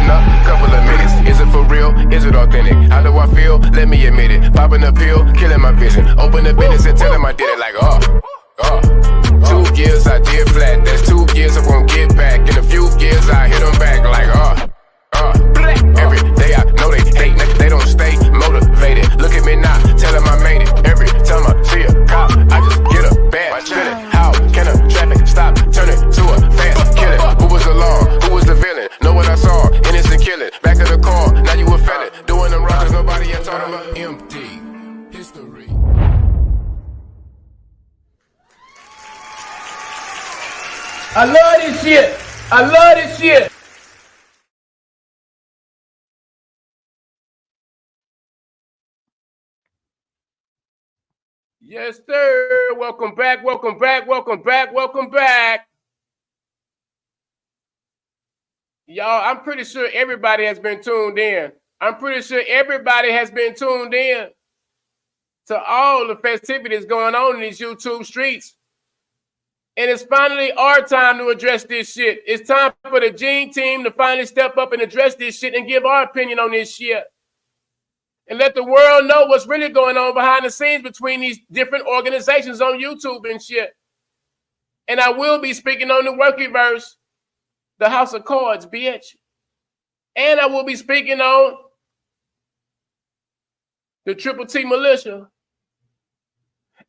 pulling up, couple of minutes. Is it for real? Is it authentic? How do I feel? Let me admit it. Popping a pill, killing my vision. Open the business and tell him I did it like, 2 years I did flat. That's 2 years I won't get back. In a few years I hit them back like, Every day I know they don't stay motivated. Look at me now, tell them I made it. Every time I see a cop, I just get a bad feeling. How can a traffic stop turn it to a fast killing? Who was the law? Who was the villain? Know what I saw? Innocent killing. Back of the car, now you a felon. Doing them wrong cause nobody had taught him about empty history. I love this shit. I love this shit. Yes, sir. Welcome back. Welcome back. Welcome back. Welcome back. Y'all, I'm pretty sure everybody has been tuned in. I'm pretty sure everybody has been tuned in to all the festivities going on in these YouTube streets. And it's finally our time to address this shit. It's time for the Gene team to finally step up and address this shit and give our opinion on this shit. And let the world know what's really going on behind the scenes between these different organizations on YouTube and shit. And I will be speaking on the Workiverse, the House of Cards, bitch. And I will be speaking on the Triple T Militia.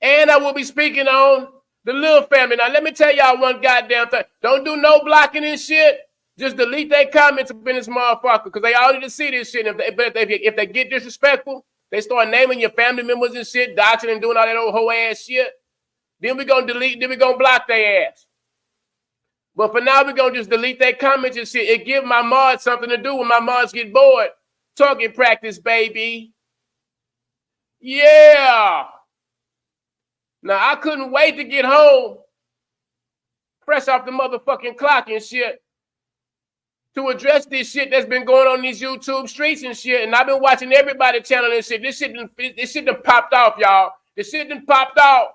And I will be speaking on the Lil Family. Now, let me tell y'all one goddamn thing. Don't do no blocking and shit. Just delete their comments up in this motherfucker because they all need to see this shit. If they get disrespectful, they start naming your family members and shit, doxing and doing all that old hoe ass shit. Then we're going to delete, then we're going to block their ass. But for now, we're going to just delete their comments and shit. It give my mods something to do when my mods get bored. Talking practice, baby. Yeah. Now, I couldn't wait to get home, fresh off the motherfucking clock and shit, to address this shit that's been going on in these YouTube streets and shit. And I've been watching everybody's channel and shit. This shit done popped off, y'all. This shit done popped off.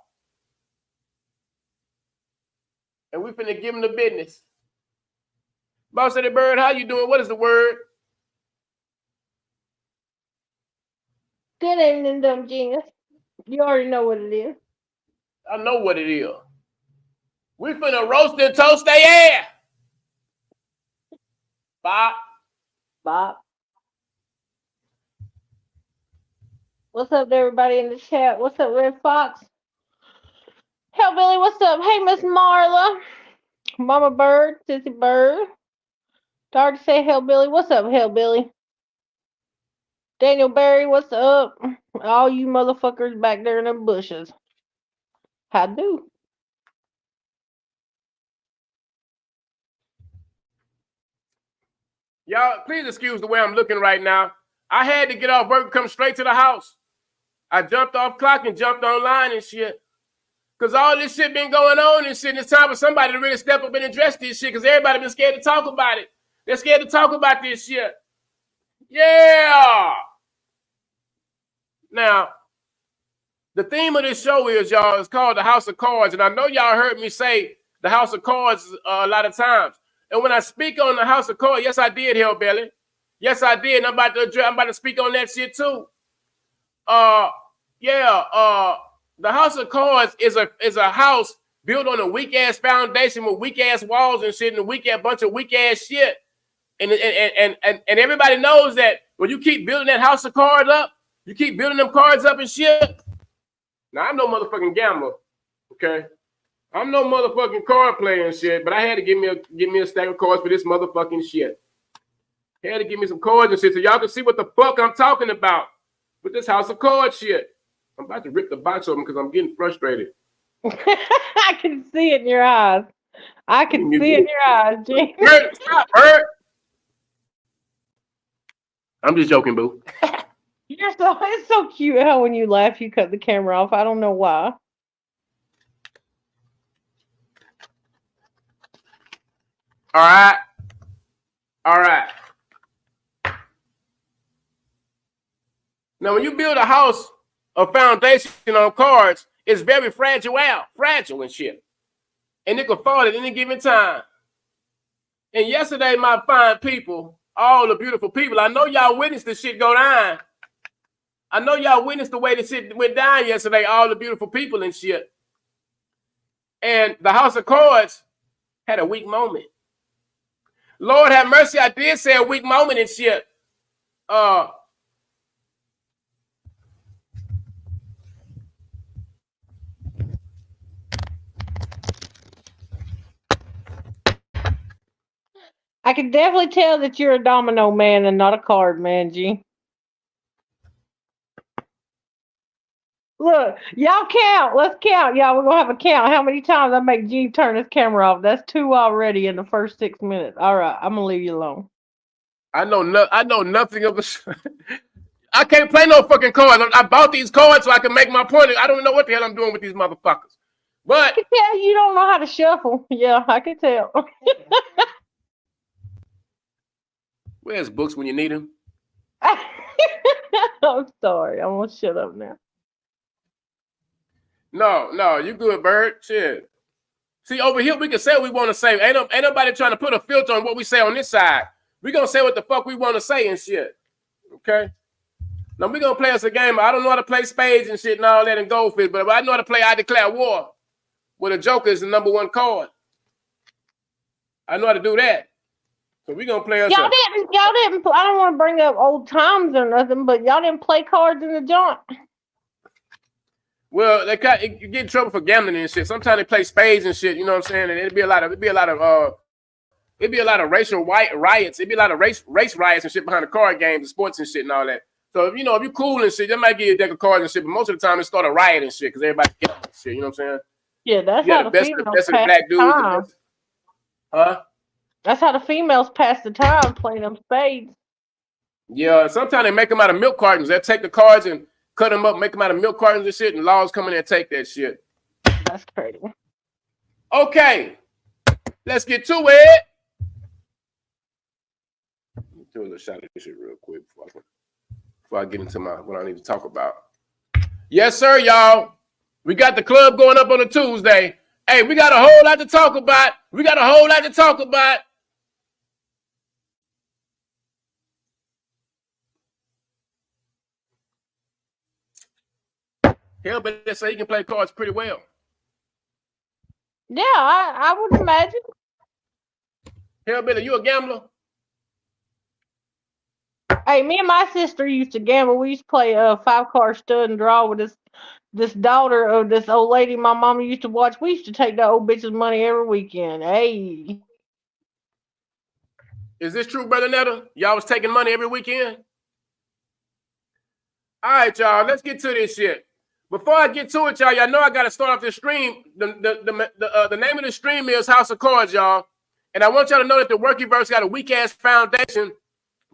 And we finna give them the business. Boss of the Bird, how you doing? What is the word? Good evening, dumb genius. You already know what it is. I know what it is. We finna roast and toast their ass. Bop. Bob. What's up to everybody in the chat? What's up, Red Fox? Hellbilly, what's up? Hey, Miss Marla. Mama Bird, Sissy Bird. Dark to say Hellbilly. What's up, Hellbilly? Daniel Barry, what's up? All you motherfuckers back there in them bushes. How do? Y'all, please excuse the way I'm looking right now. I had to get off work and come straight to the house. I jumped off clock and jumped online and shit. Because all this shit been going on and shit. And it's time for somebody to really step up and address this shit because everybody been scared to talk about it. They're scared to talk about this shit. Yeah. Now, the theme of this show is, y'all, it's called The House of Cards. And I know y'all heard me say The House of Cards a lot of times. And when I speak on The House of Cards, yes, I did, Hellbelly. Yes, I did. And I'm about to speak on that shit too. The House of Cards is a house built on a weak ass foundation with weak ass walls and shit and a bunch of weak ass shit. And everybody knows that when you keep building that house of cards up, you keep building them cards up and shit. Now I'm no motherfucking gambler, okay? I'm no motherfucking card player and shit, but I had to give me a stack of cards for this motherfucking shit. I had to give me some cards and shit so y'all can see what the fuck I'm talking about with this house of cards shit. I'm about to rip the box open because I'm getting frustrated. I can see it in your eyes. I can see it in your eyes, Gene. Stop, hurt. I'm just joking, boo. It's so cute how when you laugh, you cut the camera off. I don't know why. All right. Now, when you build a house, a foundation on cards, it's very fragile and shit. And it could fall at any given time. And yesterday, my fine people, all the beautiful people. I know y'all witnessed the shit go down. I know y'all witnessed the way the shit went down yesterday, all the beautiful people and shit. And the House of Cards had a weak moment. Lord have mercy, I did say a weak moment and shit. I can definitely tell that you're a domino man and not a card man, G. Look, y'all count. Let's count, y'all. We're gonna have a count. How many times I make G turn his camera off? That's 2 already in the first 6 minutes. All right, I'm gonna leave you alone. I know nothing of a. I can't play no fucking cards. I bought these cards so I can make my point. I don't know what the hell I'm doing with these motherfuckers. But I can tell you don't know how to shuffle. Yeah, I can tell. where's books when you need them? I'm sorry. I'm gonna shut up now. No, you good, Bird. Shit. See, over here we can say what we want to say. Ain't nobody trying to put a filter on what we say on this side. We gonna say what the fuck we want to say and shit. Okay. Now we gonna play us a game. I don't know how to play spades and shit and all that and goldfish, but I know how to play I Declare War, where the Joker is the #1 card. I know how to do that. So we gonna play us. Y'all didn't. I don't want to bring up old times or nothing, but y'all didn't play cards in the joint. Well, you get in trouble for gambling and shit. Sometimes they play spades and shit. You know what I'm saying? And it'd be a lot of racial riots. It'd be a lot of race riots and shit behind the card games and sports and shit and all that. So if you cool and shit, they might give you a deck of cards and shit. But most of the time, it start a riot and shit because everybody gets and shit. You know what I'm saying? Yeah, that's how the females pass the time. Huh? That's how the females pass the time playing them spades. Yeah, sometimes they make them out of milk cartons. They take the cards and cut them up, make them out of milk cartons and shit, and laws come in there and take that shit. That's crazy. Okay, let's get to it. Do a little shot of this shit real quick before I get into what I need to talk about. Yes, sir, y'all. We got the club going up on a Tuesday. Hey, we got a whole lot to talk about. Hell, but they say he can play cards pretty well. Yeah, I would imagine. Hellbilly, you a gambler? Hey, me and my sister used to gamble. We used to play 5-card stud and draw with this daughter of this old lady my mama used to watch. We used to take that old bitch's money every weekend. Hey. Is this true, Brother Netta? Y'all was taking money every weekend? All right, y'all, let's get to this shit. Before I get to it, y'all know I got to start off this stream. The name of the stream is House of Cards, y'all. And I want y'all to know that the Workyverse got a weak-ass foundation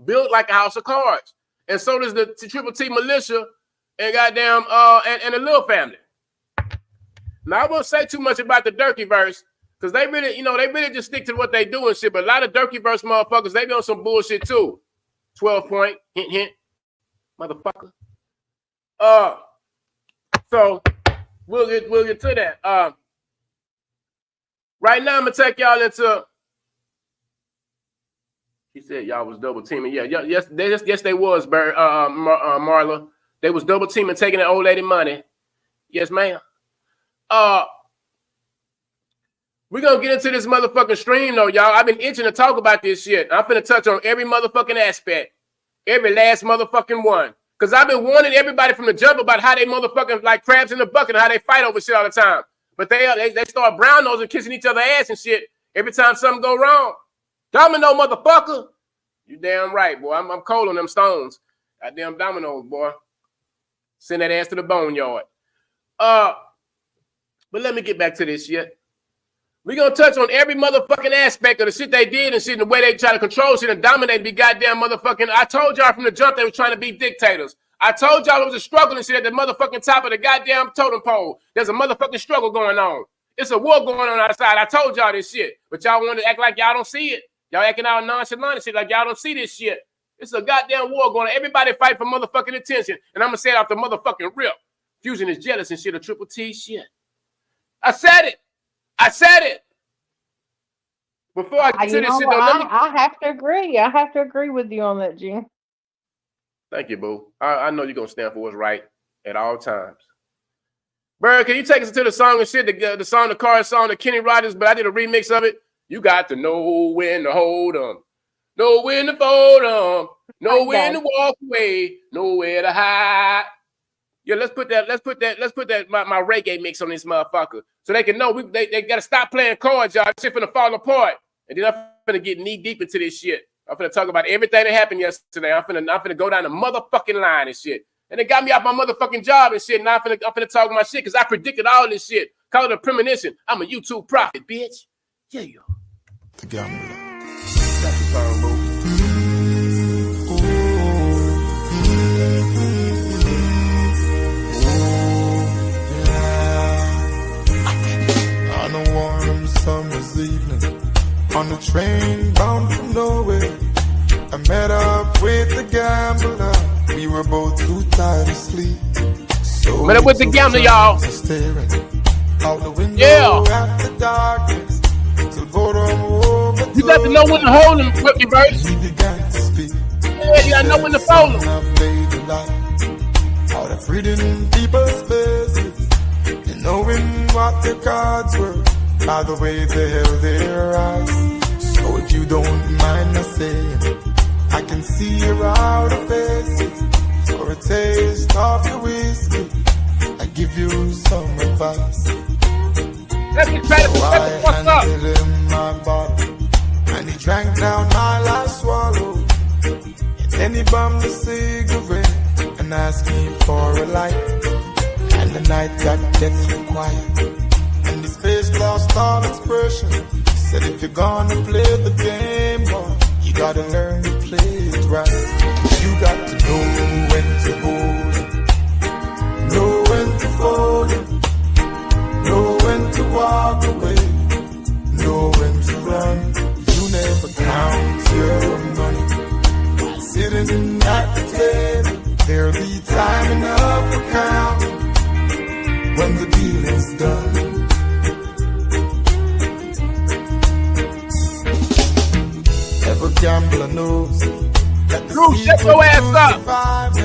built like a house of cards. And so does the Triple T Militia and goddamn and the Lil family. Now, I won't say too much about the Durkyverse because they really just stick to what they do and shit. But a lot of Durkyverse motherfuckers, they be on some bullshit too. 12 point, hint, motherfucker. So we'll get to that. Right now, I'm gonna take y'all into. He said y'all was double teaming. Yeah, yes, they was, Marla. They was double teaming, taking that old lady money. Yes, ma'am. We're gonna get into this motherfucking stream though, y'all. I've been itching to talk about this shit. I'm finna touch on every motherfucking aspect, every last motherfucking one. Cause I've been warning everybody from the jump about how they motherfucking like crabs in the bucket and how they fight over shit all the time. But they start brown nosing, kissing each other ass and shit every time something go wrong. Domino, motherfucker. You damn right, boy. I'm cold on them stones. Goddamn dominoes, boy. Send that ass to the boneyard. But let me get back to this shit. We're going to touch on every motherfucking aspect of the shit they did and shit, and the way they try to control shit and dominate and be goddamn motherfucking. I told y'all from the jump they were trying to be dictators. I told y'all it was a struggle and shit at the motherfucking top of the goddamn totem pole. There's a motherfucking struggle going on. It's a war going on outside. I told y'all this shit, but y'all want to act like y'all don't see it. Y'all acting out nonchalant and shit like y'all don't see this shit. It's a goddamn war going on. Everybody fight for motherfucking attention, and I'm going to say it off the motherfucking rip. Fusion is jealous and shit, a Triple T shit. I said it. Before I get to this shit, though, I have to agree. I have to agree with you on that, G. Thank you, boo. I know you're gonna stand for what's right at all times. Bird, can you take us to the song and shit? The song, the car song, the Kenny Rogers, but I did a remix of it. You got to know when to hold 'em, know when to fold 'em, know when to walk away, know where to hide. Yeah, let's put that my reggae mix on this motherfucker so they can know they gotta stop playing cards, y'all. Shit finna fall apart, and then I'm finna get knee deep into this shit. I'm finna talk about everything that happened yesterday. I'm finna go down the motherfucking line and shit. And they got me off my motherfucking job and shit. Now I'm finna talk my shit because I predicted all this shit. Call it a premonition. I'm a YouTube prophet, bitch. Yeah. The Gambler. That's the song, boo. On a warm summer's evening, on the train bound for nowhere, I met up with the gambler. We were both too tired to sleep. So met up with the gambler, y'all. Staring out the window Yeah. at the darkness. Till boredom overtook. You got to know when to hold him, Rookie Bird. He began to speak. Yeah, you gotta know when to fold him. I've made a lot out of reading people's faces and knowing what their cards were by the way they held their eyes. So if you don't mind me saying, I can see your outer faces. For a taste of your whiskey, I give you some advice. Let me try to what's up? handed him my bottle, and he drank down my last swallow. And then he bummed a cigarette and asked me for a light. And the night got deathly quiet, and his face lost all expression. He said, if you're gonna play the game, boy, you gotta learn to play it right. You got to know when to hold it, know when to fold it, know when to walk away, know when to run. You never count your money sitting at the table. There'll be time enough for counting when the deal is done. Every gambler knows that the Drew, shut your ass up.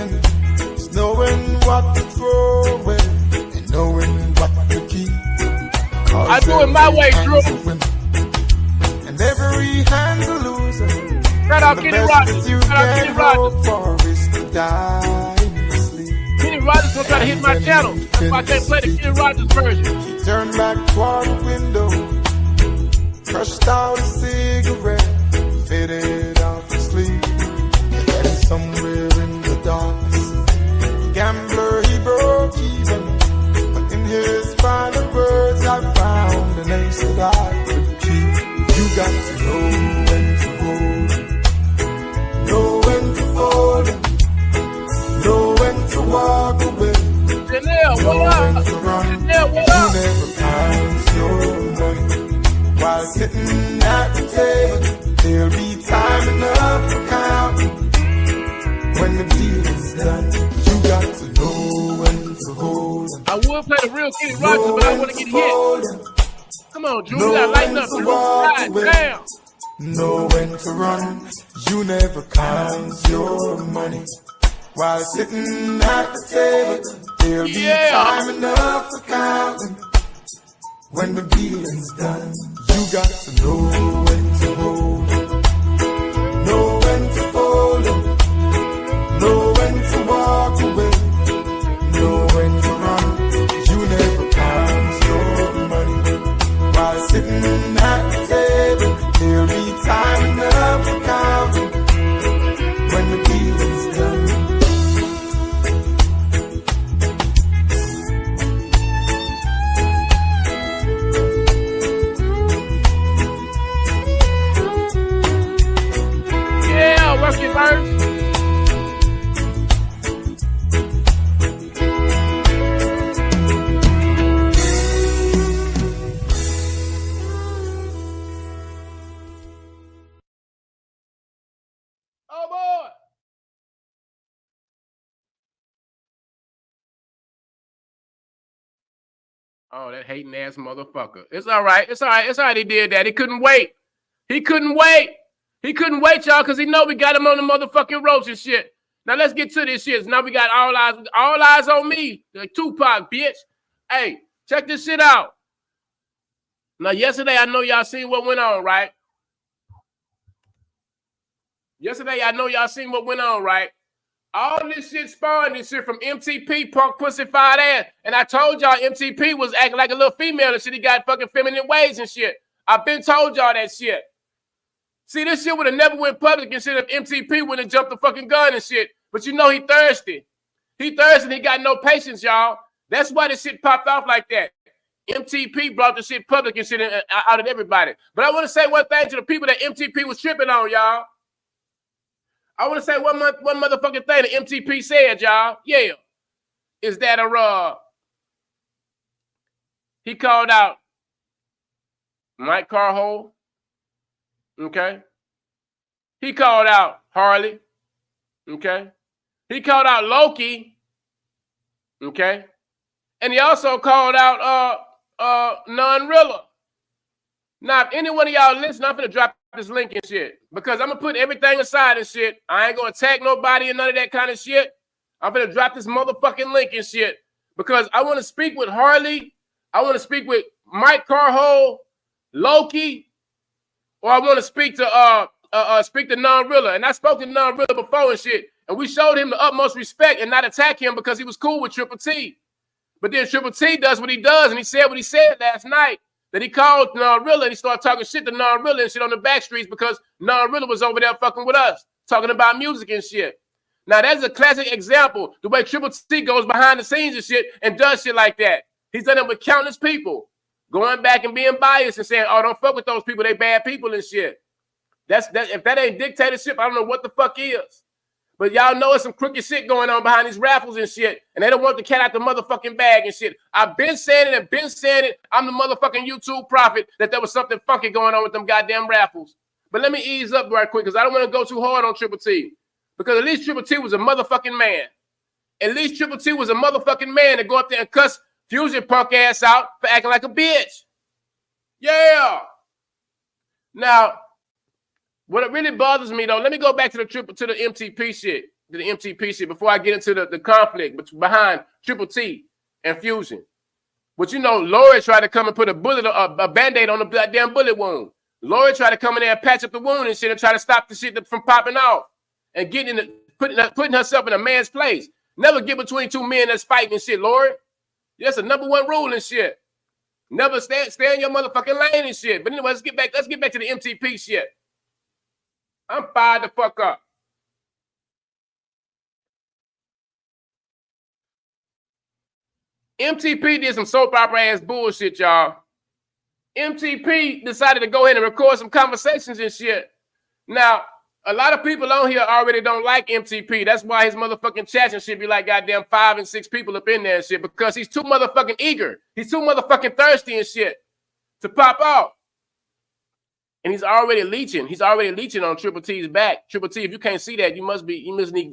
is knowing what to throw away and knowing what to keep. I do it my way, Drew. And every hand's a loser. Shout out Kenny Rogers. Shout out Kenny Rogers. Kenny Rogers gonna try to hit my channel. That's why I can't play the Kenny Rogers version. He turned back toward the window, crushed out a cigarette, faded off to sleep. And somewhere in the darkness, the gambler, he broke even. But in his final words, I found an ace that I could keep. You got to know when to hold it, know when to fold it, know when to walk away. Janelle, what up? Janelle, what up? You never count your money while sitting at the table. There'll be time enough for counting when the deal is done. You got to know when to hold it. I would play the real Kenny Rogers, but I want to get hit. Come on, Drew, you gotta lighten up, Drew. God damn. Know when to run. You never count your money while sitting at the table. There'll be time enough for counting when the deal is done. You got to know when to hold it, know when to fold it, know when to walk away, know when to run. You never count your money while sitting at the table. There'll be time enough for counting when the deal is done. Yeah, work it, Bird. Oh boy. Oh, that hating ass motherfucker. It's all right. It's all right. It's all right. He did that. He couldn't wait. He couldn't wait. He couldn't wait, y'all, because he know we got him on the motherfucking ropes and shit. Now let's get to this shit. Now we got all eyes on me. Like Tupac, bitch. Hey, check this shit out. Now, yesterday, I know y'all seen what went on, right? Yesterday, I know y'all seen what went on, right? All this shit spawned this shit from MTP, punk pussy fired ass. And I told y'all MTP was acting like a little female and shit. He got fucking feminine ways and shit. I've been told y'all that shit. See, this shit would have never went public and shit if MTP wouldn't have jumped the fucking gun and shit. But you know he thirsty. He thirsty and he got no patience, y'all. That's why this shit popped off like that. MTP brought the shit public and shit out of everybody. But I want to say one thing to the people that MTP was tripping on, y'all. I want to say one motherfucking thing that MTP said, y'all. Yeah. Is that he called out Mike Carhole. Okay. He called out Harley. Okay. He called out Loki. Okay. And he also called out Non-Rilla. Now, if any one of y'all listen, I'm gonna drop this link and shit. Because I'm gonna put everything aside and shit. I ain't gonna attack nobody and none of that kind of shit. I'm gonna drop this motherfucking link and shit. Because I want to speak with Harley. I want to speak with Mike Carhole, Loki, or I want to speak to Non-Rilla. And I spoke to Non-Rilla before and shit. And we showed him the utmost respect and not attack him because he was cool with Triple T. But then Triple T does what he does, and he said what he said last night, that he called Non-Rilla and he started talking shit to Non-Rilla and shit on the back streets because Non-Rilla was over there fucking with us, talking about music and shit. Now, that's a classic example, the way Triple T goes behind the scenes and shit and does shit like that. He's done it with countless people, going back and being biased and saying, oh, don't fuck with those people, they bad people and shit. If that ain't dictatorship, I don't know what the fuck is. But y'all know it's some crooked shit going on behind these raffles and shit. And they don't want the cat out the motherfucking bag and shit. I've been saying it. I'm the motherfucking YouTube prophet that there was something funky going on with them goddamn raffles. But let me ease up right quick because I don't want to go too hard on Triple T. Because at least Triple T was a motherfucking man. At least Triple T was a motherfucking man to go up there and cuss Fusion punk ass out for acting like a bitch. Yeah. Now, what really bothers me, though, let me go back to the MTP shit, before I get into the conflict behind Triple T and Fusion. But you know, Lori tried to come and put a Band-Aid on the goddamn bullet wound. Lori tried to come in there and patch up the wound and shit and try to stop the shit from popping off and putting herself in a man's place. Never get between two men that's fighting and shit, Lori. That's the #1 rule and shit. Never stay in your motherfucking lane and shit. But anyway, let's get back to the MTP shit. I'm fired the fuck up. MTP did some soap opera ass bullshit, y'all. MTP decided to go ahead and record some conversations and shit. Now, a lot of people on here already don't like MTP. That's why his motherfucking chats and shit be like goddamn 5 and 6 people up in there and shit because he's too motherfucking eager. He's too motherfucking thirsty and shit to pop off. And he's already leeching. He's already leeching on Triple T's back. Triple T, if you can't see that, you must need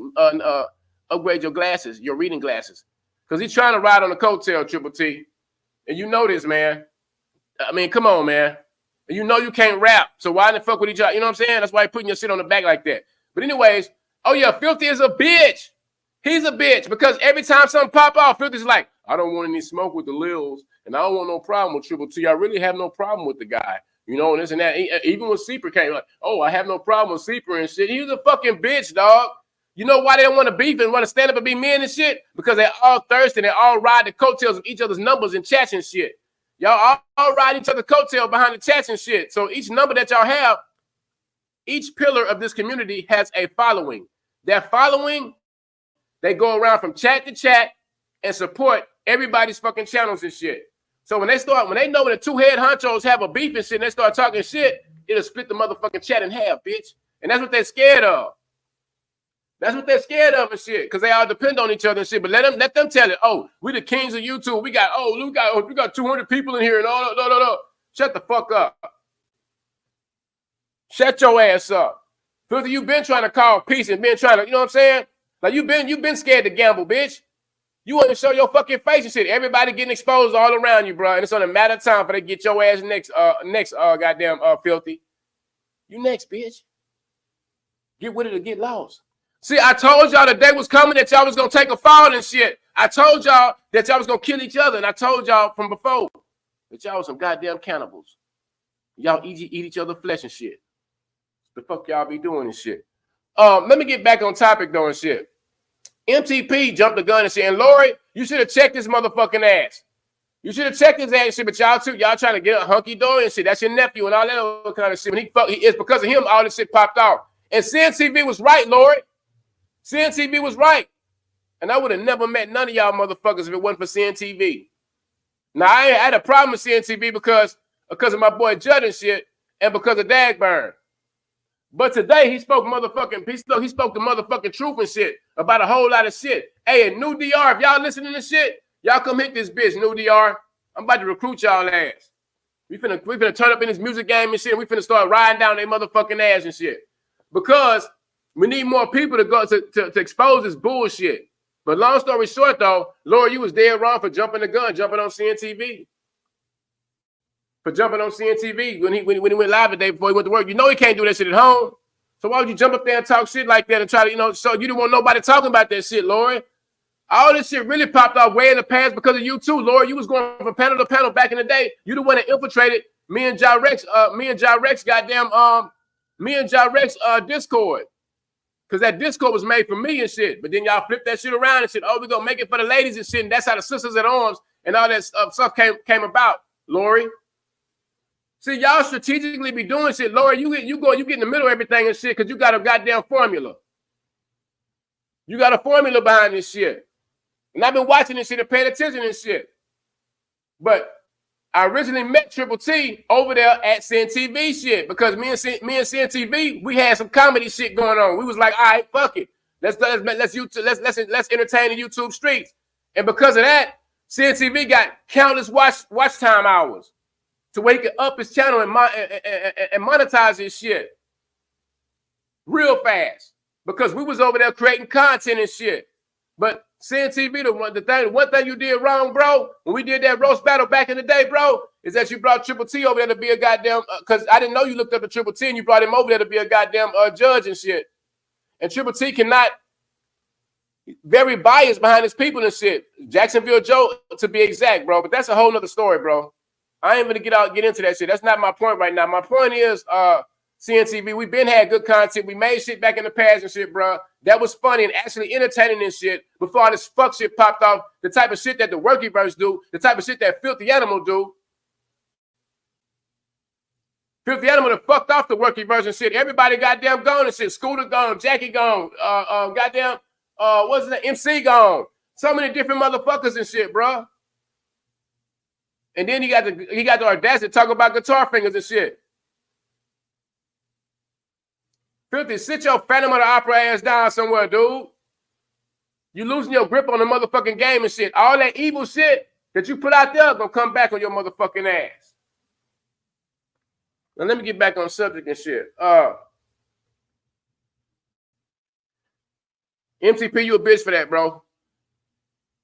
upgrade your glasses, your reading glasses. Because he's trying to ride on the coattail, Triple T. And you know this, man. I mean, come on, man. And you know you can't rap. So why the fuck with each other? You know what I'm saying? That's why you're putting your shit on the back like that. But anyways, oh yeah, Filthy is a bitch. He's a bitch because every time something pop off, Filthy's like, I don't want any smoke with the Lils. And I don't want no problem with Triple T. I really have no problem with the guy. You know, and this and that. Even when Seeper came, like, oh, I have no problem with Seeper and shit. He was a fucking bitch, dog. You know why they don't want to beef and want to stand up and be men and shit? Because they're all thirsty and they all ride the coattails of each other's numbers and chats and shit. Y'all all ride each other's coattail behind the chats and shit. So each number that y'all have, each pillar of this community has a following. That following, they go around from chat to chat and support everybody's fucking channels and shit. So when they know when the two head honchos have a beef and shit and they start talking shit, it'll split the motherfucking chat in half, bitch. And that's what they're scared of. That's what they're scared of and shit, because they all depend on each other and shit. But let them tell it. Oh, we the kings of YouTube. We got 200 people in here and all. No. Shut the fuck up. Shut your ass up. Filthy, you've been trying to call peace and been trying to, you know what I'm saying? Like you've been scared to gamble, bitch. You want to show your fucking face and shit. Everybody getting exposed all around you, bro. And it's on a matter of time for they get your ass next, goddamn Filthy. You next, bitch. Get with it or get lost. See, I told y'all the day was coming that y'all was going to take a fall and shit. I told y'all that y'all was going to kill each other. And I told y'all from before that y'all was some goddamn cannibals. Y'all eat each other's flesh and shit. The fuck y'all be doing and shit. Let me get back on topic though and shit. MTP jumped the gun and shit. And Lori, you should have checked this motherfucking ass. You should have checked his ass and shit, but y'all trying to get a hunky-dory and shit. That's your nephew and all that other kind of shit. When it's because of him all this shit popped off. And CNTV was right, Lori. CNTV was right. And I would have never met none of y'all motherfuckers if it wasn't for CNTV. Now, I had a problem with CNTV because of my boy Judd and shit and because of Dagburn. But today he spoke the motherfucking truth and shit about a whole lot of shit. Hey, and New DR, if y'all listening to shit, y'all come hit this bitch, New DR. I'm about to recruit y'all ass. We finna turn up in this music game and shit. And we finna start riding down their motherfucking ass and shit. Because we need more people to go to expose this bullshit. But long story short, though, Laura, you was dead wrong for jumping the gun, jumping on CNTV. For jumping on CNTV when he went live the day before he went to work. You know he can't do that shit at home. So why would you jump up there and talk shit like that and try to, so you didn't want nobody talking about that shit, Lori? All this shit really popped off way in the past because of you too, Lori. You was going from panel to panel back in the day. You the one that infiltrated me and Jarex Discord. Because that Discord was made for me and shit. But then y'all flipped that shit around and said, oh, we're going to make it for the ladies and shit. And that's how the Sisters at Arms and all that stuff came about, Lori. See, y'all strategically be doing shit. Lori, you get in the middle of everything and shit because you got a goddamn formula. You got a formula behind this shit. And I've been watching this shit and paying attention to this shit. But I originally met Triple T over there at CNTV shit because me and CNTV, we had some comedy shit going on. We was like, all right, fuck it. Let's entertain the YouTube streets. And because of that, CNTV got countless watch time hours to where he could up his channel and monetize his shit real fast because we was over there creating content and shit. But CNTV, one thing you did wrong, bro, when we did that roast battle back in the day, bro, is that you brought Triple T over there to be a goddamn, because I didn't know you looked up to Triple T and you brought him over there to be a goddamn judge and shit. And Triple T cannot, very biased behind his people and shit. Jacksonville Joe, to be exact, bro. But that's a whole nother story, bro. I ain't gonna get into that shit. That's not my point right now. My point is, CNTV, we've been had good content. We made shit back in the past and shit, bro. That was funny and actually entertaining and shit before all this fuck shit popped off. The type of shit that the Workyverse do, the type of shit that Filthy Animal do. Filthy Animal that fucked off the Workyverse and shit. Everybody goddamn gone and shit. Scooter gone, Jackie gone, goddamn, what's the MC gone. So many different motherfuckers and shit, bro. And then he got the audacity to talk about guitar fingers and shit. Filthy, sit your Phantom of the Opera ass down somewhere, dude. You losing your grip on the motherfucking game and shit. All that evil shit that you put out there gonna come back on your motherfucking ass. Now let me get back on subject and shit. MTP, you a bitch for that, bro.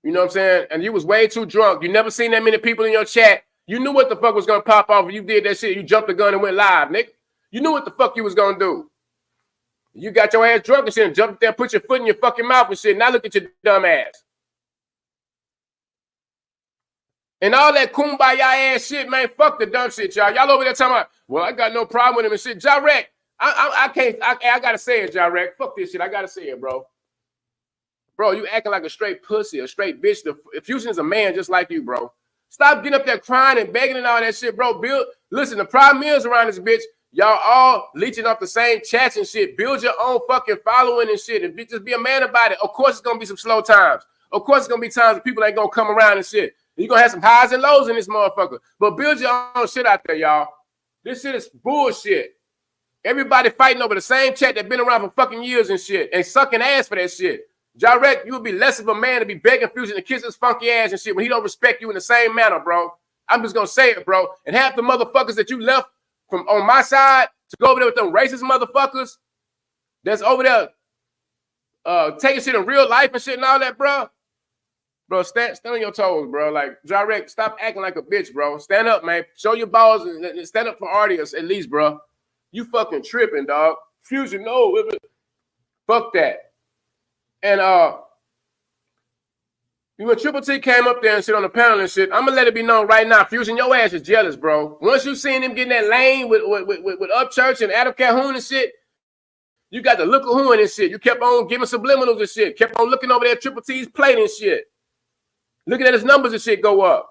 You know what I'm saying? And you was way too drunk. You never seen that many people in your chat. You knew what the fuck was gonna pop off when you did that shit. You jumped the gun and went live, nigga. You knew what the fuck you was gonna do. You got your ass drunk and shit and jumped there, put your foot in your fucking mouth and shit. Now look at your dumb ass. And all that kumbaya ass shit, man, fuck the dumb shit, y'all. Y'all over there talking about, well, I got no problem with him and shit. Jarek, I gotta say it, Jarek. Fuck this shit. I gotta say it, bro. Bro, you acting like a straight pussy, a straight bitch. The Fusion is a man just like you, bro. Stop getting up there crying and begging and all that shit, bro. Listen, the problem is around this bitch, y'all all leeching off the same chats and shit. Build your own fucking following and shit. And just be a man about it. Of course, it's going to be some slow times. Of course, it's going to be times when people ain't going to come around and shit. You're going to have some highs and lows in this motherfucker. But build your own shit out there, y'all. This shit is bullshit. Everybody fighting over the same chat that been around for fucking years and shit. And sucking ass for that shit. Jarek, you would be less of a man to be begging Fusion to kiss his funky ass and shit when he don't respect you in the same manner, bro. I'm just going to say it, bro. And half the motherfuckers that you left from on my side to go over there with them racist motherfuckers that's over there taking shit in real life and shit and all that, bro. Bro, stand on your toes, bro. Like, Jarek, stop acting like a bitch, bro. Stand up, man. Show your balls and stand up for audience at least, bro. You fucking tripping, dog. Fusion, no. Fuck that. And when Triple T came up there and sit on the panel and shit, I'm gonna let it be known right now, Fusion, your ass is jealous, bro. Once you seen him getting that lane with Upchurch and Adam Calhoun and shit, you got the look of who and shit. You kept on giving subliminals and shit. Kept on looking over there at Triple T's plate and shit. Looking at his numbers and shit go up.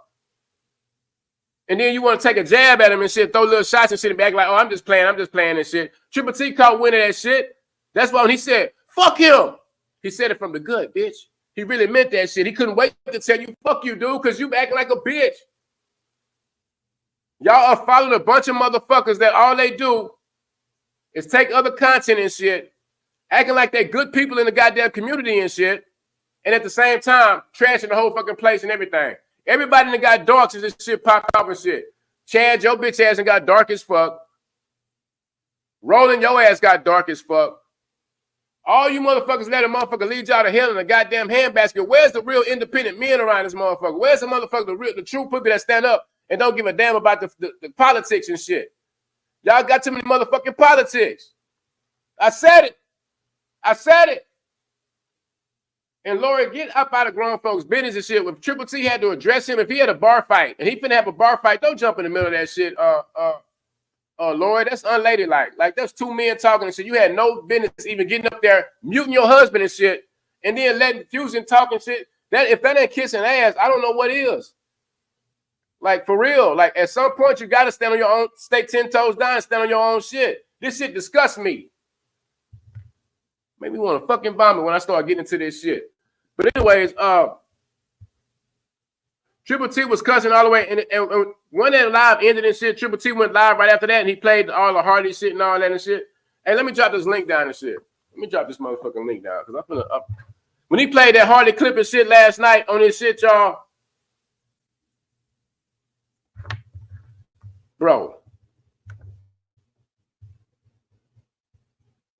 And then you want to take a jab at him and shit, throw little shots and shit and be acting like, oh, I'm just playing and shit. Triple T caught winning that shit. That's why when he said, fuck him, he said it from the gut, bitch. He really meant that shit. He couldn't wait to tell you, fuck you, dude, because you acting like a bitch. Y'all are following a bunch of motherfuckers that all they do is take other content and shit, acting like they're good people in the goddamn community and shit, and at the same time, trashing the whole fucking place and everything. Everybody that got dark since this shit popped off and shit. Chad, your bitch ass and got dark as fuck. Roland, your ass got dark as fuck. All you motherfuckers let a motherfucker lead y'all to hell in a goddamn handbasket. Where's the real independent men around this motherfucker? Where's the motherfucker, the true people that stand up and don't give a damn about the politics and shit? Y'all got too many motherfucking politics. I said it. And Lori, get up out of grown folks' business and shit. If Triple T had to address him, if he had a bar fight and he finna have a bar fight, don't jump in the middle of that shit. Lori, that's unladylike. Like, that's two men talking and shit. You had no business even getting up there, muting your husband and shit, and then letting Fusion talk and shit. That if that ain't kissing ass, I don't know what is. Like, for real. Like, at some point, you gotta stand on your own, stay 10 toes down, and stand on your own shit. This shit disgusts me. Made me want to fucking vomit when I start getting into this shit. But anyways, Triple T was cussing all the way, and when that live ended and shit, Triple T went live right after that, and he played all the Hardy shit and all that and shit. Hey, let me drop this link down and shit. Let me drop this motherfucking link down, because I'm finna up. When he played that Hardy clip and shit last night on this shit, y'all, bro.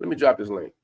Let me drop this link.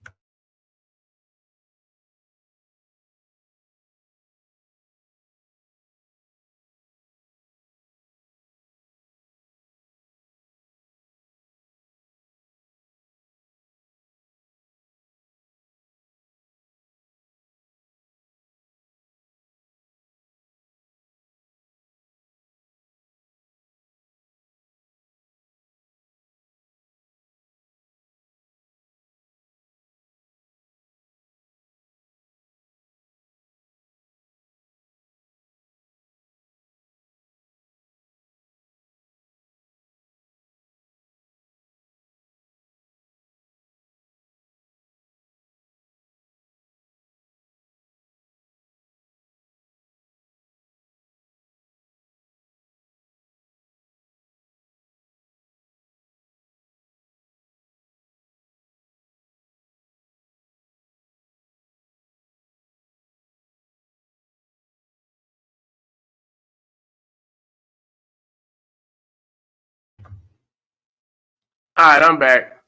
All right, I'm back.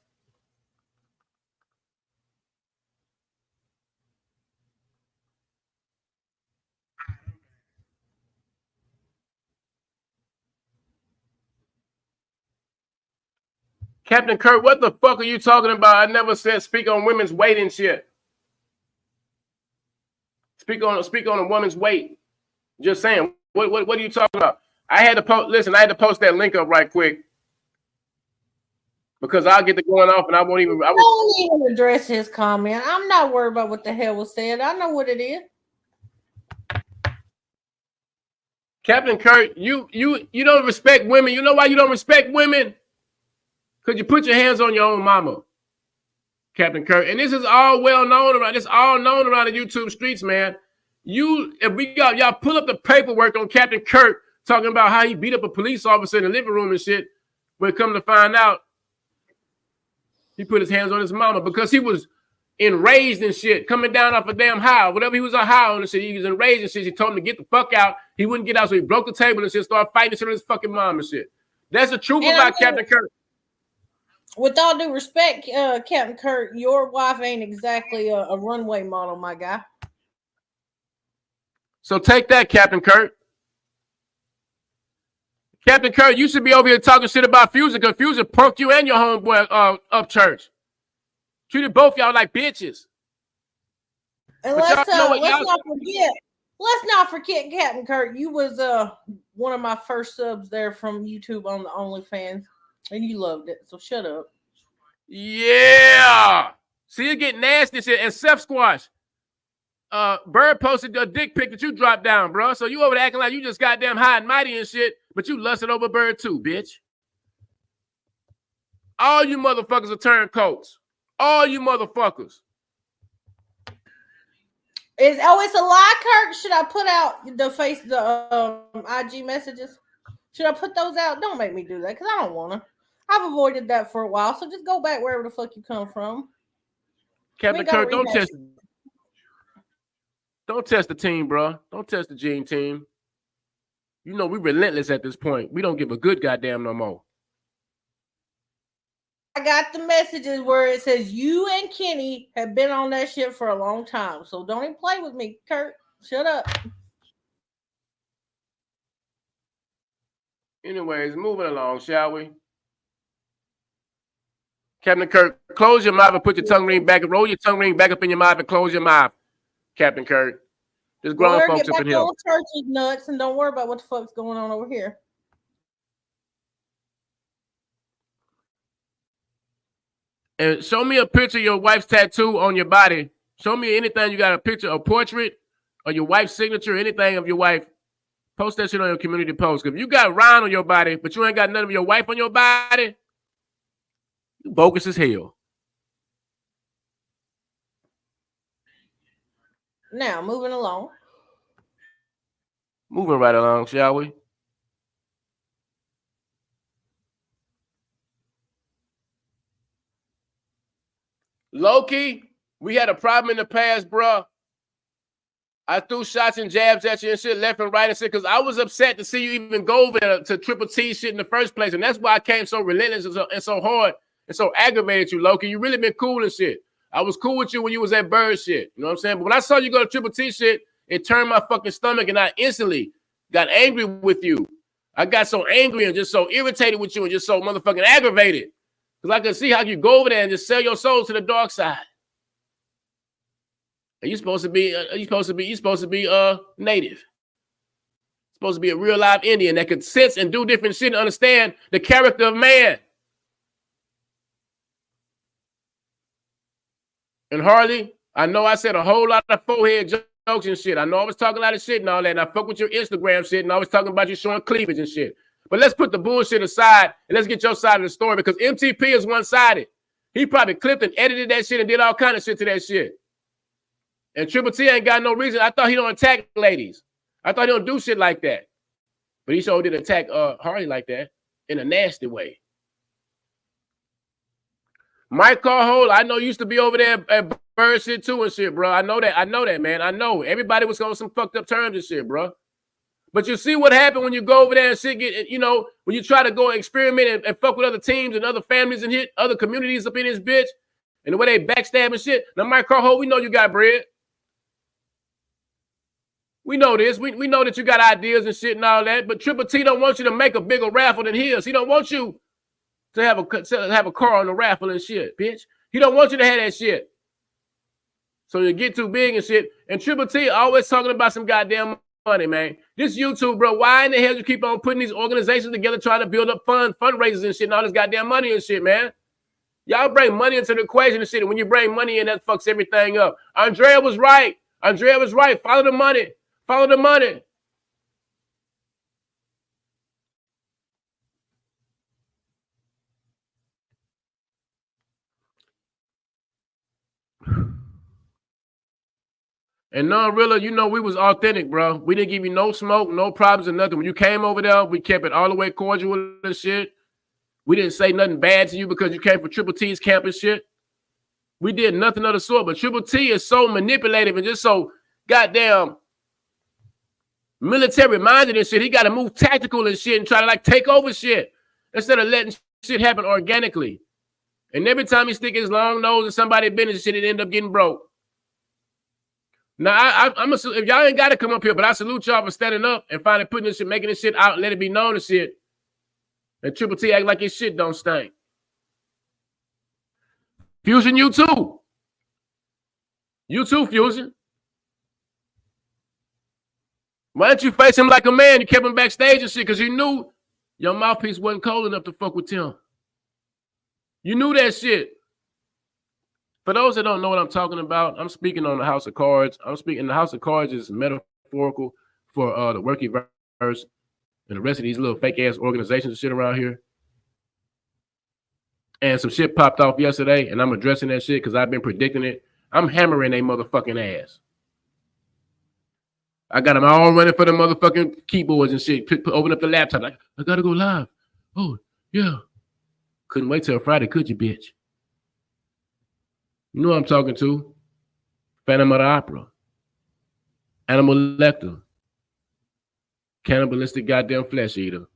Captain Kurt, what the fuck are you talking about? I never said speak on women's weight and shit. Speak on a woman's weight. Just saying. What are you talking about? I had to post that link up right quick. Because I'll get to going off and I won't even. Don't even address his comment. I'm not worried about what the hell was said. I know what it is. Captain Kurt, you don't respect women. You know why you don't respect women? Because you put your hands on your own mama, Captain Kurt. And this is all well known around. This all known around the YouTube streets, man. Y'all pull up the paperwork on Captain Kurt talking about how he beat up a police officer in the living room and shit. But come to find out, he put his hands on his mama because he was enraged and shit, coming down off a damn high. Whatever he was on high on and shit, he was enraged and shit. He told him to get the fuck out. He wouldn't get out, so he broke the table and shit, started fighting shit on his fucking mom and shit. That's the truth about Captain Kurt. With all due respect, Captain Kurt, your wife ain't exactly a runway model, my guy. So take that, Captain Kurt. Captain Kirk, you should be over here talking shit about Fusion because Fusion punked you and your homeboy up church. Treated both y'all like bitches. And let's not forget, Captain Kirk, you was one of my first subs there from YouTube on the OnlyFans, and you loved it. So shut up. Yeah. See, it get nasty shit. And Seth Squash, Bird posted a dick pic that you dropped down, bro. So you over there acting like you just goddamn high and mighty and shit, but you lusted over Bird too, bitch. All you motherfuckers are turncoats. All you motherfuckers. It's a lie, Kirk. Should I put out the IG messages? Should I put those out? Don't make me do that because I don't want to. I've avoided that for a while, so just go back wherever the fuck you come from. Captain Kirk, don't test the team, bro. Don't test the Gene team. You know we relentless at this point. We don't give a good goddamn no more. I got the messages where it says you and Kenny have been on that shit for a long time. So don't even play with me, Kurt. Shut up. Anyways, moving along, shall we? Captain Kirk, close your mouth and put your tongue ring back and roll your tongue ring back up in your mouth and close your mouth, Captain Kirk. There's grown folks up in here. Church's nuts and don't worry about what the fuck's going on over here. And show me a picture of your wife's tattoo on your body. Show me anything you got a picture, a portrait, or your wife's signature, anything of your wife. Post that shit on your community post. If you got Ryan on your body, but you ain't got none of your wife on your body, you bogus as hell. Now, moving along. Moving right along, shall we? Loki, we had a problem in the past, bro. I threw shots and jabs at you and shit left and right and shit because I was upset to see you even go over there to Triple T shit in the first place. And that's why I came so relentless and so hard and so aggravated you, Loki. You really been cool and shit. I was cool with you when you was at Bird shit. You know what I'm saying? But when I saw you go to Triple T shit, it turned my fucking stomach and I instantly got angry with you. I got so angry and just so irritated with you and just so motherfucking aggravated. Because I could see how you go over there and just sell your soul to the dark side. And you're supposed to be native. Supposed to be a real live Indian that could sense and do different shit and understand the character of man. And Harley, I know I said a whole lot of forehead jokes and shit. I know I was talking a lot of shit and all that. And I fuck with your Instagram shit and I was talking about you showing cleavage and shit. But let's put the bullshit aside and let's get your side of the story because MTP is one-sided. He probably clipped and edited that shit and did all kind of shit to that shit. And Triple T ain't got no reason. I thought he don't attack ladies. I thought he don't do shit like that. But he sure did attack Harley like that in a nasty way. Mike Carhole, I know used to be over there at Bird shit too and shit, bro. I know that, man. I know. Everybody was on some fucked up terms and shit, bro. But you see what happened when you go over there and shit get, you know, when you try to go experiment and fuck with other teams and other families and hit other communities up in this bitch and the way they backstab and shit. Now, Mike Carhole, we know you got bread. We know this. We know that you got ideas and shit and all that, but Triple T don't want you to make a bigger raffle than his. He don't want you to have a car on the raffle and shit, bitch. He don't want you to have that shit. So you get too big and shit. And Triple T always talking about some goddamn money, man. This YouTube, bro, why in the hell you keep on putting these organizations together trying to build up fundraisers and shit and all this goddamn money and shit, man? Y'all bring money into the equation and shit. And when you bring money in, that fucks everything up. Andrea was right. Andrea was right. Follow the money. Follow the money. And no, really, you know, we was authentic, bro. We didn't give you no smoke, no problems or nothing. When you came over there, we kept it all the way cordial and shit. We didn't say nothing bad to you because you came from Triple T's camp and shit. We did nothing of the sort. But Triple T is so manipulative and just so goddamn military-minded and shit. He got to move tactical and shit and try to, like, take over shit instead of letting shit happen organically. And every time he stick his long nose in somebody's business, shit, it end up getting broke. Now, if y'all ain't got to come up here, but I salute y'all for standing up and finally putting this shit, making this shit out, let it be known and shit, And Triple T act like his shit don't stink. Fusion, you too. You too, Fusion. Why didn't you face him like a man? You kept him backstage and shit because you knew your mouthpiece wasn't cold enough to fuck with Tim. You knew that shit. For those that don't know what I'm talking about, I'm speaking on the House of Cards. I'm speaking, the House of Cards is metaphorical for the Workiverse and the rest of these little fake-ass organizations and shit around here. And some shit popped off yesterday, and I'm addressing that shit because I've been predicting it. I'm hammering they motherfucking ass. I got them all running for the motherfucking keyboards and shit. Open up the laptop. Like, I gotta go live. Oh, yeah. Couldn't wait till Friday, could you, bitch? You know what I'm talking to. Phantom of the Opera. Animal Lecter. Cannibalistic goddamn flesh eater.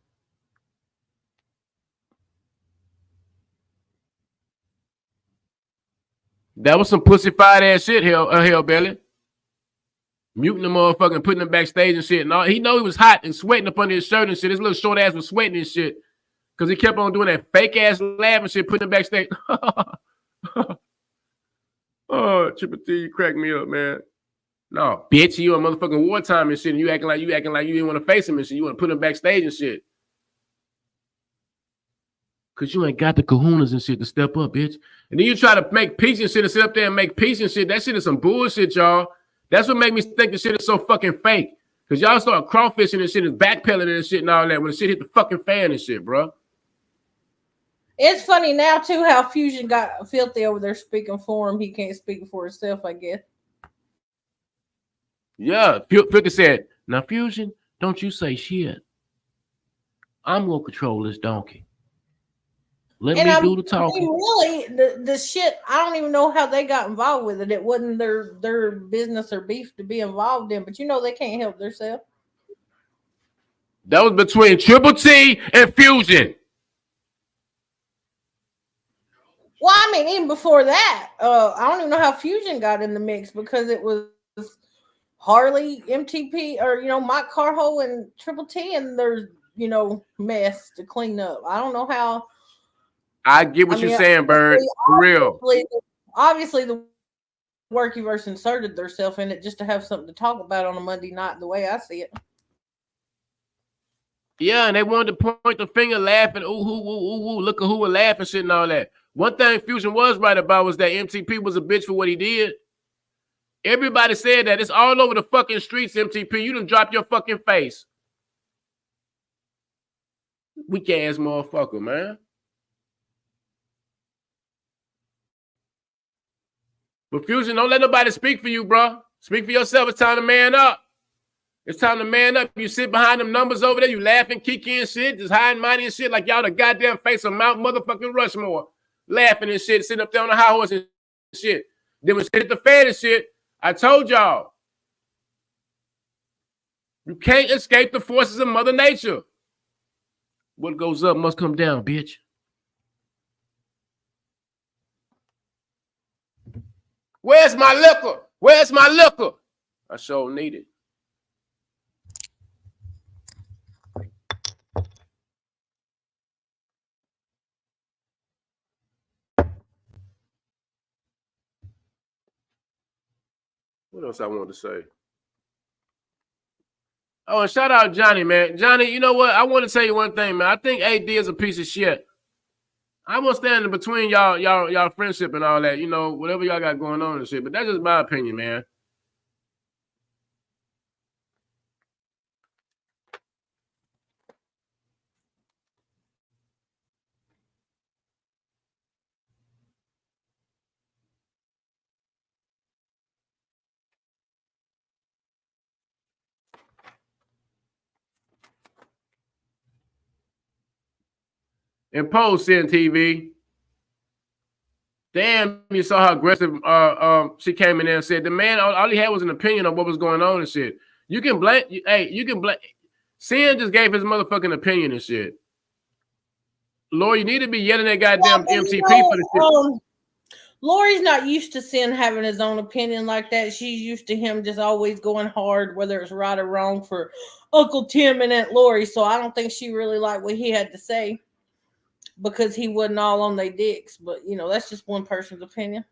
That was some pussy-fied ass shit, Hellbelly. Muting the motherfucker, putting him backstage and shit. And all, he know he was hot and sweating up under his shirt and shit. His little short ass was sweating and shit. Because he kept on doing that fake ass laugh and shit, putting him backstage. Oh, Triple T, you crack me up, man. No, bitch, you on motherfucking wartime and shit, and you acting like you didn't want to face him and shit. You want to put him backstage and shit. Because you ain't got the kahunas and shit to step up, bitch. And then you try to make peace and shit and sit up there and make peace and shit. That shit is some bullshit, y'all. That's what made me think the shit is so fucking fake. Because y'all start crawfishing and shit and backpedaling and shit and all that when the shit hit the fucking fan and shit, bro. It's funny now, too, how Fusion got filthy over there speaking for him. He can't speak for himself, I guess. Yeah, Filthy said, now, Fusion, don't you say shit. I'm going to control this donkey. Let me do the talking. I mean, really, the shit, I don't even know how they got involved with it. It wasn't their business or beef to be involved in, but you know they can't help themselves. That was between Triple T and Fusion. Well, I mean, even before that, I don't even know how Fusion got in the mix because it was Harley, MTP, or, Mike Carho and Triple T, and there's, mess to clean up. I don't know how. I get what you're saying, Bird. For real. Obviously, the Workiverse inserted themselves in it just to have something to talk about on a Monday night, the way I see it. Yeah, and they wanted to point the finger, laughing, ooh, look at who was laughing, shit, and all that. One thing Fusion was right about was that MTP was a bitch for what he did. Everybody said that. It's all over the fucking streets, MTP. You done dropped your fucking face. Weak ass motherfucker, man. But Fusion, don't let nobody speak for you, bro. Speak for yourself. It's time to man up. It's time to man up. You sit behind them numbers over there, you laughing, kicking and shit, just high and mighty and shit like y'all the goddamn face of Mount motherfucking Rushmore. Laughing and shit, sitting up there on the high horse and shit. Then when shit hit the fan and shit, I told y'all, you can't escape the forces of Mother Nature. What goes up must come down, bitch. Where's my liquor? Where's my liquor? I sure need it. What else I wanted to say? Oh, and shout out Johnny, man. Johnny, you know what? I want to tell you one thing, man. I think AD is a piece of shit. I'm gonna stand in between y'all friendship and all that, whatever y'all got going on and shit. But that's just my opinion, man. And Pose seeing TV. Damn, you saw how aggressive she came in there and said the man, all he had was an opinion on what was going on and shit. You can blame. Sin just gave his motherfucking opinion and shit. Lord, you need to be yelling at goddamn MTP for the shit. Lori's not used to Sin having his own opinion like that. She's used to him just always going hard, whether it's right or wrong, for Uncle Tim and Aunt Lori. So I don't think she really liked what he had to say. because he wasn't all on their dicks. But you know, that's just one person's opinion.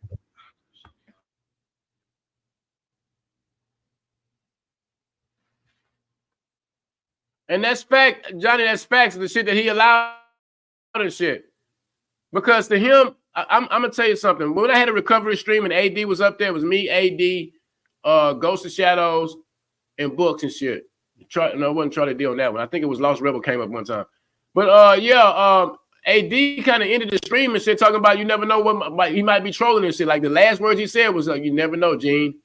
And that's fact, Johnny. That's facts of the shit that he allowed and shit. Because to him, I'm gonna tell you something. When I had a recovery stream and AD was up there, it was me, AD, Ghost of Shadows, and Books and shit. No, it wasn't Charlie D on that one. I think it was Lost Rebel came up one time. But AD kind of ended the stream and shit, talking about you never know what he might be trolling and shit. Like the last words he said was like, "You never know, Gene."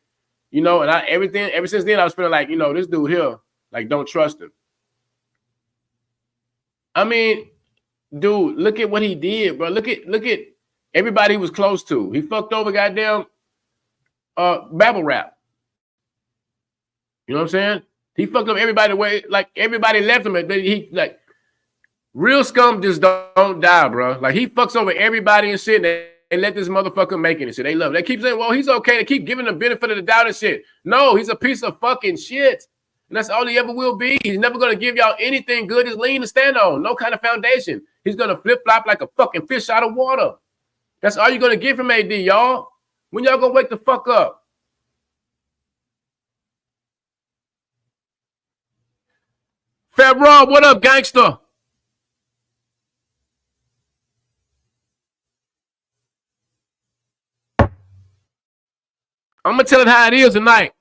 You know, and ever since then I was feeling like, you know, this dude here, like, don't trust him. I mean, dude, look at what he did, bro. Look at everybody he was close to. He fucked over goddamn Babble Rap. You know what I'm saying? He fucked up everybody the way, like, everybody left him. He, like, real scum just don't die, bro. Like, he fucks over everybody and shit, and they let this motherfucker make it and shit. They love it. They keep saying, well, he's okay. They keep giving him the benefit of the doubt and shit. No, he's a piece of fucking shit. And that's all he ever will be. He's never going to give y'all anything good as lean to stand on. No kind of foundation. He's going to flip-flop like a fucking fish out of water. That's all you're going to get from AD, y'all. When y'all going to wake the fuck up? Fat Rob, what up, gangster? I'm going to tell it how it is tonight.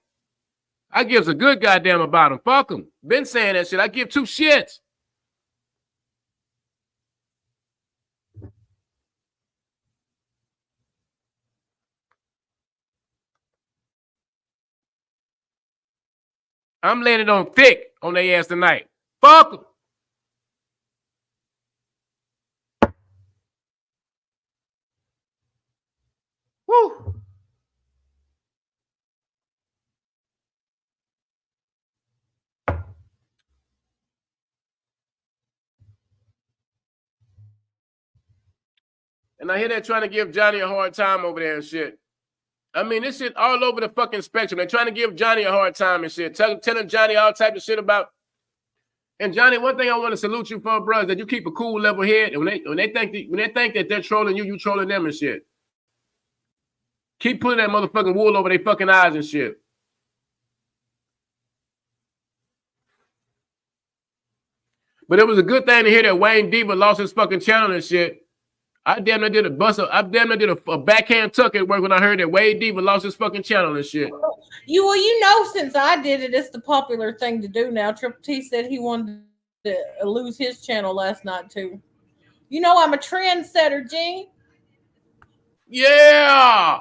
I gives a good goddamn about him. Fuck him. Been saying that shit. I give two shits. I'm landing on thick on their ass tonight. Fuck them. Woo. And I hear they're trying to give Johnny a hard time over there and shit. I mean, this shit all over the fucking spectrum. They're trying to give Johnny a hard time and shit. Telling Johnny all type of shit about. And Johnny, one thing I want to salute you for, bro, is that you keep a cool level head. And when they think that they're trolling you, you trolling them and shit. Keep putting that motherfucking wool over their fucking eyes and shit. But it was a good thing to hear that Wayne Diva lost his fucking channel and shit. I damn near did a backhand tuck at work when I heard that Wayne Diva lost his fucking channel and shit. You know, since I did it, it's the popular thing to do now. Triple T said he wanted to lose his channel last night too. You know, I'm a trendsetter, Gene. Yeah.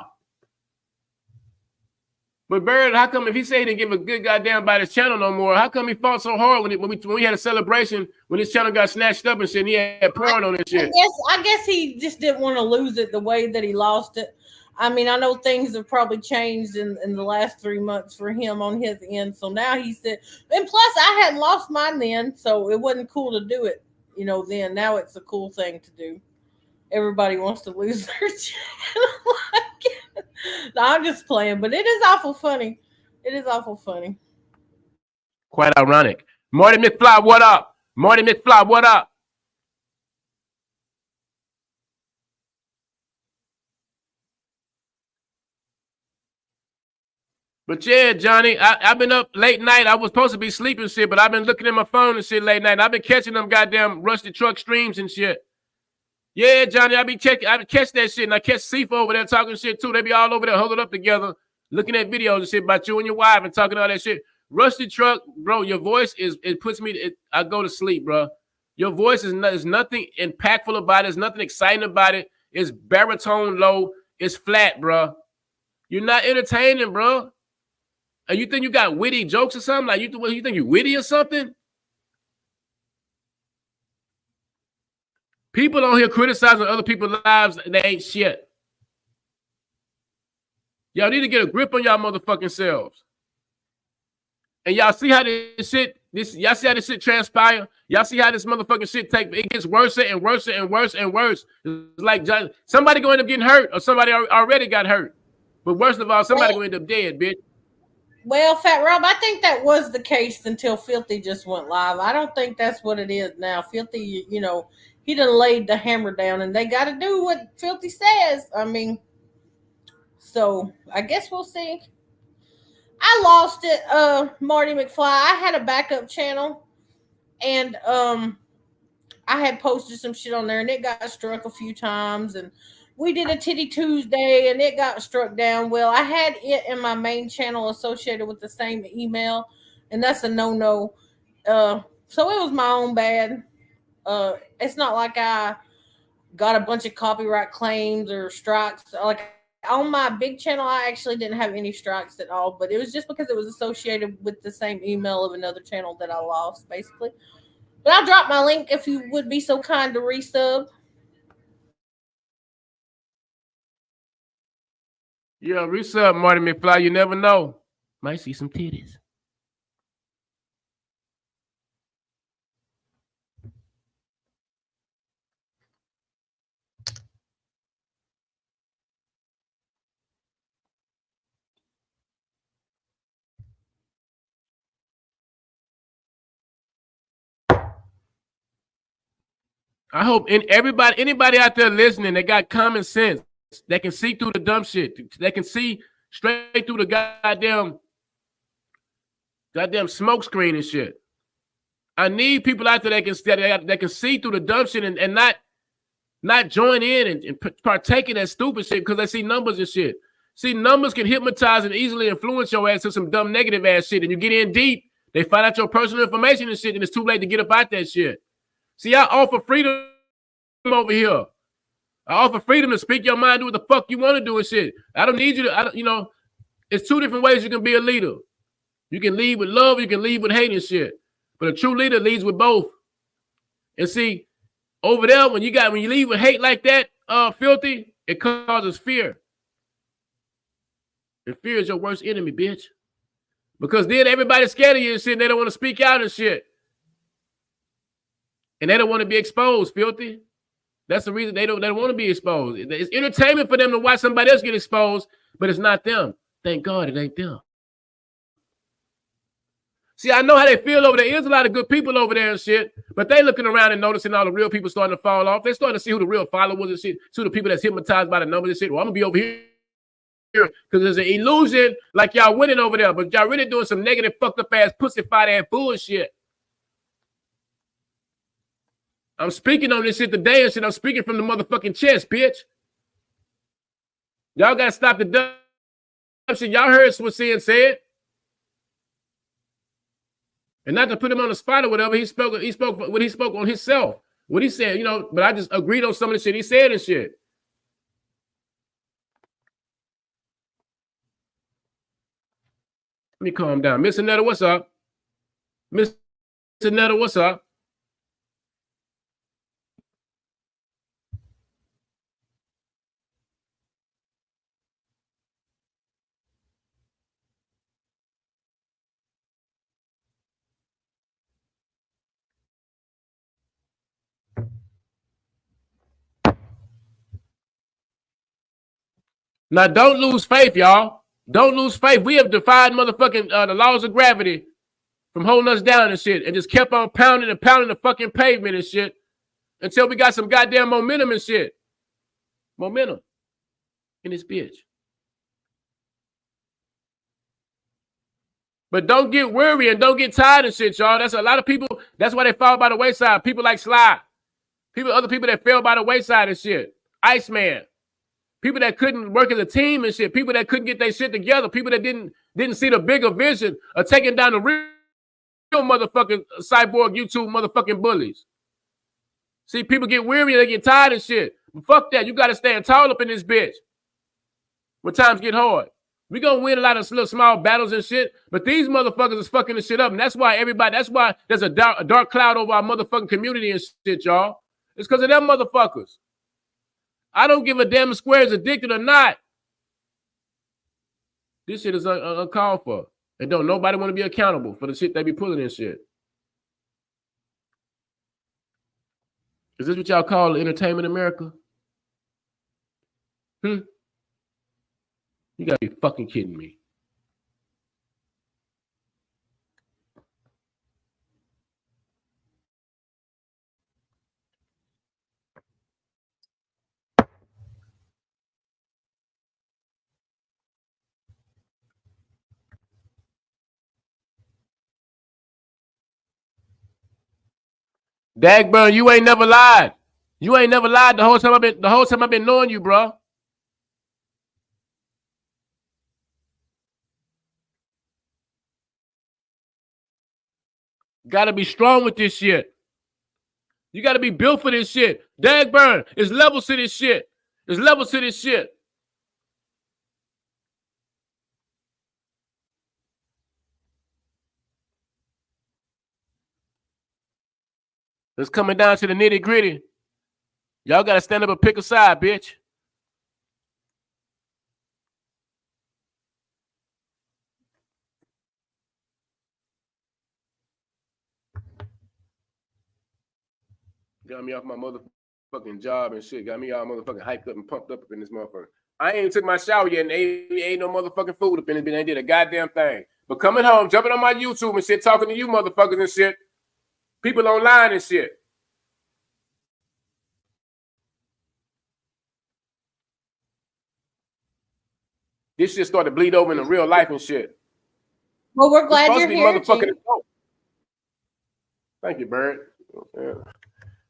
But Bird, how come if he said he didn't give a good goddamn about his channel no more, how come he fought so hard when we had a celebration when his channel got snatched up and shit and he had porn on his shit? I guess he just didn't want to lose it the way that he lost it. I mean, I know things have probably changed in the last 3 months for him on his end. So now he said, and plus I hadn't lost mine then, so it wasn't cool to do it, you know, then. Now it's a cool thing to do. Everybody wants to lose their channel. No, I'm just playing, but it is awful funny. It is awful funny. Quite ironic. Marty McFly, what up? Marty McFly, what up? But yeah, Johnny, I've been up late night. I was supposed to be sleeping shit, but I've been looking at my phone and shit late night. I've been catching them goddamn Rusty Truck streams and shit. Yeah, Johnny, I catch that shit, and I catch Seafa over there talking shit too. They be all over there huddled up together, looking at videos and shit about you and your wife and talking all that shit. Rusty Truck, bro, your voice it puts me. I go to sleep, bro. Your voice is nothing impactful about it. There's nothing exciting about it. It's baritone low. It's flat, bro. You're not entertaining, bro. And you think you got witty jokes or something? Like you think you witty or something? People on here criticizing other people's lives, they ain't shit. Y'all need to get a grip on y'all motherfucking selves. And y'all see how y'all see how this shit transpire? Y'all see how this motherfucking shit it gets worse and worse and worse and worse. It's like somebody gonna end up getting hurt or somebody already got hurt. But worst of all, somebody gonna end up dead, bitch. Well, Fat Rob, I think that was the case until Filthy just went live. I don't think that's what it is now. Filthy, you know, he done laid the hammer down, and they got to do what Filthy says. I mean, so I guess we'll see. I lost it, Marty McFly. I had a backup channel, and I had posted some shit on there, and it got struck a few times, and we did a Titty Tuesday, and it got struck down. Well, I had it in my main channel associated with the same email, and that's a no. So it was my own bad. It's not like I got a bunch of copyright claims or strikes. Like on my big channel, I actually didn't have any strikes at all, but it was just because it was associated with the same email of another channel that I lost, basically. But I'll drop my link if you would be so kind to resub. Yeah, resub, Marty McFly. You never know. Might see some titties. I hope anybody out there listening that got common sense, that can see through the dumb shit, that can see straight through the goddamn smoke screen and shit. I need people out there that can see through the dumb shit and not join in and partake in that stupid shit because they see numbers and shit. See, numbers can hypnotize and easily influence your ass to some dumb negative ass shit. And you get in deep, they find out your personal information and shit, and it's too late to get up out that shit. See, I offer freedom over here. I offer freedom to speak your mind, do what the fuck you want to do and shit. I don't need you to, it's two different ways you can be a leader. You can lead with love, you can lead with hate and shit. But a true leader leads with both. And see, over there, when you lead with hate like that, Filthy, it causes fear. And fear is your worst enemy, bitch. Because then everybody's scared of you and shit, and they don't want to speak out and shit. And they don't want to be exposed, Filthy. That's the reason they don't want to be exposed. It's entertainment for them to watch somebody else get exposed, but it's not them. Thank God it ain't them. See, I know how they feel over there. There's a lot of good people over there and shit, but they looking around and noticing all the real people starting to fall off. They're starting to see who the real followers and shit, who the people that's hypnotized by the numbers and shit. Well, I'm going to be over here because there's an illusion like y'all winning over there, but y'all really doing some negative, fucked up ass, pussy fight ass bullshit. I'm speaking on this shit today and shit. I'm speaking from the motherfucking chest, bitch. Y'all got to stop the dumb shit. Y'all heard what Sin said. And not to put him on the spot or whatever, he spoke what he spoke on himself. What he said, but I just agreed on some of the shit he said and shit. Let me calm down. Miss Anetta, what's up? Miss Anetta, what's up? Now, don't lose faith, y'all. Don't lose faith. We have defied motherfucking the laws of gravity from holding us down and shit and just kept on pounding and pounding the fucking pavement and shit until we got some goddamn momentum and shit. Momentum in this bitch. But don't get worried and don't get tired and shit, y'all. That's a lot of people. That's why they fall by the wayside. People like Sly. Other people that fell by the wayside and shit. Iceman. People that couldn't work as a team and shit. People that couldn't get their shit together. People that didn't see the bigger vision of taking down the real motherfucking cyborg YouTube motherfucking bullies. See, people get weary and they get tired and shit. But fuck that. You got to stand tall up in this bitch when times get hard. We going to win a lot of little small battles and shit, but these motherfuckers is fucking this shit up. And that's why there's a dark cloud over our motherfucking community and shit, y'all. It's because of them motherfuckers. I don't give a damn if Square is addicted or not. This shit is uncalled for. And don't nobody want to be accountable for the shit they be pulling and shit. Is this what y'all call entertainment America? You gotta be fucking kidding me. Dagburn, you ain't never lied. You ain't never lied the whole time I've been knowing you, bro. Gotta be strong with this shit. You gotta be built for this shit. Dagburn, it's levels to this shit. There's levels to this shit. It's coming down to the nitty gritty. Y'all gotta stand up and pick a side, bitch. Got me off my motherfucking job and shit. Got me all motherfucking hyped up and pumped up in this motherfucker. I ain't even took my shower yet and ain't no motherfucking food up in it. They did a goddamn thing. But coming home, jumping on my YouTube and shit, talking to you motherfuckers and shit. People online and shit. This shit started to bleed over into real life and shit. Well, we're glad you're here. Thank you, Bird. Yeah.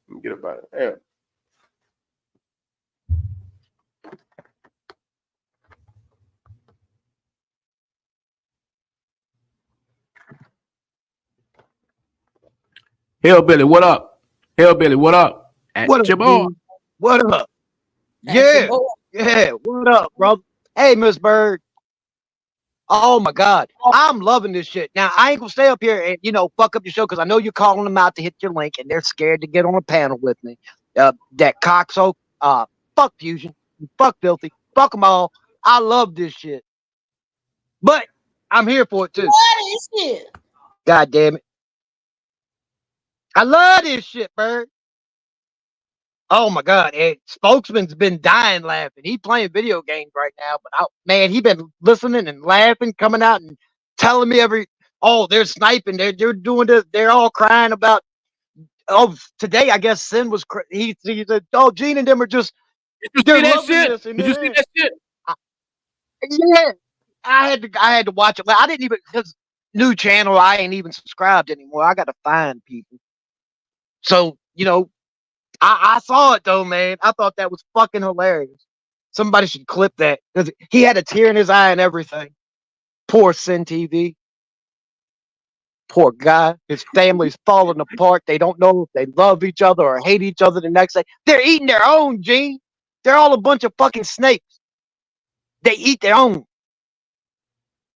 Let me get up out of it. Hellbilly, what up? Hellbilly, what up? What up, dude? What up? Yeah, yeah, what up, bro? Hey, Miss Bird. Oh my God, I'm loving this shit. Now I ain't gonna stay up here and fuck up your show because I know you're calling them out to hit your link and they're scared to get on a panel with me. That cockso, fuck Fusion, fuck Filthy, fuck them all. I love this shit, but I'm here for it too. What is it? God damn it, I love this shit, Bird. Oh my God, Spokesman's been dying laughing. He playing video games right now, but man, he been listening and laughing, coming out and telling me they're sniping, they're doing this, they're all crying about. Oh, today I guess Sin was he said, oh, Gene and them are just. Did you see that shit? Did you see that shit? Yeah, I had to watch it. I didn't even his new channel. I ain't even subscribed anymore. I got to find people. So I saw it though, man. I thought that was fucking hilarious. Somebody should clip that because he had a tear in his eye and everything. Poor Sin TV. Poor guy. His family's falling apart. They don't know if they love each other or hate each other the next day. They're eating their own, Gene. They're all a bunch of fucking snakes. They eat their own.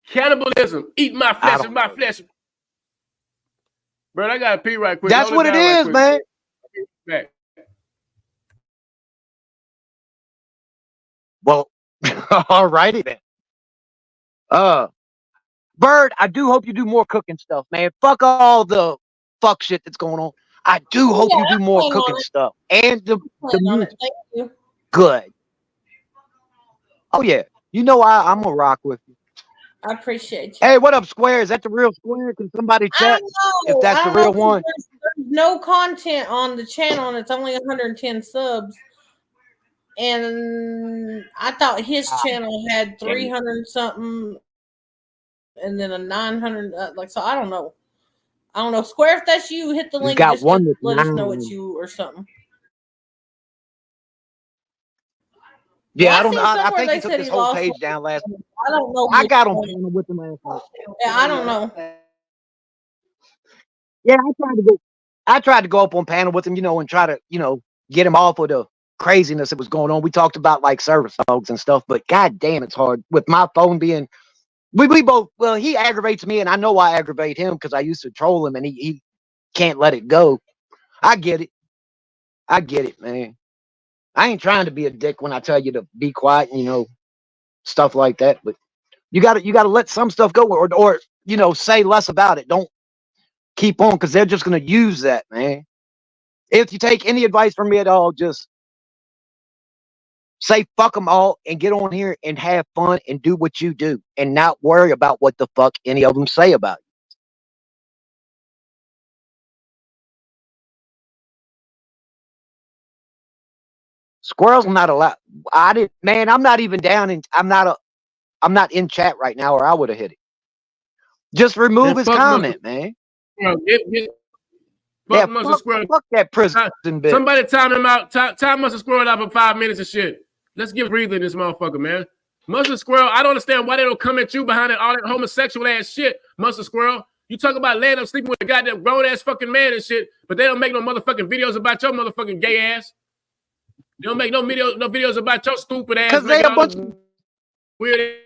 Cannibalism. Eat my flesh and my flesh. Bro, I gotta pee right quick. That's what it is, man. Back. Well, all righty then. Bird, I do hope you do more cooking stuff, man. Fuck all the fuck shit that's going on. I do hope you do more cooking stuff. And the music. Thank you. Good. Oh yeah. I'm gonna rock with you. I appreciate you. Hey, what up, Square? Is that the real Square? Can somebody check if that's the real one? There's no content on the channel and it's only 110 subs. And I thought his channel had 300 something and then a 900 so I don't know. Square, if that's you, hit the link. Got one let us know it's you or something. Yeah, I think he took his whole page down last week. I don't know. I got on panel with him last night. Yeah, I don't know. Yeah, I tried to go up on panel with him, and try to, get him off of the craziness that was going on. We talked about like service dogs and stuff, but god damn, it's hard with my phone being we both, well, he aggravates me and I know I aggravate him because I used to troll him and he can't let it go. I get it, man. I ain't trying to be a dick when I tell you to be quiet and stuff like that, but you gotta let some stuff go or say less about it. Don't keep on because they're just gonna use that, man. If you take any advice from me at all, just say fuck them all and get on here and have fun and do what you do and not worry about what the fuck any of them say about you. Squirrel's not allowed. Man, I'm not even down and I'm not in chat right now or I would have hit it. Just remove his comment, man. Fuck Mustard Squirrel. Fuck that prison bitch. Somebody time him out. Time Mustard Squirrel out for 5 minutes and shit. Let's give breathing this motherfucker, man. Mustard Squirrel, I don't understand why they don't come at you behind all that homosexual ass shit, Mustard Squirrel. You talk about laying up sleeping with a goddamn grown ass fucking man and shit, but they don't make no motherfucking videos about your motherfucking gay ass. They don't make no videos about your stupid ass. Because they a bunch of weird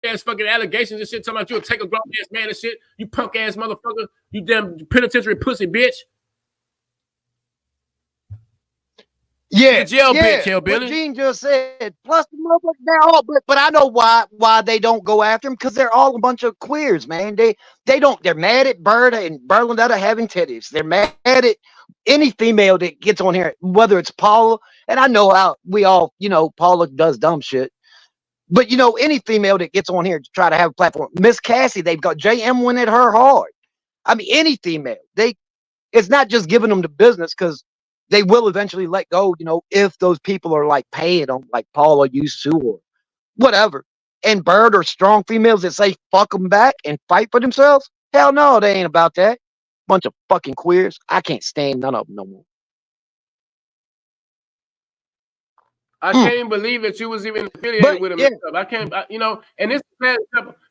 ass fucking allegations and shit talking about you'll take a grown ass man and shit. You punk ass motherfucker. You damn penitentiary pussy bitch. Yeah, jail bitch, Hillbilly. What Gene just said. Plus the motherfuckers, they're all, but I know why they don't go after him, because they're all a bunch of queers, man. They're mad at Berta and Berlinetta having titties. They're mad at any female that gets on here, whether it's Paula, and I know how we all, Paula does dumb shit. But any female that gets on here to try to have a platform, Miss Cassie, they've got JM went at her hard. I mean, any female, it's not just giving them the business, because they will eventually let go, if those people are like paying them, like Paula used to, or whatever. And Bird are strong females that say fuck them back and fight for themselves. Hell no, they ain't about that. Bunch of fucking queers. I can't stand none of them no more. I can't even believe that you was even affiliated with him. Yeah. I can't, and this,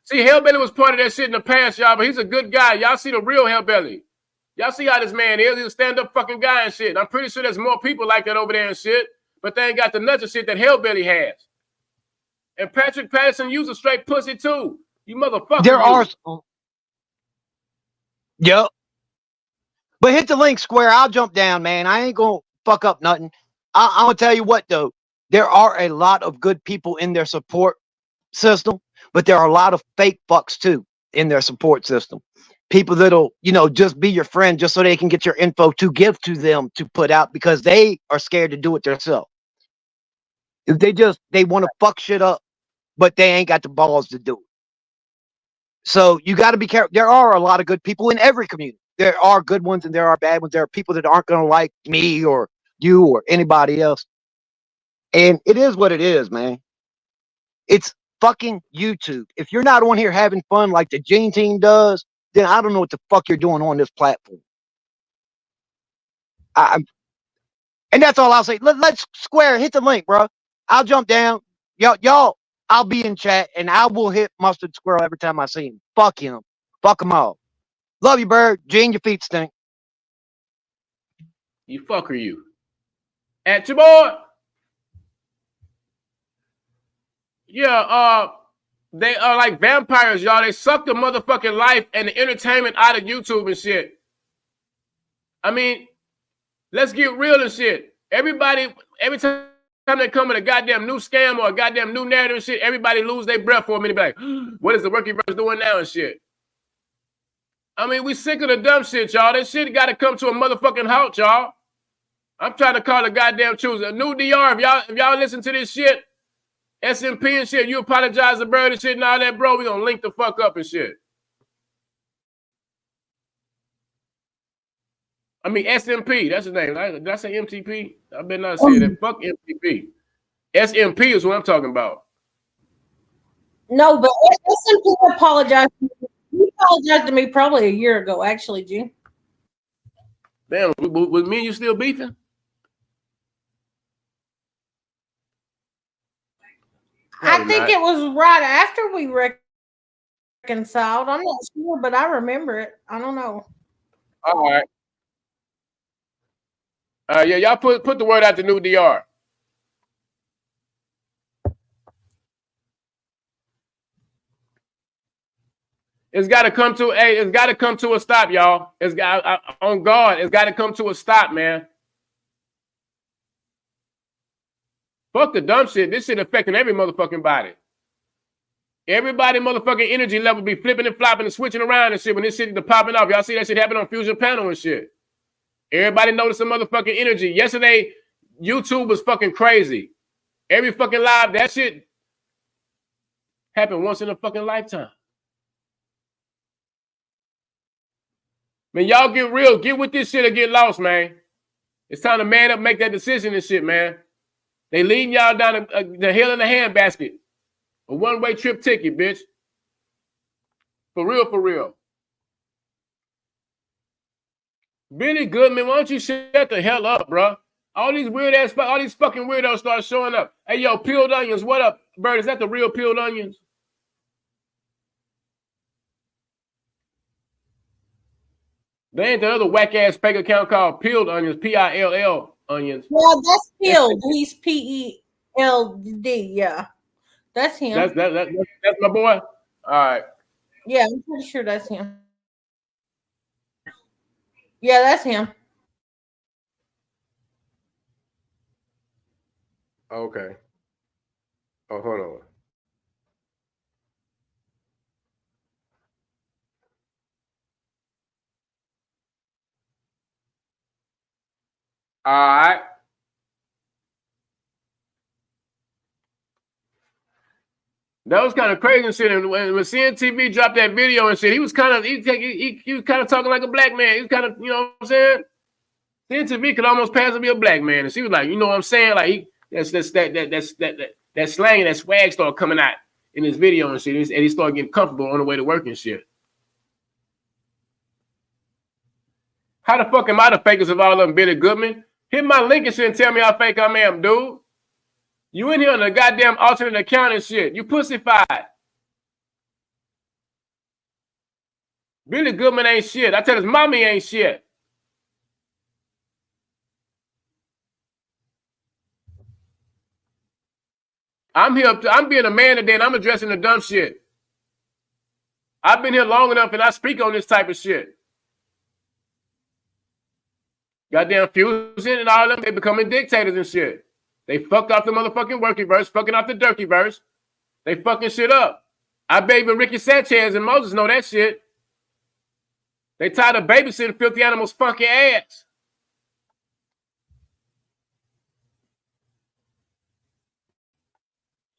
see, Hellbelly was part of that shit in the past, y'all, but he's a good guy. Y'all see the real Hellbelly. Y'all see how this man is. He's a stand-up fucking guy and shit. And I'm pretty sure there's more people like that over there and shit, but they ain't got the nuts and shit that Hellbelly has. And Patrick Patterson, you's a straight pussy too. You motherfucker. There are some. Yep. But hit the link, Square. I'll jump down, man. I ain't gonna fuck up nothing. I'm gonna tell you what, though. There are a lot of good people in their support system, but there are a lot of fake fucks too in their support system. People that'll, just be your friend just so they can get your info to give to them to put out, because they are scared to do it themselves. They want to fuck shit up, but they ain't got the balls to do it. So you got to be careful. There are a lot of good people in every community. There are good ones and there are bad ones. There are people that aren't going to like me or you or anybody else. And it is what it is, man. It's fucking YouTube. If you're not on here having fun like the Gene team does, then I don't know what the fuck you're doing on this platform. And that's all I'll say. Let's Square, hit the link, bro. I'll jump down. Y'all, I'll be in chat and I will hit Mustard Squirrel every time I see him. Fuck him. Fuck him all. Love you, Bird. Gene, your feet stink. You fucker, you. At your boy. Yeah, they are like vampires, y'all. They suck the motherfucking life and the entertainment out of YouTube and shit. I mean, let's get real and shit. Everybody, every time they come with a goddamn new scam or a goddamn new narrative and shit, everybody lose their breath for a minute. Be like, what is the Workingverse doing now and shit? I mean, we sick of the dumb shit, y'all. That shit got to come to a motherfucking halt, y'all. I'm trying to call the goddamn truth. A new DR, if y'all listen to this shit, SMP and shit, you apologize to Bird and shit and all that, bro, we gonna link the fuck up and shit. I mean, SMP, that's his name. Did I say MTP? I better not say that. Fuck MTP. SMP is what I'm talking about. No, but SMP apologized. You apologized to me probably a year ago, actually, Gene. Damn, was me and you still beefing? I think it was right after we reconciled. I'm not sure, but I remember it. I don't know. All right. Yeah, y'all put the word out to new DR. It's got to come to it's got to come to a stop, y'all. It's got on guard. It's got to come to a stop, man. Fuck the dumb shit. This shit affecting every motherfucking body. Everybody motherfucking energy level be flipping and flopping and switching around and shit when this shit is popping off. Y'all see that shit happen on Fusion Panel and shit. Everybody noticed the motherfucking energy. Yesterday, YouTube was fucking crazy. Every fucking live, that shit happened once in a fucking lifetime. Man, y'all get real. Get with this shit or get lost, man. It's time to man up, make that decision and shit, man. They leading y'all down the hill in the handbasket. A one-way trip ticket, bitch. For real, for real. Billy Goodman, why don't you shut the hell up, bro? All these fucking weirdos start showing up. Hey, yo, peeled onions, what up, Bird? Is that the real peeled onions? There ain't the other whack ass fake account called Peeled Onions, P-I-L-L onions. Well, that's Peeled. He's P-E-L-D. Yeah, that's him. That's my boy. All right. Yeah, I'm pretty sure that's him. Yeah, that's him. Okay. Oh, hold on. All right. That was kind of crazy shit. And when CNTV dropped that video and shit, he was kind of talking like a black man. He was kind of, you know what I'm saying? CNTV could almost pass to be a black man, and she was like, you know what I'm saying? Like that slang and that swag started coming out in his video and shit, and he started getting comfortable on the way to work and shit. How the fuck am I the fakest of all of them, Billy Goodman? Hit my link and shit and tell me how fake I am, dude. You in here on the goddamn alternate account and shit. You pussified. Billy Goodman ain't shit. I tell his mommy ain't shit. I'm being a man today and I'm addressing the dumb shit. I've been here long enough and I speak on this type of shit. Goddamn Fusion and all of them, they becoming dictators and shit. They fucked off the motherfucking worky-verse, fucking off the dirty-verse. They fucking shit up. I bet even Ricky Sanchez and Moses know that shit. They tired of babysitting filthy animals' funky ass.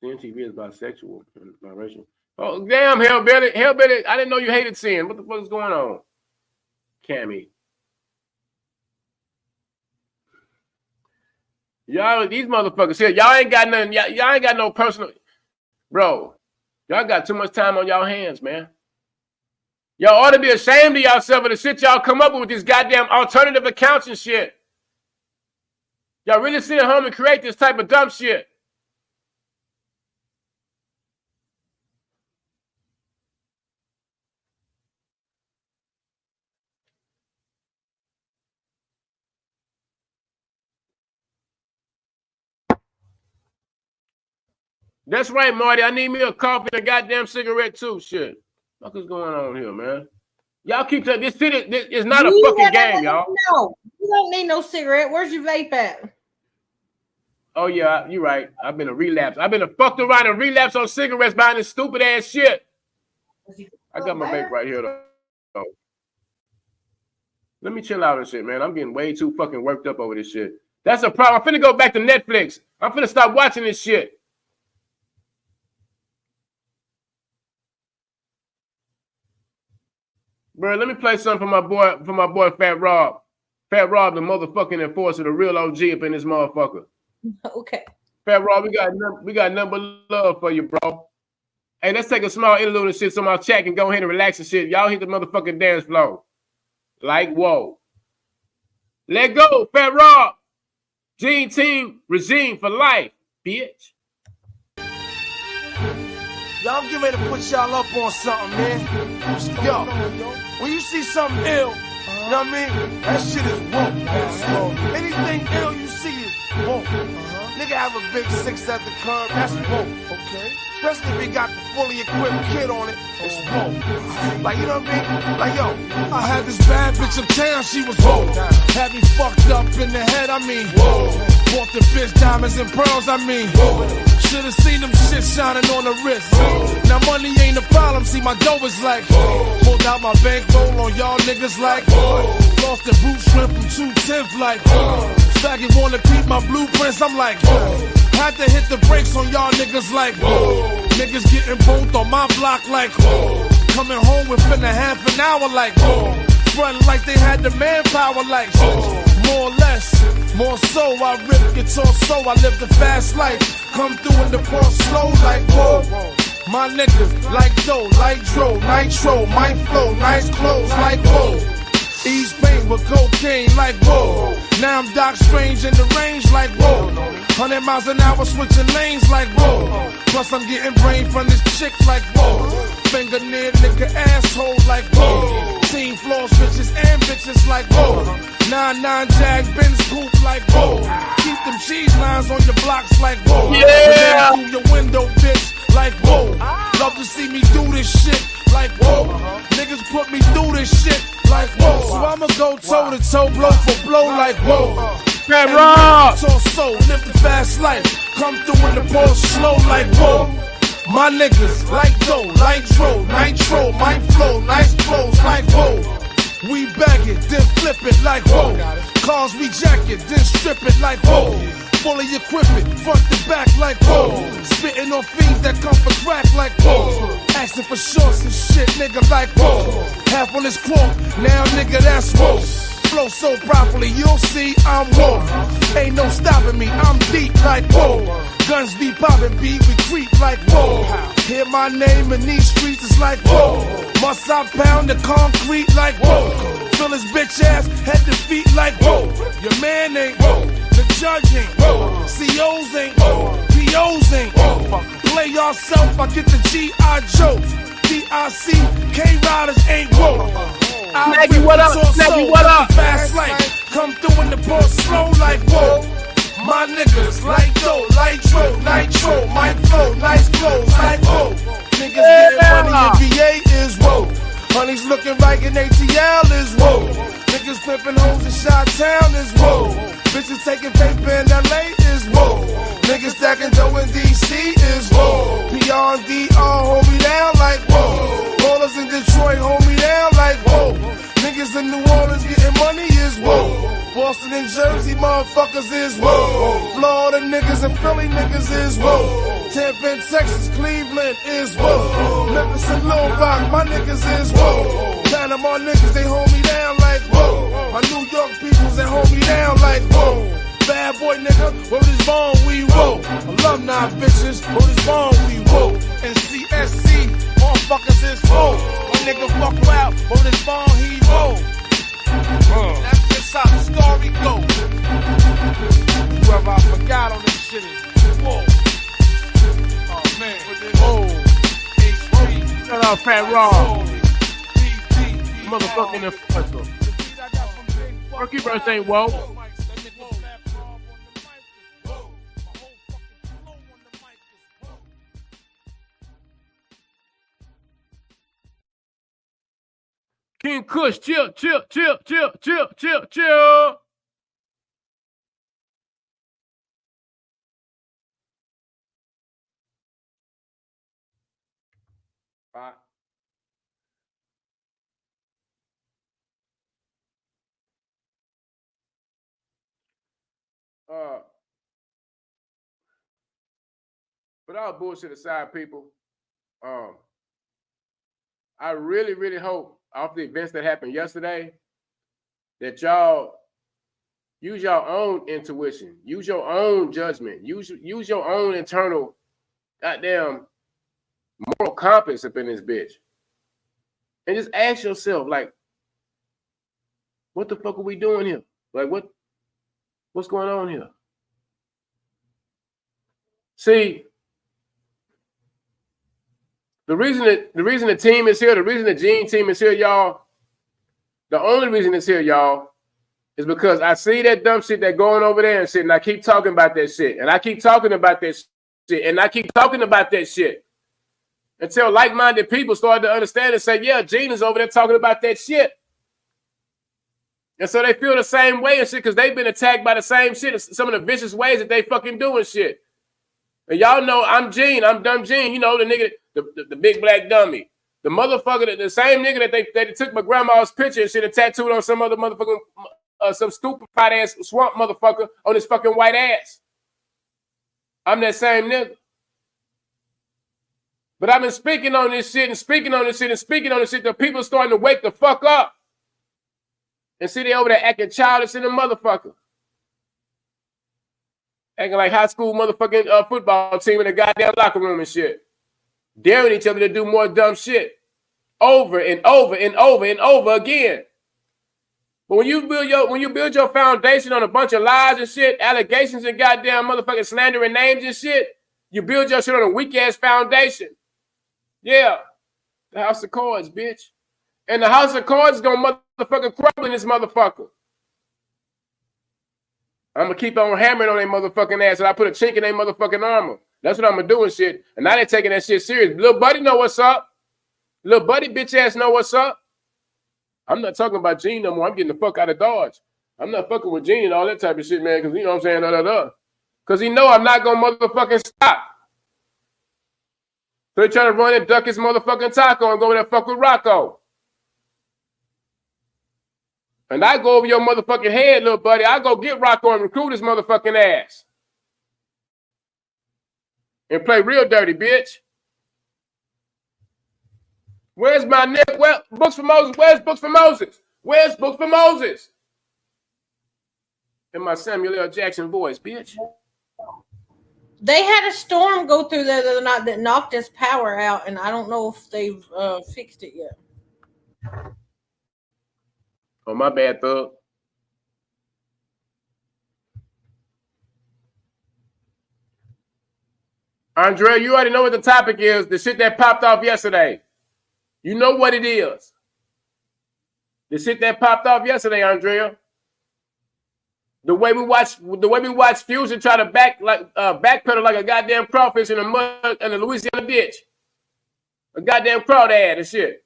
CNTV is bisexual, biracial. Oh, damn, Hellbilly. Hellbilly, I didn't know you hated sin. What the fuck is going on? Cammy. Y'all, these motherfuckers here, y'all ain't got nothing. Y'all ain't got no personal. Bro, y'all got too much time on y'all hands, man. Y'all ought to be ashamed of yourself for the shit y'all come up with these goddamn alternative accounts and shit. Y'all really sit at home and create this type of dumb shit. That's right, Marty. I need me a coffee and a goddamn cigarette too. Shit. What is going on here, man? Y'all keep telling this shit is not a fucking game, y'all. No, you don't need no cigarette. Where's your vape at? Oh yeah, you're right. I've been a relapse. I've been a fucked around and relapse on cigarettes buying this stupid ass shit. I got my vape right here though. Let me chill out and shit, man. I'm getting way too fucking worked up over this shit. That's a problem. I'm finna go back to Netflix. I'm finna stop watching this shit. Bro, let me play something for my boy Fat Rob. Fat Rob, the motherfucking enforcer, the real OG up in this motherfucker. Okay. Fat Rob, we got nothing but love for you, bro. Hey, let's take a small interlude and shit so my chat can go ahead and relax and shit. Y'all hit the motherfucking dance floor. Like, whoa. Let go, Fat Rob. Gene Team regime for life, bitch. Y'all get ready to put y'all up on something, man. Yo, when you see something ill, you know what I mean? That shit is woke. Anything ill you see is woke. Nigga have a big 6 at the curb, that's woke, okay? Especially if he got the fully equipped kid on it, it's woke. Like, you know what I mean? Like, yo, I had this bad bitch uptown, she was woke. Had me fucked up in the head, I mean, whoa. Bought the bitch diamonds and pearls, I mean, whoa. Should've seen them shit shining on the wrist. Whoa. Now money ain't a problem, see my dough is like, whoa. Pulled out my bankroll on y'all niggas like, whoa. Lost the boot shrimp from 210th like, whoa. Faggot wanna keep my blueprints, I'm like, whoa. Had to hit the brakes on y'all niggas like, whoa. Niggas getting both on my block like, whoa. Coming home within a half an hour like, whoa. Running like they had the manpower like, whoa. More or less, more so, I rip guitar so I live the fast life. Come through in the car slow like, whoa. My niggas like dough, like dro, nitro, my flow, nice clothes like, whoa. East paint with cocaine like whoa. Now I'm Doc Strange in the range like whoa. 100 miles an hour switching lanes like whoa. Plus I'm getting brain from this chick like whoa. Finger near nigga asshole like whoa. Team floor switches and bitches like whoa. 9-9 Jag Benz coupe like whoa. Keep them cheese lines on your blocks like whoa. Yeah. Through your window bitch like whoa. Love to see me do this shit like whoa. Niggas put me through this shit like whoa. So I'ma go toe to toe, blow for blow like whoa. Fat Rob. So live the fast life. Come through in the pulse slow like whoa. My niggas like dough, nitro, my flow, nice clothes like whoa. We bag it, then flip it like whoa. Cars we jack it, then strip it like whoa. Fully equipment, front to back like whoa. Spitting on fiends that come for crack like whoa. Asking for shorts and shit, nigga like whoa. Half on this quote, now nigga that's whoa. Flow so properly, you'll see I'm whoa. Ain't no stopping me, I'm deep like whoa. Guns be popping, beat, we creep like whoa. Hear my name in these streets, it's like whoa. Must I pound the concrete like whoa. Fill his bitch ass, head to feet like whoa. Your man ain't whoa. The judge ain't whoa. COs ain't whoa. POs ain't whoa. Play yourself, I get the G.I. Joe. DIC, K-Riders ain't whoa. Maggie, what up? Maggie, what up? Fast life, come through in the port slow like whoa. My niggas like dough, nitro, my flow, nice clothes like whoa. Niggas getting money in VA is whoa. Honey's looking right in ATL is whoa. Niggas flipping hoes in Chi-Town is whoa. Bitches taking paper in LA is whoa. Niggas stacking dough in DC is whoa. PR and DR hold me down like whoa. Ballers in Detroit hold me down like whoa. Niggas in New Orleans getting money is whoa. Boston and Jersey motherfuckers is whoa. Florida niggas and Philly niggas is whoa. Tampa and Texas, Cleveland is whoa. Memphis and Little Rock, my niggas is whoa. Panama niggas, they hold me down like whoa. My New York peoples, they hold me down like whoa. Bad boy nigga, word is born, we whoa. Alumni bitches, word is born, we whoa. And CSC, motherfuckers is whoa. My nigga fuck out, word is born, he whoa. That's just how the story goes. Whoever I forgot on this shit is whoa. Oh man, whoa. H3. Shout out Fat Rob. Motherfucking enforcer. Turkey Burst ain't whoa. King Kush, chill. But all bullshit aside, people, I really hope off the events that happened yesterday that y'all use your own intuition, use your own judgment, use your own internal goddamn moral compass up in this bitch. And just ask yourself, like, what the fuck are we doing here? Like, what's going on here? See, the reason the team is here, the reason the Gene team is here, y'all, the only reason it's here, y'all, is because I see that dumb shit that going over there and shit, and I keep talking about that shit, and I keep talking about that shit, and I keep talking about that shit until like-minded people started to understand and say, yeah, Gene is over there talking about that shit. And so they feel the same way and shit because they've been attacked by the same shit, some of the vicious ways that they fucking doing shit. And y'all know I'm Gene, I'm Dumb Gene, you know, the nigga, the big black dummy. The motherfucker, the same nigga that they took my grandma's picture and shit and tattooed on some other motherfucking, some stupid fat ass swamp motherfucker on his fucking white ass. I'm that same nigga. But I've been speaking on this shit and speaking on this shit and speaking on this shit. The people starting to wake the fuck up. And see they over there acting childish in the motherfucker. Acting like high school motherfucking football team in a goddamn locker room and shit. Daring each other to do more dumb shit. Over and over and over and over again. But when you build your foundation on a bunch of lies and shit, allegations and goddamn motherfucking slandering names and shit, you build your shit on a weak ass foundation. Yeah, the House of Cards, bitch, and the House of Cards is gonna motherfucking crumble in this motherfucker. I'm gonna keep on hammering on their motherfucking ass, and I put a chink in their motherfucking armor. That's what I'm gonna do and shit. And now they taking that shit serious. Little buddy know what's up. Little buddy bitch ass know what's up. I'm not talking about Gene no more. I'm getting the fuck out of Dodge. I'm not fucking with Gene and all that type of shit, man, because you know what I'm saying, Because he know I'm not gonna motherfucking stop. So he trying to run and duck his motherfucking taco and go in there fuck with Rocco. And I go over your motherfucking head, little buddy. I go get Rocco and recruit his motherfucking ass. And play real dirty, bitch. Where's my neck? Well, Books for Moses. Where's Books for Moses? Where's Books for Moses? In my Samuel L. Jackson voice, bitch. They had a storm go through there the other night that knocked his power out, and I don't know if they've fixed it yet. Oh, my bad, thug. Andrea, you already know what the topic is. The shit that popped off yesterday. You know what it is. The shit that popped off yesterday, Andrea. The way we watch Fusion try to backpedal like a goddamn crawfish in the mud in the Louisiana ditch. A goddamn crawdad and shit.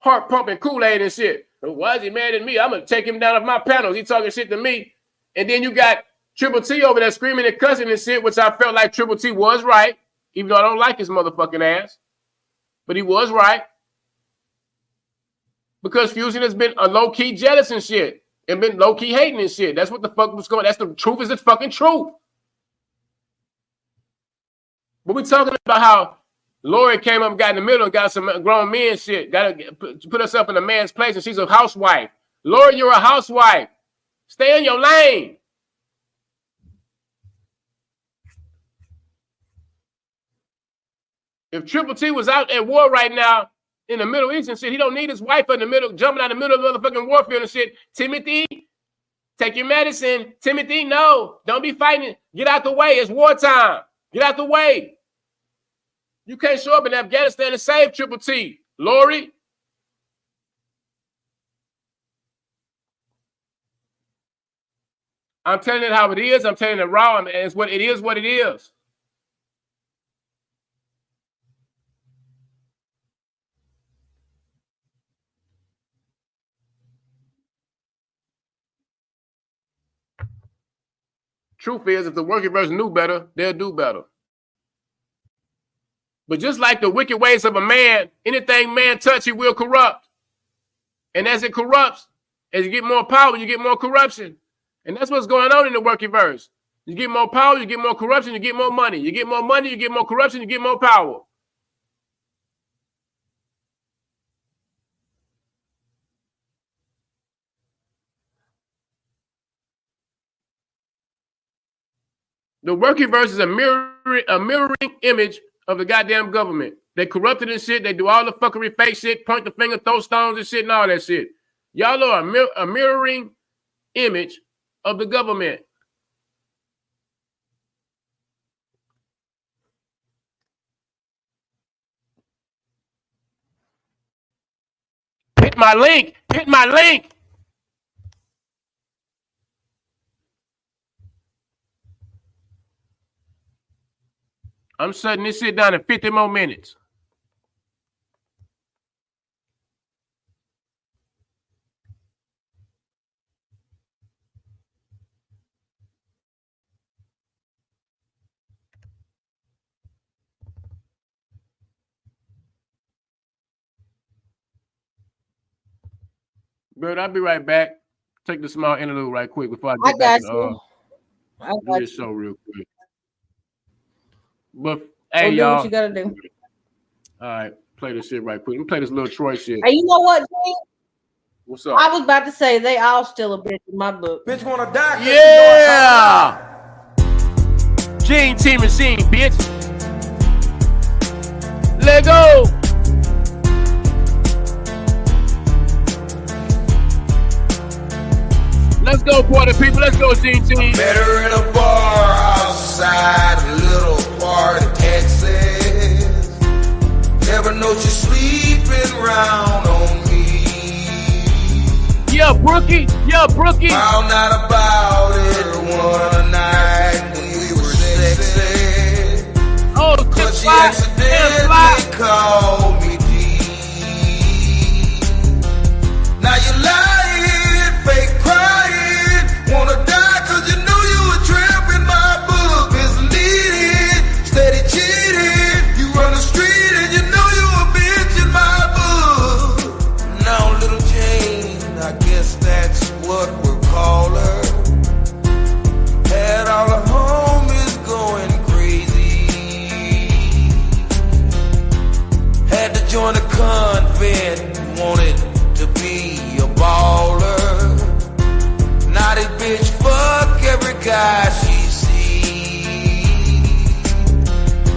Heart pumping Kool-Aid and shit. Why is he mad at me? I'm gonna take him down off my panels. He talking shit to me. And then you got Triple T over there screaming and cussing and shit, which I felt like Triple T was right, even though I don't like his motherfucking ass. But he was right. Because Fusion has been a low-key jealous and shit. And been low-key hating and shit. That's what the fuck was going on. That's the truth is the fucking truth. But we talking about how Lori came up and got in the middle and got some grown men shit. Got to put herself in a man's place, and she's a housewife. Lori, you're a housewife. Stay in your lane. If Triple T was out at war right now in the Middle East and shit, he don't need his wife in the middle, jumping out in the middle of the motherfucking warfield and shit. Timothy, take your medicine. Timothy, no. Don't be fighting. Get out the way. It's wartime. Get out the way. You can't show up in Afghanistan and save Triple T. Lori. I'm telling it how it is. I'm telling it raw. And it's what it is, what it is. Truth is, if the working version knew better, they'll do better. But just like the wicked ways of a man, anything man touch, he will corrupt. And as it corrupts, as you get more power, you get more corruption. And that's what's going on in the working verse. You get more power, you get more corruption, you get more money. You get more money, you get more corruption, you get more power. The working verse is a mirroring image of the goddamn government. They corrupted and shit. They do all the fuckery, fake shit, point the finger, throw stones and shit and all that shit. Y'all are a mirroring image of the government. Hit my link. Hit my link. I'm shutting this shit down in 50 more minutes. Bird, I'll be right back. Take the small interlude right quick before I get back to do this show real quick. But hey, y'all, what you gotta do. All right, play this shit right quick. Let me play this little Troy shit. Hey, you know what, Gene? What's up? I was about to say they all still a bitch in my book. Bitch wanna die? Yeah! Gene T Machine, bitch. Let go. go, party people. Let's go, GT. Met her in a bar outside a little part of Texas. Never know she's sleeping round on me. Yeah, Brookie. Yeah, Brookie. Found out about it one night when we were sexy. Oh, Cause she accidentally called me D. Now you lying, fake crying, wanna die cause you knew you were trapping my book. Misleading, steady cheating, you run the street and you know you a bitch in my book. Now little Jane, I guess that's what we'll call her. Had all the homies going crazy. Had to join a convent, wanted to be a baller. Naughty bitch, fuck every guy she sees.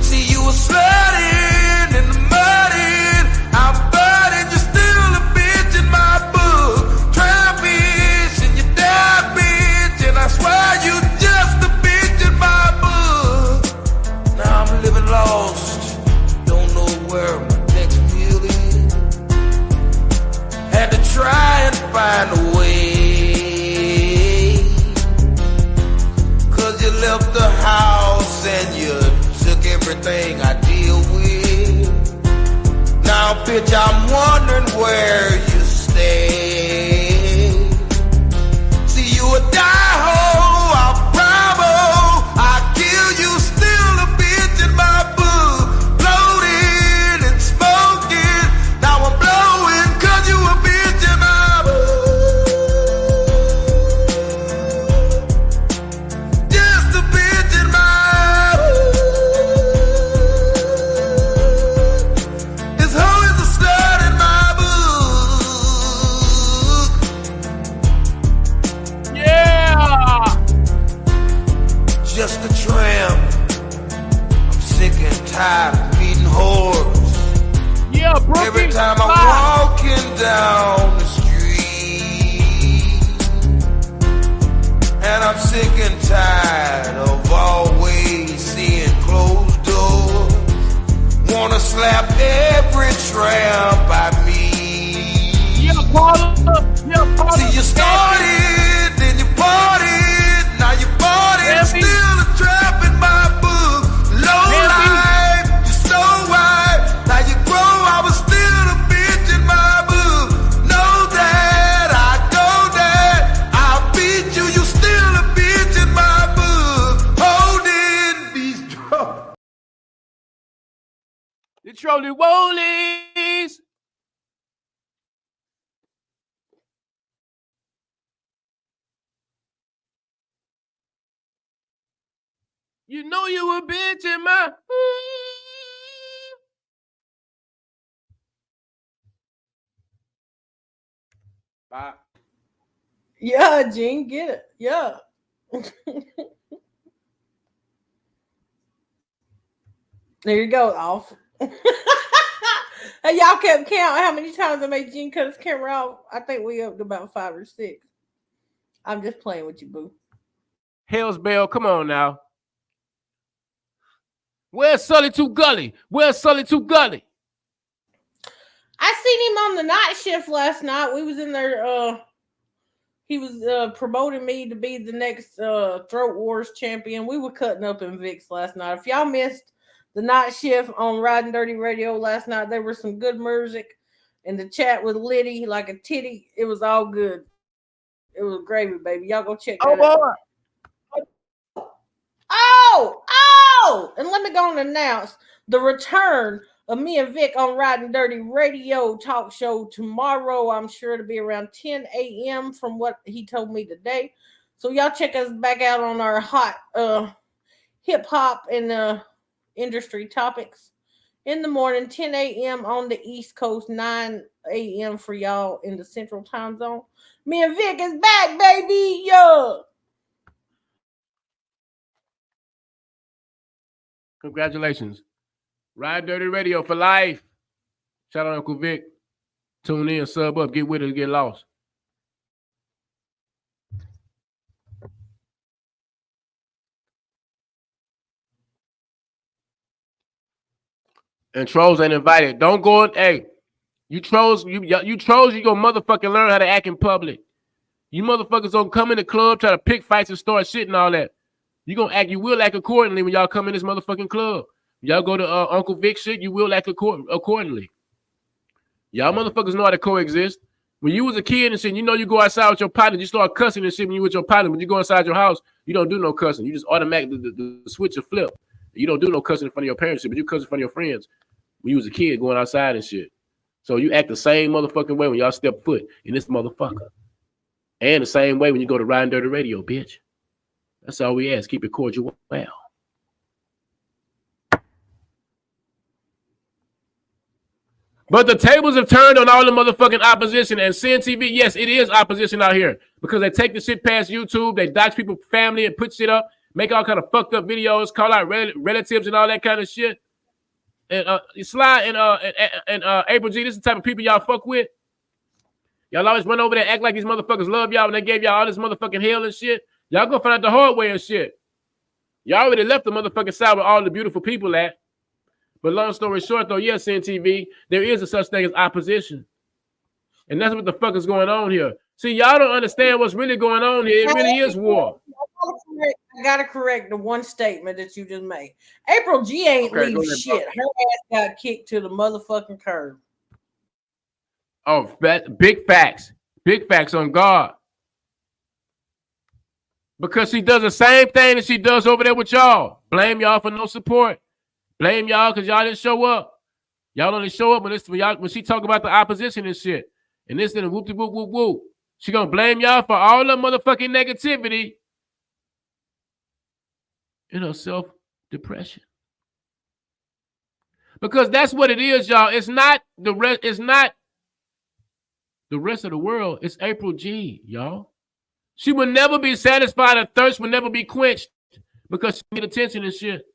See you a slutting in the mudding, I'm budding, you're still a bitch in my book. Trap bitch and you die bitch, and I swear you just a bitch in my book. Now I'm living lost, don't know where my next meal is. Had to try and find a way. Cause you left the house and you took everything I deal with. Now bitch, I'm wondering where you stay. See you a die-ho, I'm bravo. I kill you, still a bitch in my book. Floating and smoking, now I'm blowing cause you a bitch in my book. Just a bitch in my book. This hoe is a slut in my book. Yeah. Just a tramp. I'm sick and tired of beating whores. Yeah, Brookie. Every time I'm walking down the street, and I'm sick and tired of always seeing closed doors. Wanna slap every tramp I meet. Yeah, Paula. Yeah, Paula. See you started, then you partied, now you bought it, Heavy. still a trap in my book. Low Heavy. life, you stole white, now you grow, I was still a bitch in my book. Know that, I know that, I'll beat you, you still a bitch in my book. Holding these drugs. The Trolley Wollies. You know you a bitch in my. Bye. Yeah, Gene, get it. Yeah. There you go, off. And y'all kept count how many times I made Gene cut his camera off. I think we up to about 5 or 6. I'm just playing with you, boo. Hell's Bell, come on now. Where's Sully 2 Gully? Where's Sully 2 Gully? I seen him on the night shift last night. We was in there. He was promoting me to be the next Throat Wars champion. We were cutting up in Vicks last night. If y'all missed the night shift on Riding Dirty Radio last night, there was some good music. And the chat with Liddy like a titty. It was all good. It was gravy, baby. Y'all go check that out. Oh! And let me go and announce the return of me and Vic on Riding Dirty Radio talk show tomorrow. I'm sure it'll be around 10 a.m. from what he told me today. So y'all check us back out on our hot hip hop and industry topics in the morning, 10 a.m. on the East Coast, 9 a.m. for y'all in the Central Time Zone. Me and Vic is back, baby. Yeah. Congratulations. Ride Dirty Radio for life. Shout out Uncle Vic. Tune in, sub up, get with it, get lost. And trolls ain't invited. Don't go. Hey, you trolls, you trolls, you gonna motherfucking learn how to act in public. You motherfuckers don't come in the club, try to pick fights and start shit and all that. You will act accordingly when y'all come in this motherfucking club. Y'all go to Uncle Vic shit, you will act accordingly. Y'all motherfuckers know how to coexist. When you was a kid and shit, you know you go outside with your partner, you start cussing and shit when you with your partner. When you go inside your house, you don't do no cussing. You just automatically the switch will flip. You don't do no cussing in front of your parents, but you cuss in front of your friends when you was a kid going outside and shit. So you act the same motherfucking way when y'all step foot in this motherfucker. And the same way when you go to Riding Dirty Radio, bitch. That's all we ask. Keep it cordial well. But the tables have turned on all the motherfucking opposition. And CNTV, yes, it is opposition out here. Because they take the shit past YouTube. They dox people's family and put shit up. Make all kind of fucked up videos. Call out relatives and all that kind of shit. And Sly and April G, this is the type of people y'all fuck with. Y'all always run over there and act like these motherfuckers love y'all when they gave y'all all this motherfucking hell and shit. Y'all gonna find out the hard way and shit. Y'all already left the motherfucking side where all the beautiful people at. But long story short, though, yes, CNTV, there is a such thing as opposition. And that's what the fuck is going on here. See, y'all don't understand what's really going on here. It really is war. I gotta correct the one statement that you just made. April G ain't leave shit. Her ass got kicked to the motherfucking curb. Oh, big facts. Big facts on God. Because she does the same thing that she does over there with y'all. Blame y'all for no support. Blame y'all because y'all didn't show up. Y'all only show up when she talk about the opposition and shit. And this and whoop de whoop whoop whoop. She gonna blame y'all for all the motherfucking negativity and her self-depression. Because that's what it is, y'all. It's not the rest. It's not the rest of the world. It's April G, y'all. She will never be satisfied. Her thirst will never be quenched because she get attention and shit.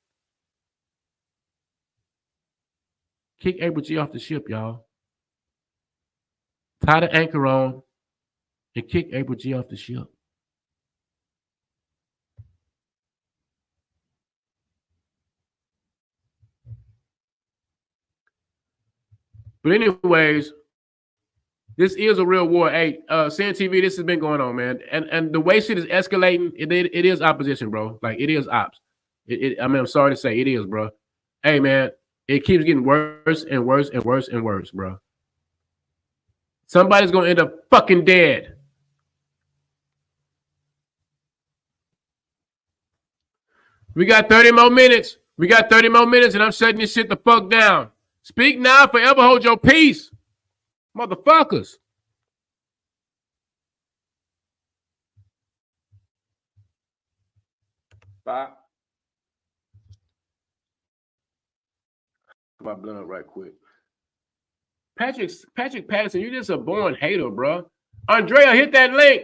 Kick April G off the ship, y'all. Tie the anchor on and kick April G off the ship. But anyways, this is a real war. Hey, CNTV, this has been going on, man. And the way shit is escalating, it is opposition, bro. Like, it is ops. I'm sorry to say, it is, bro. Hey, man, it keeps getting worse and worse and worse and worse, bro. Somebody's going to end up fucking dead. We got 30 more minutes. And I'm shutting this shit the fuck down. Speak now, forever hold your peace. Motherfuckers. Bye. My blood right quick. Patrick Patterson, you just a born hater, bro. Andrea, hit that link.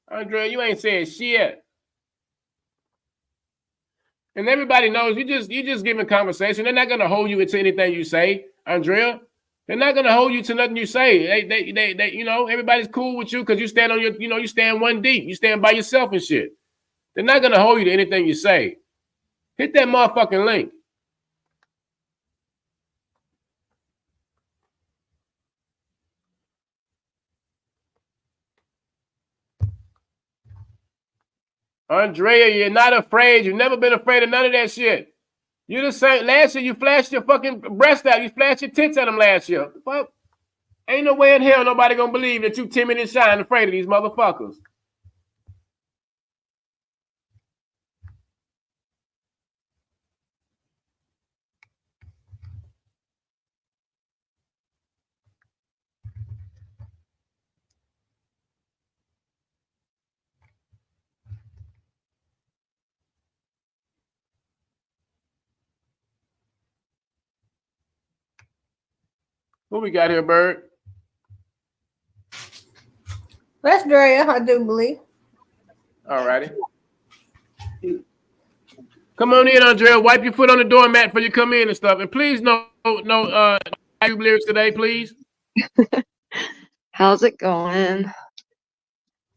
Andrea, you ain't saying shit. And everybody knows you just giving conversation. They're not gonna hold you to anything you say, Andrea. They're not gonna hold you to nothing you say. They you know, everybody's cool with you because you stand on your, you know, you stand one deep. You stand by yourself and shit. They're not gonna hold you to anything you say. Hit that motherfucking link. Andrea, you're not afraid. You've never been afraid of none of that shit. You the same. Last year, you flashed your fucking breast out. You flashed your tits at them last year. Fuck. Ain't no way in hell nobody gonna believe that you timid and shy and afraid of these motherfuckers. What we got here, Bird? That's Drea, I do believe. All righty. Come on in, Andrea. Wipe your foot on the doormat before you come in and stuff. And please, no YouTube lyrics today, please. How's it going?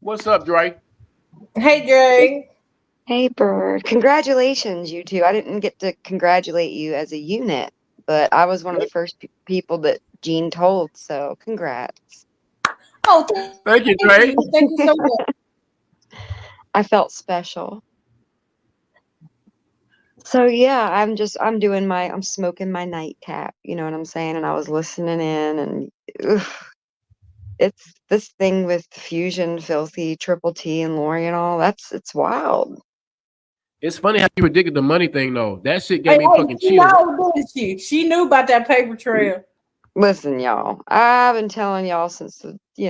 What's up, Dre? Hey, Dre. Hey, Bird. Congratulations, you two. I didn't get to congratulate you as a unit, but I was one of the first people that Gene told, so congrats. Oh, Thank you, Dre. Thank you so much. I felt special. So yeah, I'm smoking my nightcap, you know what I'm saying? And I was listening in and it's this thing with Fusion, Filthy, Triple T and Lori and all, it's wild. It's funny how you predicted the money thing, though. That shit gave me fucking she chills. know, didn't she? She knew about that paper trail. Listen, y'all, I've been telling y'all since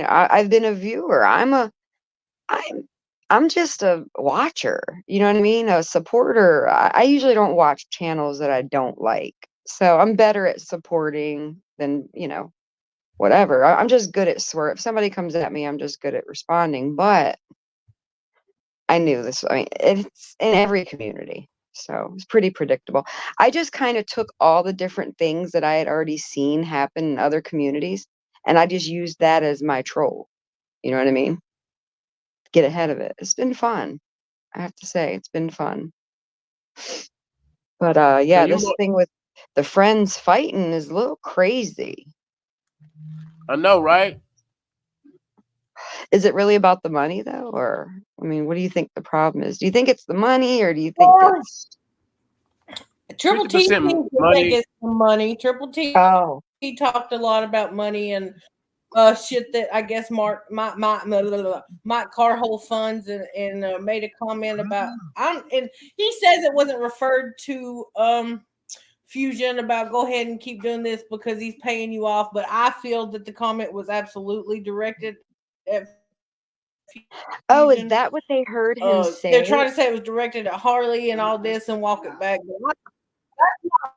I've been a viewer. I'm just a watcher. You know what I mean? A supporter. I usually don't watch channels that I don't like. So I'm better at supporting than, whatever. I'm just good at swerve. If somebody comes at me, I'm just good at responding. But I knew this. I mean, it's in every community. So it's pretty predictable. I just kind of took all the different things that I had already seen happen in other communities, and I just used that as my troll. You know what I mean? Get ahead of it. It's been fun. I have to say, it's been fun. But yeah, this thing with the friends fighting is a little crazy. I know, right? Is it really about the money though? Or I mean, what do you think the problem is? Do you think it's the money, or do you think it's Triple T thinks it's the money. Triple T he talked a lot about money and shit that I guess Mike Carhole funds and made a comment about and he says it wasn't referred to Fusion about go ahead and keep doing this because he's paying you off, but I feel that the comment was absolutely directed at Fusion. Oh, is that what they heard him say? They're trying to say it was directed at Harley and all this and walk it back. That's not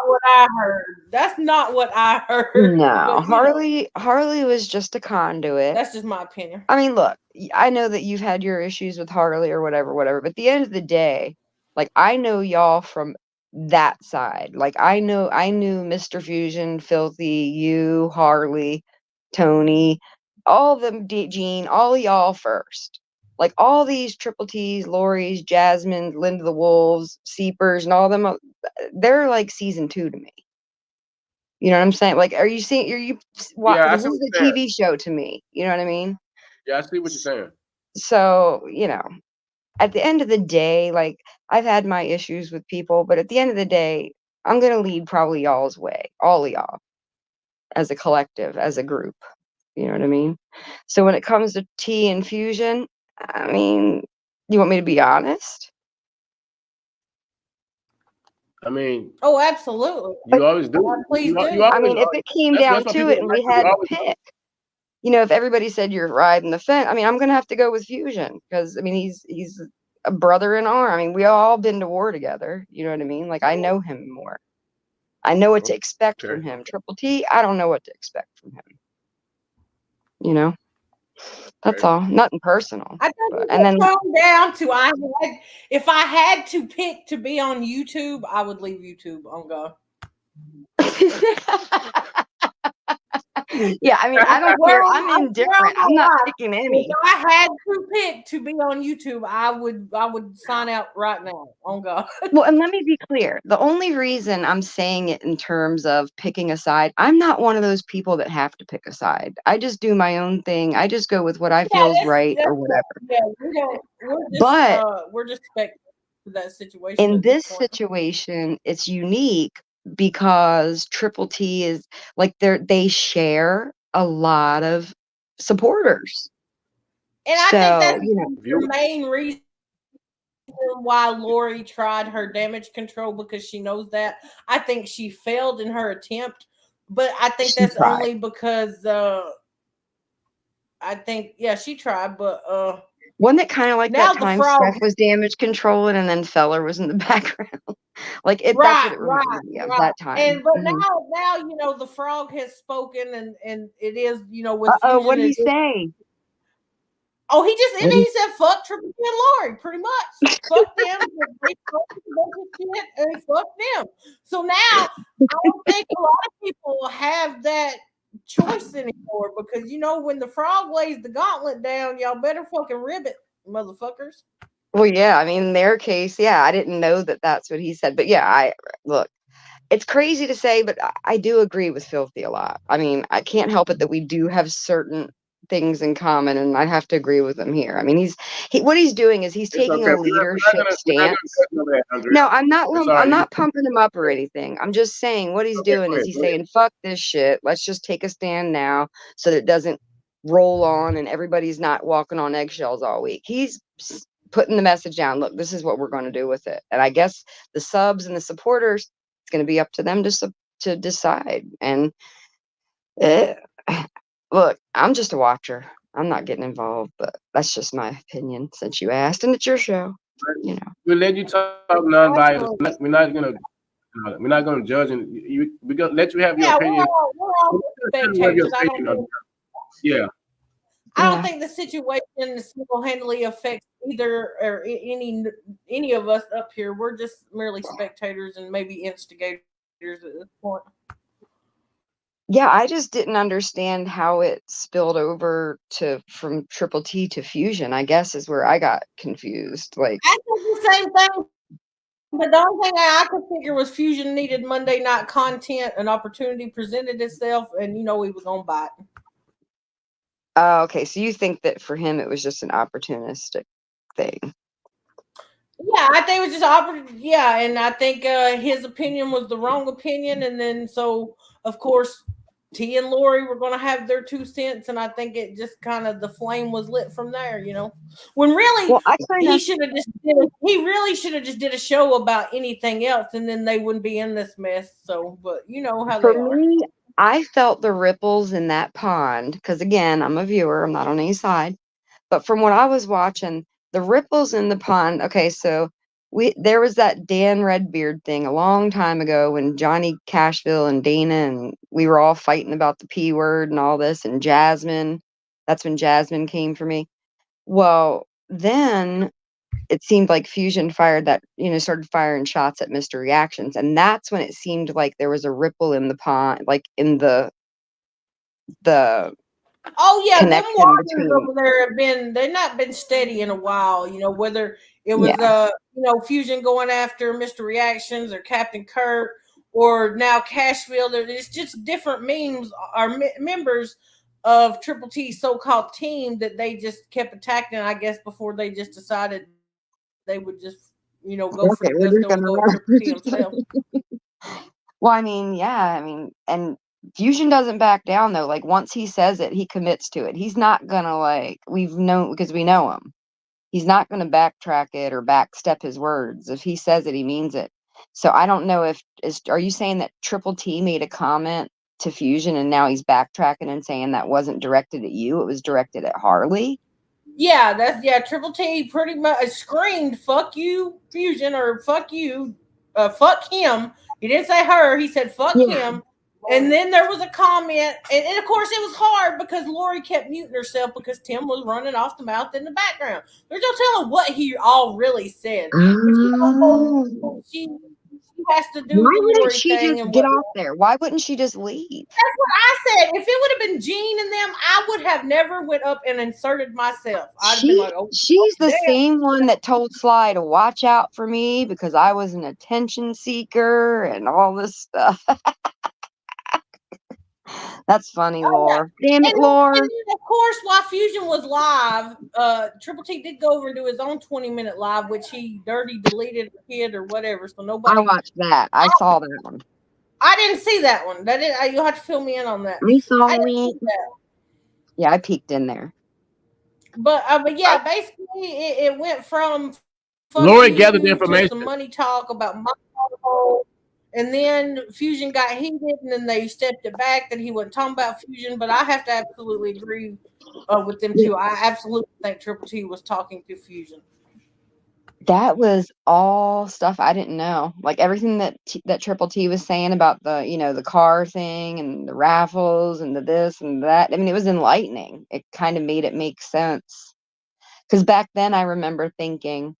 what I heard. That's not what I heard. No, Harley was just a conduit. That's just my opinion. I mean, look, I know that you've had your issues with Harley or whatever, but at the end of the day, like I know y'all from that side. Like I knew Mr. Fusion, Filthy, you, Harley, Tony, all of them, Gene, all of y'all first. Like all these Triple T's, Lori's, Jasmine, Linda the Wolves, Seepers, and all of them, they're like season 2 to me. You know what I'm saying? Like, are you watching? This is a TV show to me. You know what I mean? Yeah, I see what you're saying. So, at the end of the day, like, I've had my issues with people, but at the end of the day, I'm going to lead probably y'all's way, all of y'all, as a collective, as a group. You know what I mean? So when it comes to T and Fusion, I mean, you want me to be honest? I mean, oh, absolutely. You always do. Please do. I mean, if it came down to it and we had to pick, if everybody said you're riding the fence, I mean, I'm going to have to go with Fusion because, I mean, he's a brother in arm. I mean, we all been to war together. You know what I mean? Like, I know him more. I know what to expect from him. Triple T, I don't know what to expect from him. That's all. Nothing personal. I think and then down to if I had to pick to be on YouTube, I would leave YouTube on go. Yeah, I mean, I don't care. I'm indifferent. I'm not picking any. If I had to pick to be on YouTube, I would sign out right now. On God. Well, and let me be clear. The only reason I'm saying it in terms of picking a side, I'm not one of those people that have to pick a side. I just do my own thing. I just go with what I feel is right or whatever. Yeah, we're just expecting that situation. In this situation, it's unique because Triple T is like they share a lot of supporters. And I think that's the main reason why Lori tried her damage control, because she knows that. I think she failed in her attempt, but I think that's only because I think she tried, but wasn't it kind of like that time Steph was damage controlling and then Feller was in the background? Like that's what it reminded me of that time. But now the frog has spoken and it is with what did he say? Oh, he said fuck Triple T and Lori, pretty much. Fuck them. They shit and fuck them. So now I don't think a lot of people have that choice anymore because when the frog lays the gauntlet down, y'all better fucking rib it, motherfuckers. Well, yeah, I mean, in their case, yeah, I didn't know that that's what he said. But yeah, look, it's crazy to say, but I do agree with Filthy a lot. I mean, I can't help it that we do have certain things in common, and I have to agree with him here. I mean, what he's doing is he's It's taking okay. a We're not leadership gonna stance. judge on that, Andrea. No, I'm Sorry. not pumping him up or anything. I'm just saying what he's Okay, doing go is ahead, he's go ahead. saying, fuck this shit. Let's just take a stand now so that it doesn't roll on and everybody's not walking on eggshells all week. He's putting the message down. Look, this is what we're going to do with it. And I guess the subs and the supporters, it's going to be up to them to decide. And look, I'm just a watcher. I'm not getting involved, but that's just my opinion since you asked, and it's your show. We'll let you talk non-biased. We're not gonna judge, and we're gonna let you have your opinion. We're all spectators. Yeah. I don't think the situation single-handedly affects either or any of us up here. We're just merely spectators and maybe instigators at this point. Yeah, I just didn't understand how it spilled over from Triple T to Fusion, I guess, is where I got confused. Like, I think the same thing. But the only thing I could figure was Fusion needed Monday night content. An opportunity presented itself, and he was gonna bite. okay, so you think that for him it was just an opportunistic thing? Yeah, I think it was just yeah, and I think his opinion was the wrong opinion, and then so of course T and Lori were going to have their 2 cents, and I think it just kind of the flame was lit from there, When really he should have really should have just did a show about anything else, and then they wouldn't be in this mess. So, but you know how they are. Me, I felt the ripples in that pond because again, I'm a viewer. I'm not on any side, but from what I was watching, the ripples in the pond. Okay, so there was that Dan Redbeard thing a long time ago when Johnny Cashville and Dana and we were all fighting about the P word and all this, and Jasmine. That's when Jasmine came for me. Well, then it seemed like Fusion fired that, started firing shots at Mr. Reactions, and that's when it seemed like there was a ripple in the pond, like in the Oh yeah, them connection waters between. over there they've not been steady in a while, whether it was Fusion going after Mr. Reactions or Captain Kurt or now Cashville. It's just different memes or members of Triple T's so-called team that they just kept attacking, I guess, before they just decided they would just go for the gusto and go Triple T himself. Well, I mean, yeah, and Fusion doesn't back down though. Like once he says it, he commits to it. He's not gonna we've known because we know him. He's not gonna backtrack it or backstep his words. If he says it, he means it. So I don't know are you saying that Triple T made a comment to Fusion and now he's backtracking and saying that wasn't directed at you, it was directed at Harley? Yeah, Triple T pretty much screamed "fuck you, Fusion" or "fuck you, fuck him." He didn't say her. He said "fuck him." And then there was a comment, and of course it was hard because Lori kept muting herself because Tim was running off the mouth in the background. There's no telling what he all really said. But she has to do. Why wouldn't she just get off there? Why wouldn't she just leave? That's what I said. If it would have been Gene and them, I would have never went up and inserted myself. I'd have been like, she's the same one that told Sly to watch out for me because I was an attention seeker and all this stuff. That's funny, Lore. Damn it, Lore. And of course, while Fusion was live, Triple T did go over and do his own 20-minute live, which he dirty deleted or hid or whatever. So nobody. I watched that. I saw that one. I didn't see that one. You'll have to fill me in on that. You saw me. Yeah, I peeked in there. But yeah, basically it went from Lori gathered the information. Some money talk about my and then Fusion got heated, and then they stepped it back that he wasn't talking about Fusion. But I have to absolutely agree with them too. I absolutely think Triple T was talking to Fusion. That was all stuff I didn't know. Like everything that Triple T was saying about the the car thing and the raffles and the this and that. I mean, it was enlightening. It kind of made it make sense. Because back then I remember thinking,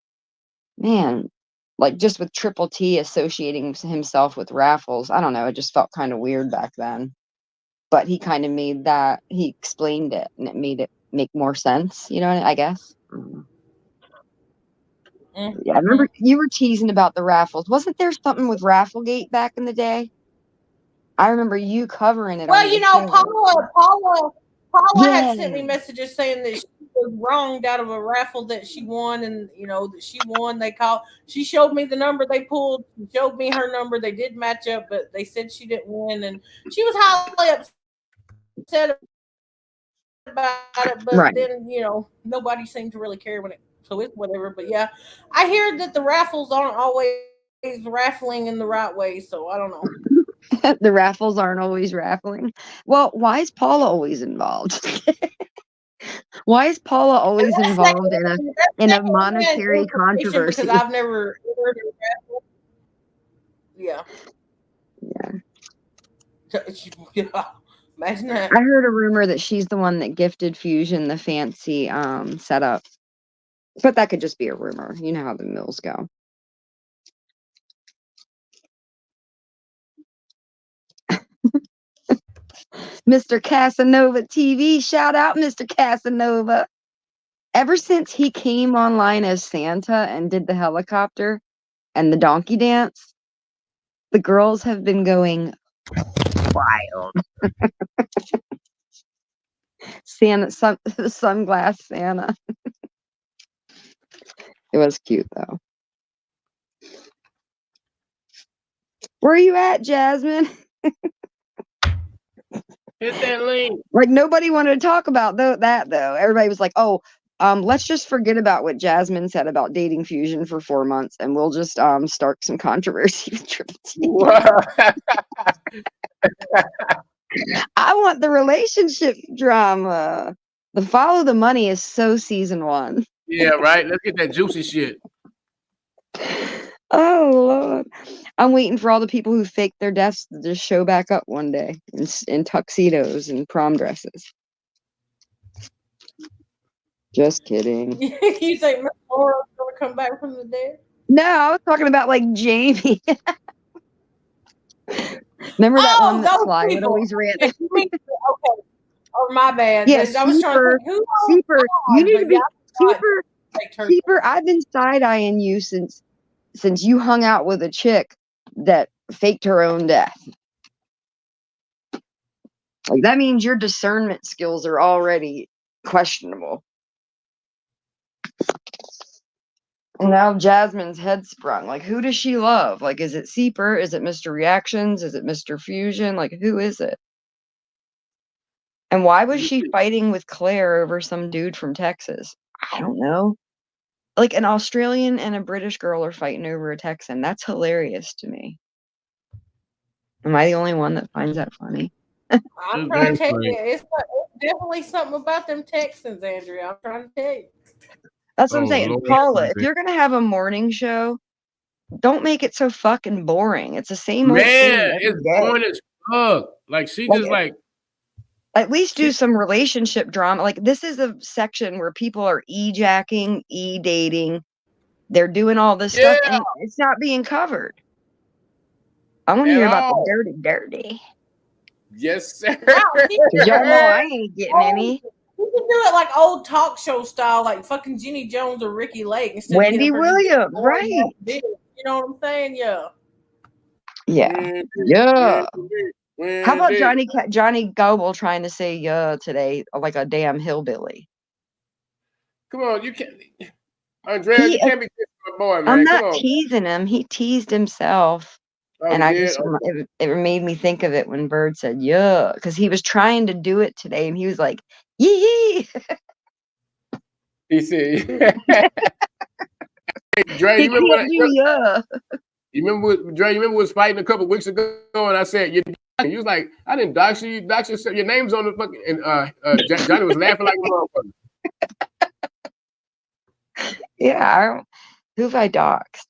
man, like just with Triple T associating himself with raffles, I don't know, it just felt kind of weird back then. but he kind of made that, he explained it and it made it make more sense, you know, I guess. Yeah, I remember you were teasing about the raffles. Wasn't there something with Rafflegate back in the day? I remember you covering it Well, on you your know, show. Paula Yeah. had sent me messages saying that she was wronged out of a raffle that she won, and you know that she won. She showed me the number they pulled, showed me her number. They did match up, but they said she didn't win, and she was highly upset about it. But Right. then, you know, nobody seemed to really care when it. So it's whatever. But yeah, I hear that the raffles aren't always raffling in the right way. So I don't know. The raffles aren't always raffling. Well, why is Paula always involved? Why is Paula always involved in a monetary controversy? Because I've never heard of raffle. Yeah. Yeah. Imagine that. I heard a rumor that she's the one that gifted Fusion the fancy setup. But that could just be a rumor. You know how the mills go. Mr. Casanova TV. Shout out, Mr. Casanova. Ever since he came online as Santa and did the helicopter and the donkey dance, the girls have been going wild. Sunglass Santa. It was cute though. Where are you at, Jasmine? Hit that link. Like nobody wanted to talk about that though. Everybody was like, "Oh, let's just forget about what Jasmine said about dating Fusion for 4 months, and we'll just start some controversy with Triple T." I want the relationship drama. The Follow the Money is so season 1. Yeah, right. Let's get that juicy shit. Oh Lord, I'm waiting for all the people who faked their deaths to just show back up one day in tuxedos and prom dresses. Just kidding. You think Miss Laura's gonna come back from the dead? No, I was talking about like Jamie. Remember that one that Sly would always ran? Okay. Oh, my bad. Yes, I was trying to think, Seeper, you need to be Seeper. I've been side eyeing you since you hung out with a chick that faked her own death. Like that means your discernment skills are already questionable. And now Jasmine's head sprung. Like, who does she love? Like, is it Seeper? Is it Mr. Reactions? Is it Mr. Fusion? Like, who is it? And why was she fighting with Claire over some dude from Texas? I don't know. Like, an Australian and a British girl are fighting over a Texan. That's hilarious to me. Am I the only one that finds that funny? I'm trying to tell you, it's definitely something about them Texans, Andrea. I'm trying to tell you. That's what I'm saying. Lord, Paula, if you're gonna have a morning show, don't make it so fucking boring. It's the same old thing. It's boring as fuck. Like she just like at least do some relationship drama. Like this is a section where people are e-jacking, e-dating. They're doing all this stuff and it's not being covered. I want to hear about the dirty. Yes, sir. Y'all know I ain't getting any. You can do it like old talk show style, like fucking Jenny Jones or Ricky Lake. Instead Wendy Williams, right? You know what I'm saying? Yeah. Yeah. Yeah. How about Johnny Goble trying to say yeah today like a damn hillbilly? Come on, you can't. Andrea, you can't be kissing my boy, man. I'm not teasing him. He teased himself. And I just, it made me think of it when Bird said, yeah, because he was trying to do it today and he was like, yee. He said, Dre, you remember you remember was fighting a couple weeks ago and I said, you was like, I didn't dox you, your name's on the fucking, and Johnny was laughing like a motherfucker. Yeah, who have I doxed?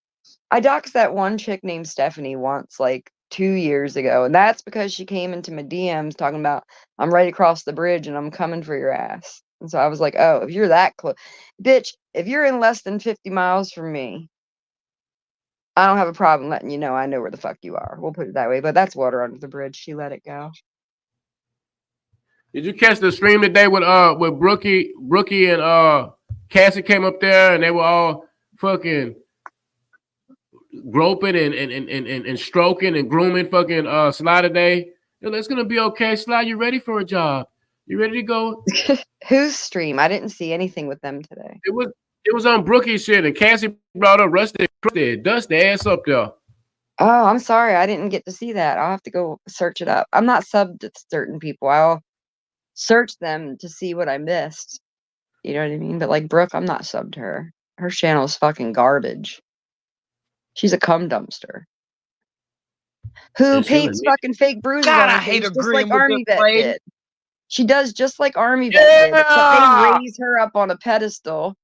I doxed that one chick named Stephanie once, like 2 years ago. And that's because she came into my DMs talking about, I'm right across the bridge and I'm coming for your ass. And so I was like, oh, if you're that close, bitch, if you're in less than 50 miles from me, I don't have a problem letting you know I know where the fuck you are. We'll put it that way. But that's water under the bridge. She let it go. Did you catch the stream today with Brookie and Cassie came up there and they were all fucking groping and stroking and grooming fucking Sly today? It's gonna be okay, Sly. You ready for a job? You ready to go? Whose stream? I didn't see anything with them today. It was on Brookie's shit, and Cassie brought up Rusty, dust the ass up there. Oh, I'm sorry. I didn't get to see that. I'll have to go search it up. I'm not subbed to certain people. I'll search them to see what I missed. You know what I mean? But like Brooke, I'm not subbed to her. Her channel is fucking garbage. She's a cum dumpster. Who And she'll paints admit- fucking fake bruises God, on I her hate face just agreeing like with Army this Vet lady. did. She does just like Army Vet did, except Yeah! they raise her up on a pedestal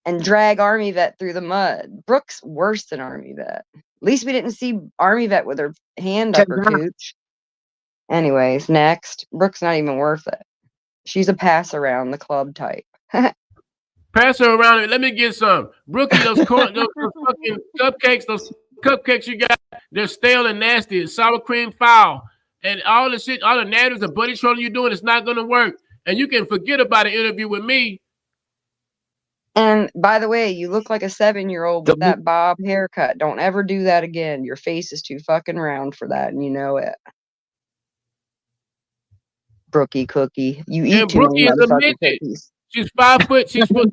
and drag Army Vet through the mud. Brooke's worse than Army Vet. At least we didn't see Army Vet with her hand up her cooch. Anyways, next. Brooke's not even worth it. She's a pass around the club type. Pass her around and let me get some. Brookie, those fucking cupcakes you got, they're stale and nasty. Sour cream foul. And all the shit, all the narratives and buddy trolling you're doing, it's not gonna work. And you can forget about an interview with me. And by the way, you look like a 7-year-old with that bob haircut. Don't ever do that again. Your face is too fucking round for that, and you know it. Brookie Cookie. You eat And too many Brookie is a motherfucking midget. cookies. She's 5 foot. She's 4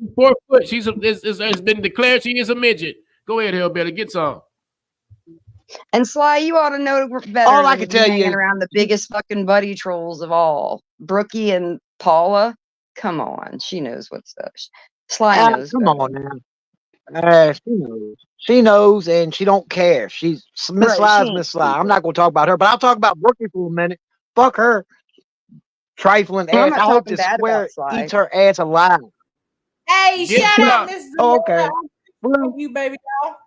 foot. It's been declared she is a midget. Go ahead, Hellbilly, get some. And Sly, you ought to know better. All I than can to be tell you hanging is- around the biggest fucking buddy trolls of all, Brookie and Paula. Come on, she knows what's up. Sly knows. Come better. on now. She knows. She knows, and she don't care. She's Miss Right, Sly's she ain't Miss Sly. I'm stupid. not gonna talk about her, but I'll talk about Brookie for a minute. Fuck her, trifling Well, I'm ass. not I hope talking this bad square about Sly. eats her ass alive. Hey, Get shout out up. Miss Oh, okay. Love you, baby doll.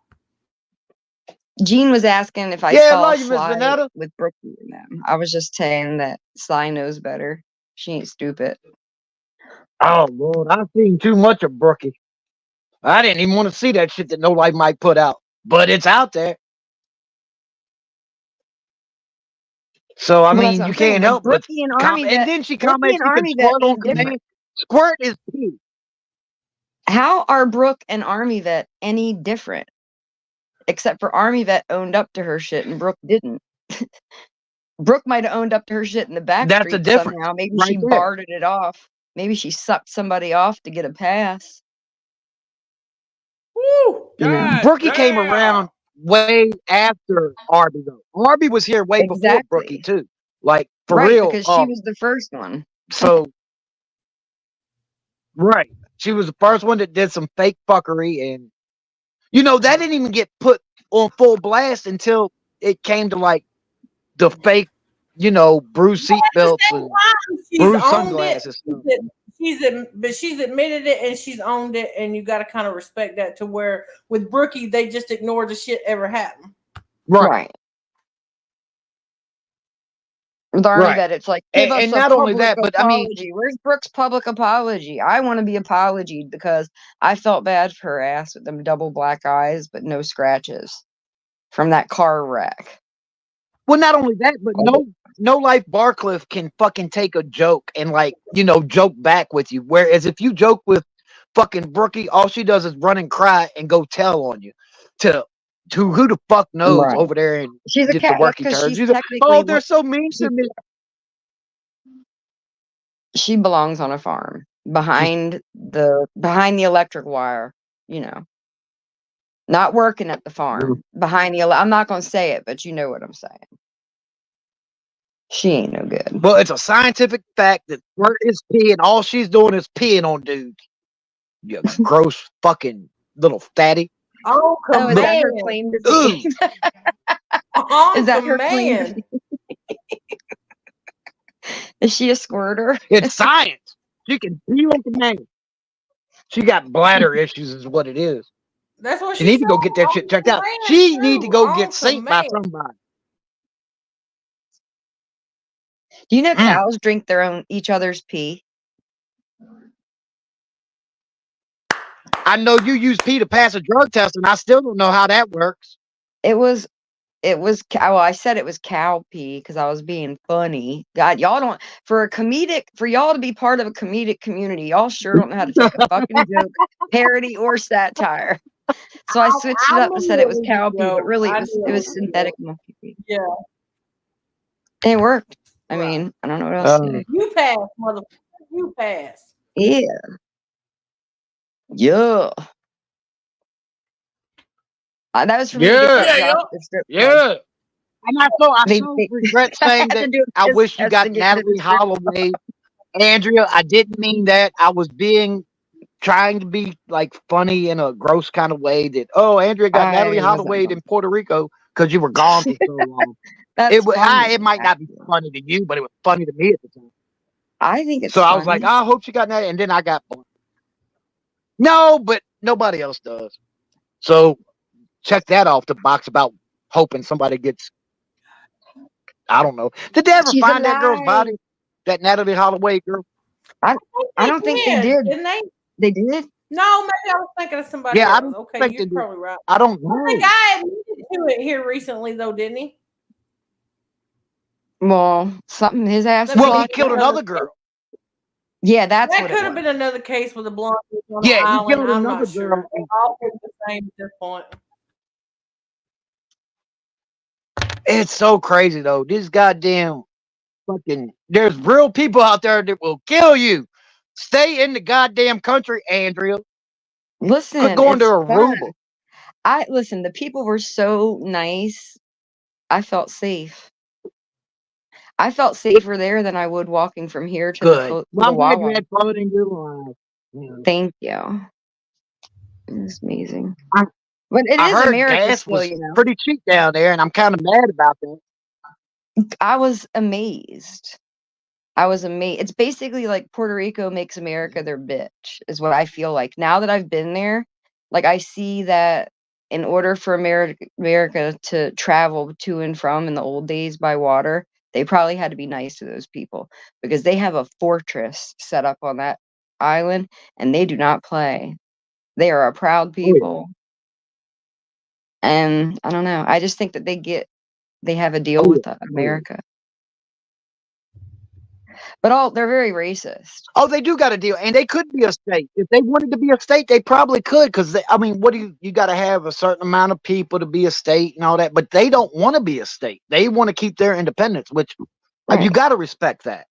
Gene was asking if I Yeah, saw love you, Miss Sly Vanetta. with Brookie and them. I was just saying that Sly knows better. She ain't stupid. Oh Lord, I've seen too much of Brookie. I didn't even want to see that shit that No Life Mike put out, but it's out there. So I Well, that's mean, what you I'm saying. can't Like help but Brookie and Army comment. And Vet. then she Brookie comments and she can Army Vet squirt on ain't different. command. Squirt is pee. How are Brooke and Army Vet any different? Except for Army Vet owned up to her shit and Brooke didn't. Brooke might have owned up to her shit in the back That's the street difference somehow. Maybe right she there. bartered it off. Maybe she sucked somebody off to get a pass. Woo! You know, God Brookie came damn. around way after Arby though. Arby was here way before Exactly. Brookie too. Like for Right, real. because she was the first one. So right. She was the first one that did some fake fuckery, and you know, that didn't even get put on full blast until it came to like the fake, you know, Bruce seatbelts and She's Bruce owned sunglasses. it. But she's admitted it and she's owned it, and you got to kind of respect that. To where with Brookie, they just ignored the shit ever happened. Right. With Army Right. Vet, it's like, give us And a not only public that, but I mean, apology. Where's Brooke's public apology? I want to be apologied because I felt bad for her ass with them double black eyes, but no scratches from that car wreck. well, not only that, but no life Barcliff can fucking take a joke and like, you know, joke back with you. Whereas if you joke with fucking Brookie, all she does is run and cry and go tell on you to who the fuck knows Right. over there and She's a get the cat worky because turds. she's She's like, technically oh, they're so mean to me. she belongs on a farm behind the electric wire, you know. Not working at the farm. Behind the I'm not gonna say it, but you know what I'm saying. She ain't no good. Well, it's a scientific fact that squirt is pee and all she's doing is peeing on dudes. You gross fucking little fatty. Oh, Oh, is that her command. claim to Ugh. be? Oh, Is that her claim to command. Is she a squirter? It's science. She can pee on command. She got bladder issues is what it is. That's what She need to go get that said. shit checked out. Command, She need to too. go On get synced by command. somebody. Do you know Mm. cows drink their own each other's pee? I know you use pee to pass a drug test, and I still don't know how that works. It was It was well, I said it was cow pee because I was being funny. God, y'all don't for y'all to be part of a comedic community, y'all sure don't know how to take a fucking joke, parody, or satire. So I switched it I up and knew said it it was was a cow pee, but joke. really I it knew was a synthetic joke. monkey pee. Yeah. It worked. I Right. mean, I don't know what else to say. You pass, motherfucker. You pass. Yeah. Yeah. That was for me to get Yeah. that Yeah, job yo. at the strip club. Yeah. And I so regret I saying had to that do a I piss wish you test got to get into the Natalie strip Holloway. Andrea, I didn't mean that. I was trying to be like funny in a gross kind of way that, oh, Andrea got Natalie I wasn't Holloway in Puerto Rico because you were gone for so long. That's funny, It might not be actually. funny to you, but it was funny to me at the time. I think it's So I was like, funny. I hope she got that. And then I got bored. No, but nobody else does. So check that off the box about hoping somebody gets, I don't know. Did they ever She's find that girl's alive. body? That Natalie Holloway girl? I don't think they did. Didn't they? They did? No, maybe I was thinking of somebody Yeah, I else. don't Okay, think they you're did. probably right. I don't I know. think I admitted to it here recently, though, didn't he? Well, something his ass. That was Well, he may locked be killed up. another another girl. Yeah, that's That what could it have was. been another case with a blonde on Yeah, the he island. killed I'm another not girl. sure. They all think the same at this point. It's so crazy though. This goddamn fucking there's real people out there that will kill you. Stay in the goddamn country, Andrea. Quit Listen, going to it's fun. Aruba. The people were so nice. I felt safe. I felt safer there than I would walking from here to Good. Well, the I'm glad you Wawa. had fun in your life. You know. Thank you. It's amazing. I, But it I is heard America gas still, was you know. pretty cheap down there, and I'm kind of mad about that. I was amazed. It's basically like Puerto Rico makes America their bitch, is what I feel like. Now that I've been there, like I see that in order for America to travel to and from in the old days by water, they probably had to be nice to those people because they have a fortress set up on that island and they do not play. They are a proud people. And I don't know. I just think that they have a deal with America. But they're very racist. Oh, they do got a deal, and they could be a state if they wanted to be a state. They probably could, because I mean, what do you got to have a certain amount of people to be a state and all that? But they don't want to be a state. They want to keep their independence, which you got to respect that,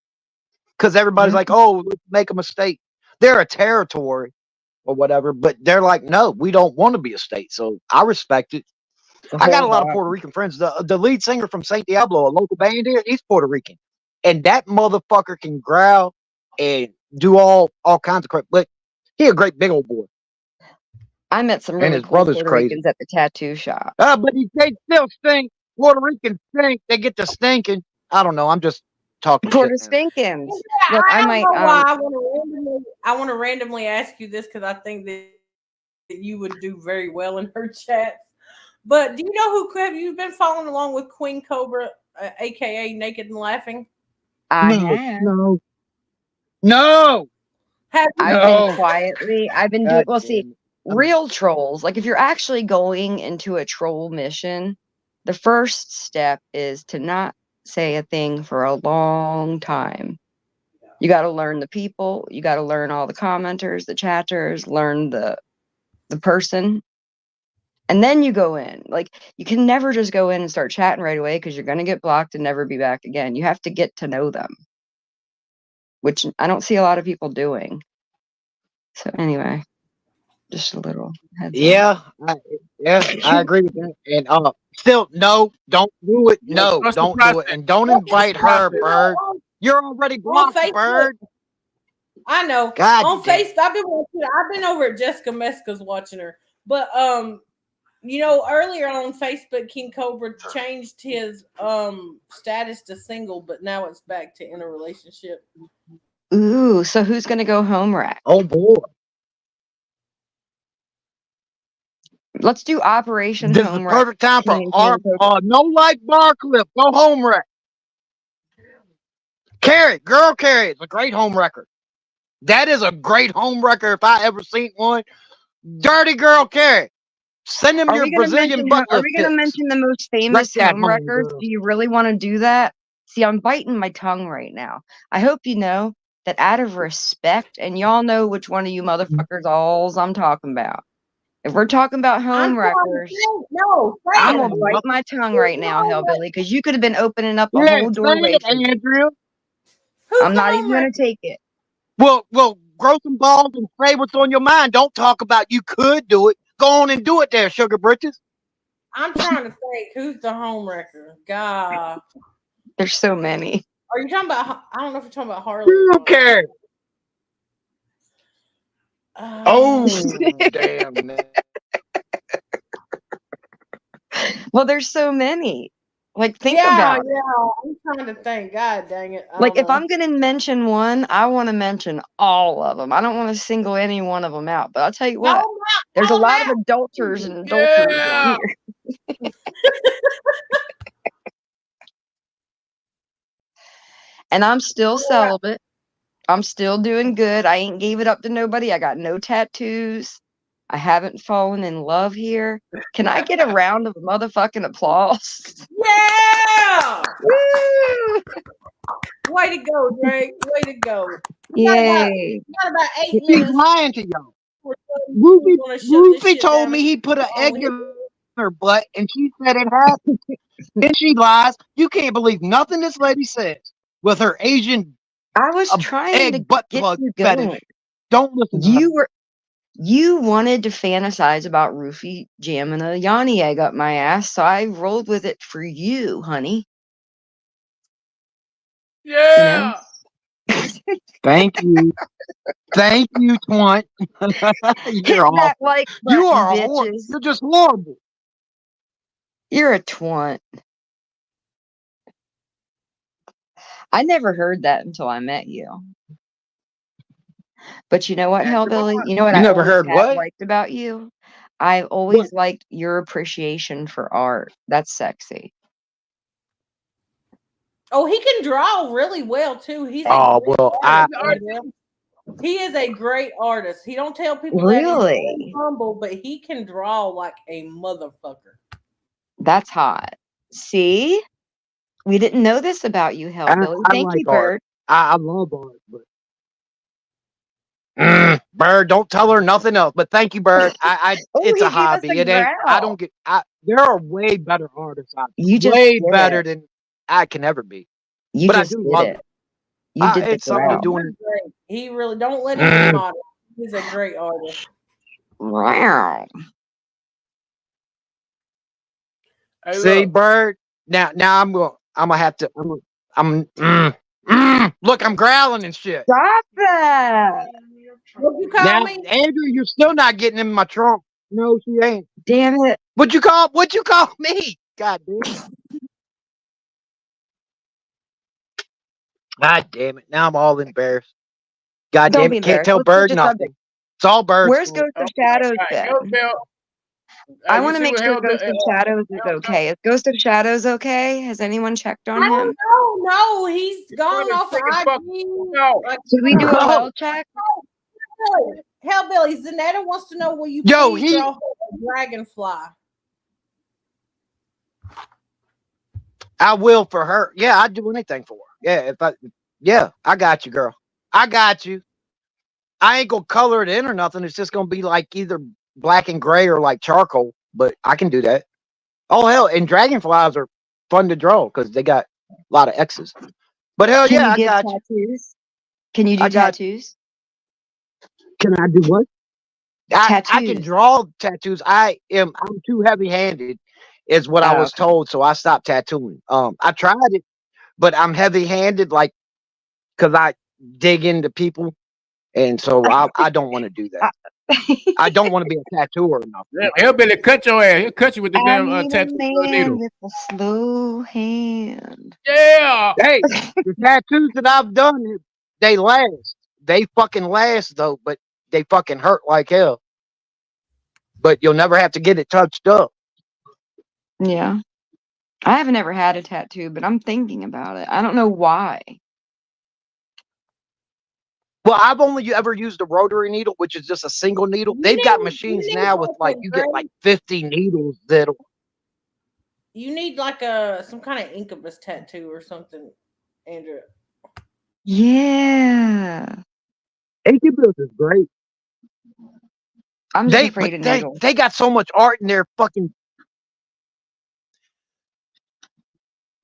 because everybody's like, oh, let's make them a state. They're a territory or whatever, but they're like, no, we don't want to be a state. So I respect it. I got a lot of Puerto Rican friends. The lead singer from Saint Diablo, a local band here, he's Puerto Rican. And that motherfucker can growl and do all kinds of crap. But he a great big old boy. I met some And really his cool brother's Puerto crazy. Ricans at the tattoo shop. But they still stink. Puerto Ricans stink. They get to stinking. I don't know. I'm just talking Puerto shit now. Stinkins. Yeah, Look, I don't might know why I want to randomly ask you this because I think that you would do very well in her chats. But do you know have you been following along with Queen Cobra, aka Naked and Laughing? I have. No. Have you? I've been quietly. I've been doing. Well, see, damn it. real trolls. Like if you're actually going into a troll mission, the first step is to not say a thing for a long time. You got to learn the people. You got to learn all the commenters, the chatters. Learn the person. And then you go in. Like you can never just go in and start chatting right away because you're going to get blocked and never be back again. You have to get to know them, which I don't see a lot of people doing. So anyway, just a little heads up. I agree with that. And still, no, don't do it. No, Trust the don't do it. process. And don't invite her, Bird. You're already blocked, Bird. I know. God on damn. Facebook, I've been over at Jessica Meska's watching her. But you know, earlier on Facebook, King Cobra changed his status to single, but now it's back to in a relationship. Ooh, so who's gonna go home wreck? Oh boy. Let's do Operation This is Home the Wreck. perfect time for King and Cobra. no like bar clip. Go home wreck. Carrie, girl Carrie, it's a great home wrecker. That is a great home wrecker if I ever seen one. Dirty girl Carrie. Send him Are your we gonna Brazilian mention? butt Are lift we gonna pics. mention the most Wreck famous that home home, wreckers? girl. Do you really want to do that? See, I'm biting my tongue right now. I hope you know that out of respect, and y'all know which one of you motherfuckers alls I'm talking about. If we're talking about I'm home trying to wreckers, think. No, say I'm it. gonna bite my tongue right now, Hellbilly, because you could have been opening up a Yeah, whole say doorway it, for me. Andrea. Who's I'm the not home even gonna wrecker? take it. Well, grow some balls and say what's on your mind. Don't talk about you could do it. Go on and do it there, Sugar Britches. I'm trying to think. Who's the home wrecker? God. There's so many. Are you talking about? I don't know if you're talking about Harley. Who Or cares? Oh, uh, damn. Well, there's so many. Like, think yeah, about it. yeah. I'm trying to think. God dang it. I Like, don't if know. I'm gonna mention one, I want to mention all of them. I don't want to single any one of them out. But I'll tell you what, there's a Call 'em lot of out. adulterers and adulterers on Yeah. here. And I'm still celibate. I'm still doing good. I ain't gave it up to nobody. I got no tattoos. I haven't fallen in love here. Can I get a round of motherfucking applause? Yeah. Woo! Way to go, Drake. Way to go. We got about, Yay. we got about 8 He's minutes. lying to y'all. We're Ruby, gonna shut this Ruby shit told down. me he put an Oh, egg in her butt, and she said it happened. Then she lies. You can't believe nothing this lady says with her Asian I was trying to egg butt get plug you fetish. going. Don't listen to her. You wanted to fantasize about Roofy jamming a Yanni egg up my ass, so I rolled with it for you, honey. Yeah. Thank you. Thank you, Twant. Hit You're that awful. like You button, are bitches. You're just horrible. You're a twant. I never heard that until I met you. But you know what, Yeah, come Hellbilly? on. You know what You I never always heard have what? liked about you? I've always liked your appreciation for art. That's sexy. Oh, he can draw really well too. He's a Oh great well, artist. He is a great artist. He don't tell people that he's Really? very humble, but he can draw like a motherfucker. That's hot. See? We didn't know this about you, Hellbilly. I Thank like you, art. Bird. I love art, but Bird, don't tell her nothing else. But thank you, Bird. Oh, It's he a gave us hobby. a It ain't. I growl. don't get. There are way better artists out there. You just Way did better it. than I can ever be. You But I just do did love it. it. You did the It's something to growl. do. He's great. He really don't let him be modest. He's a great artist. Wow. Hey, See, look. Bird. Now I'm gonna have to. Look, I'm growling and shit. Stop that. What you call Now, me? Andrew, you're still not getting in my trunk. No, she ain't. Damn it. What you call me? God damn it. God damn it. Now I'm all embarrassed. God Don't damn be it. Can't embarrassed. tell Let's switch Bird the nothing. subject. It's all Bird's Where's fault. Ghost of Shadows Right. then? Uh, I want to make sure Ghost of Shadows is okay. Is Ghost of Shadows okay? Has anyone checked on him? No, he's gone off of IG. Like, Should we do a No. well check? Hellbilly, Zanetta wants to know, will you Yo, please draw her a dragonfly? I will for her. Yeah, I'd do anything for her. Yeah, I got you, girl. I got you. I ain't gonna color it in or nothing. It's just gonna be like either black and gray or like charcoal, but I can do that. Oh hell, and dragonflies are fun to draw because they got a lot of X's. But hell Can yeah, you I give got you. tattoos? Can you do I got- tattoos? Can I do what? I can Tattoos. draw tattoos. I'm too heavy handed, is what I Oh, was told, so I stopped tattooing. I tried it, but I'm heavy handed, like because I dig into people, and so I don't want to do that. I don't want to be a tattooer or nothing. He'll be able to cut your ass. He'll cut you with the I damn need a tattoo man needle. with a slow hand. Yeah. Hey, the tattoos that I've done, they last. They fucking last though, but they fucking hurt like hell. But you'll never have to get it touched up. Yeah. I haven't ever had a tattoo, but I'm thinking about it. I don't know why. Well, I've only ever used a rotary needle, which is just a single needle. They've got machines now with like you get like 50 needles that'll. You need like some kind of incubus tattoo or something, Andrew. Yeah. Incubus is great. I'm just afraid of needles. They got so much art in their fucking.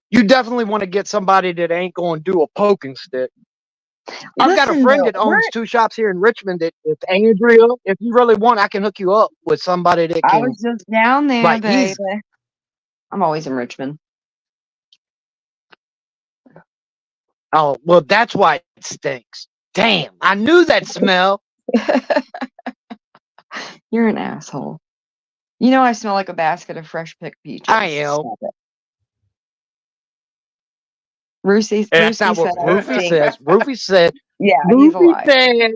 You definitely want to get somebody that ain't going to do a poking stick. I've got a friend that owns 2 shops here in Richmond. That if Andrea, if you really want, I can hook you up with somebody that can. I was just down there, like, baby. I'm always in Richmond. Oh, well, that's why it stinks. Damn, I knew that smell. You're an asshole. You know I smell like a basket of fresh picked peaches. I am. Rufy That's not what Rufy says. Rufy said. Yeah, he's a liar. Said.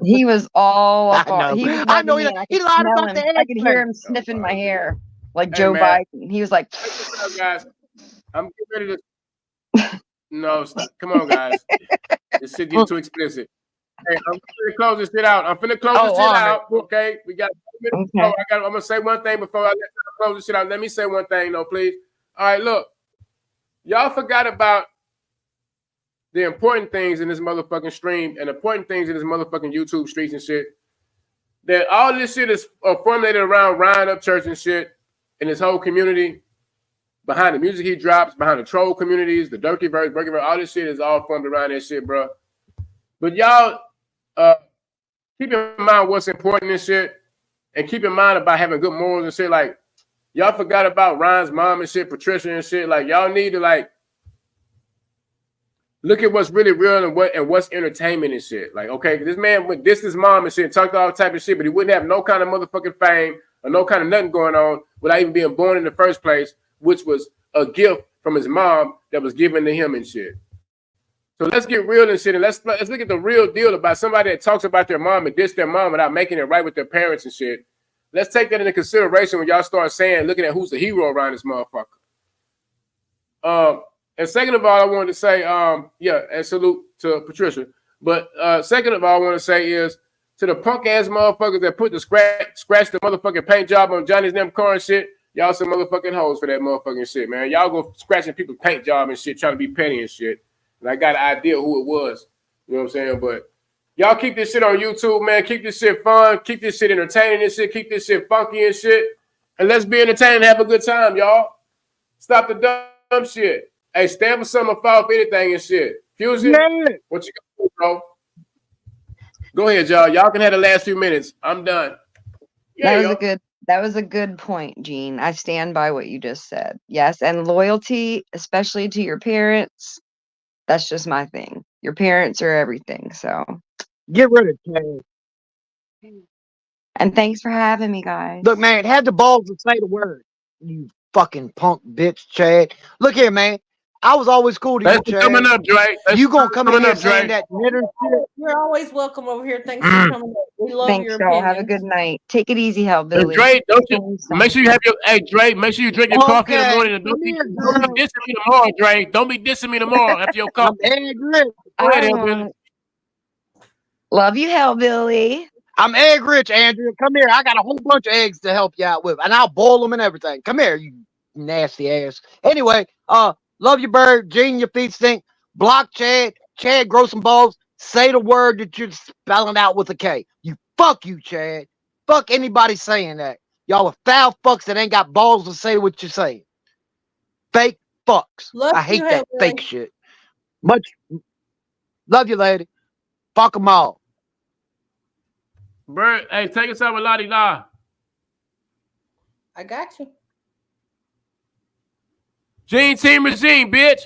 He was all up on. I know he lied about that. I could hear him sniffing my hair like Joe man. Biden. He was like, What's up, guys? I'm getting ready to. No, stop. Come on, guys. This shit getting too explicit. Hey, I'm finna close this shit out. Okay, we got. Okay. I'm gonna say one thing before I close this shit out. Let me say one thing, though, please. All right, look, y'all forgot about the important things in this motherfucking stream and important things in this motherfucking YouTube streets and shit. That all this shit is formulated around Ryan Upchurch and shit, and this whole community. Behind the music he drops, behind the troll communities, the Durkee verse, Burger verse, all this shit is all formed around that shit, bro. But y'all keep in mind what's important and shit, and keep in mind about having good morals and shit. Like, y'all forgot about Ryan's mom and shit, Patricia and shit. Like, y'all need to like look at what's really real and what's entertainment and shit. Like, okay, this man would diss his mom and shit, talked all type of shit, but he wouldn't have no kind of motherfucking fame or no kind of nothing going on without even being born in the first place, which was a gift from his mom that was given to him and shit. So let's get real and shit, and let's look at the real deal about somebody that talks about their mom and diss their mom without making it right with their parents and shit. Let's take that into consideration when y'all start looking at who's the hero around this motherfucker. And second of all, I wanted to say, and salute to Patricia. But second of all, I want to say is to the punk ass motherfuckers that put the scratch the motherfucking paint job on Johnny's damn car and shit. Y'all some motherfucking hoes for that motherfucking shit, man. Y'all go scratching people's paint job and shit, trying to be petty and shit. And I got an idea who it was. You know what I'm saying? But y'all keep this shit on YouTube, man. Keep this shit fun. Keep this shit entertaining and shit. Keep this shit funky and shit. And let's be entertained and have a good time, y'all. Stop the dumb shit. Hey, stand for something or fall for anything and shit. Fusion, what you gonna do, bro? Go ahead, y'all. Y'all can have the last few minutes. I'm done. That was a good point, Gene. I stand by what you just said. Yes, and loyalty, especially to your parents, that's just my thing. Your parents are everything, so. Get rid of Chad. And thanks for having me, guys. Look, man, have the balls to say the word. You fucking punk bitch, Chad. Look here, man. I was always cool to you, Chad. Coming up, Dre. You gonna come in here saying that knitter shit? You're always welcome over here. Thanks for coming up. We love Thanks, your y'all. opinions. Have a good night. Take it easy, Hellbilly. Dre, don't you make sure you have your Dre, make sure you drink your coffee in the morning and don't be dissing me tomorrow, Dre. Don't be dissing me tomorrow after your coffee. Go ahead, Hellbilly. Love you, Hellbilly. I'm egg rich, Andrew. Come here. I got a whole bunch of eggs to help you out with, and I'll boil them and everything. Come here, you nasty ass. Anyway, love you, Bird. Gene, your feet stink. Block Chad. Chad, grow some balls. Say the word that you're spelling out with a K. Fuck you, Chad. Fuck anybody saying that. Y'all are foul fucks that ain't got balls to say what you're saying. Fake fucks. I hate that fake shit. Love you, lady. Fuck them all. Bird, hey, take us out with Lottie La. I got you. Gene Team Regime, bitch.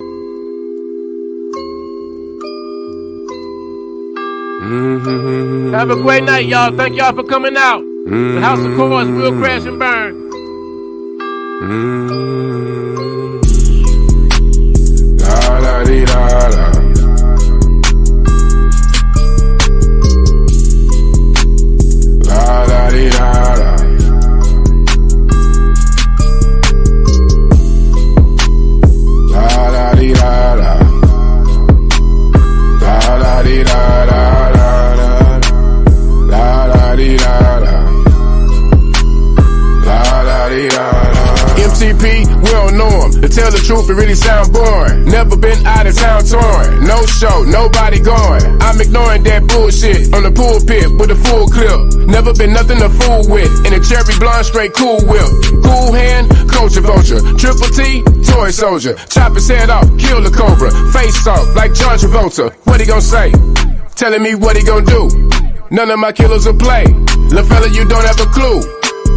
Have a great night, y'all. Thank y'all for coming out. The House of Cards will crash and burn. La la dee la la. La la dee la la. La la dee la la. La la dee MTP, we don't know him. To tell the truth, it really sound boring. Never been out of town touring. No show, nobody going. I'm ignoring that bullshit on the pulpit with a full clip. Never been nothing to fool with. In a cherry blonde, straight cool whip. Cool hand, culture vulture. Triple T, toy soldier. Chop his head off, kill the cobra. Face off like John Travolta. What he gon' say? Telling me what he gon' do. None of my killers will play. Lil' fella, you don't have a clue.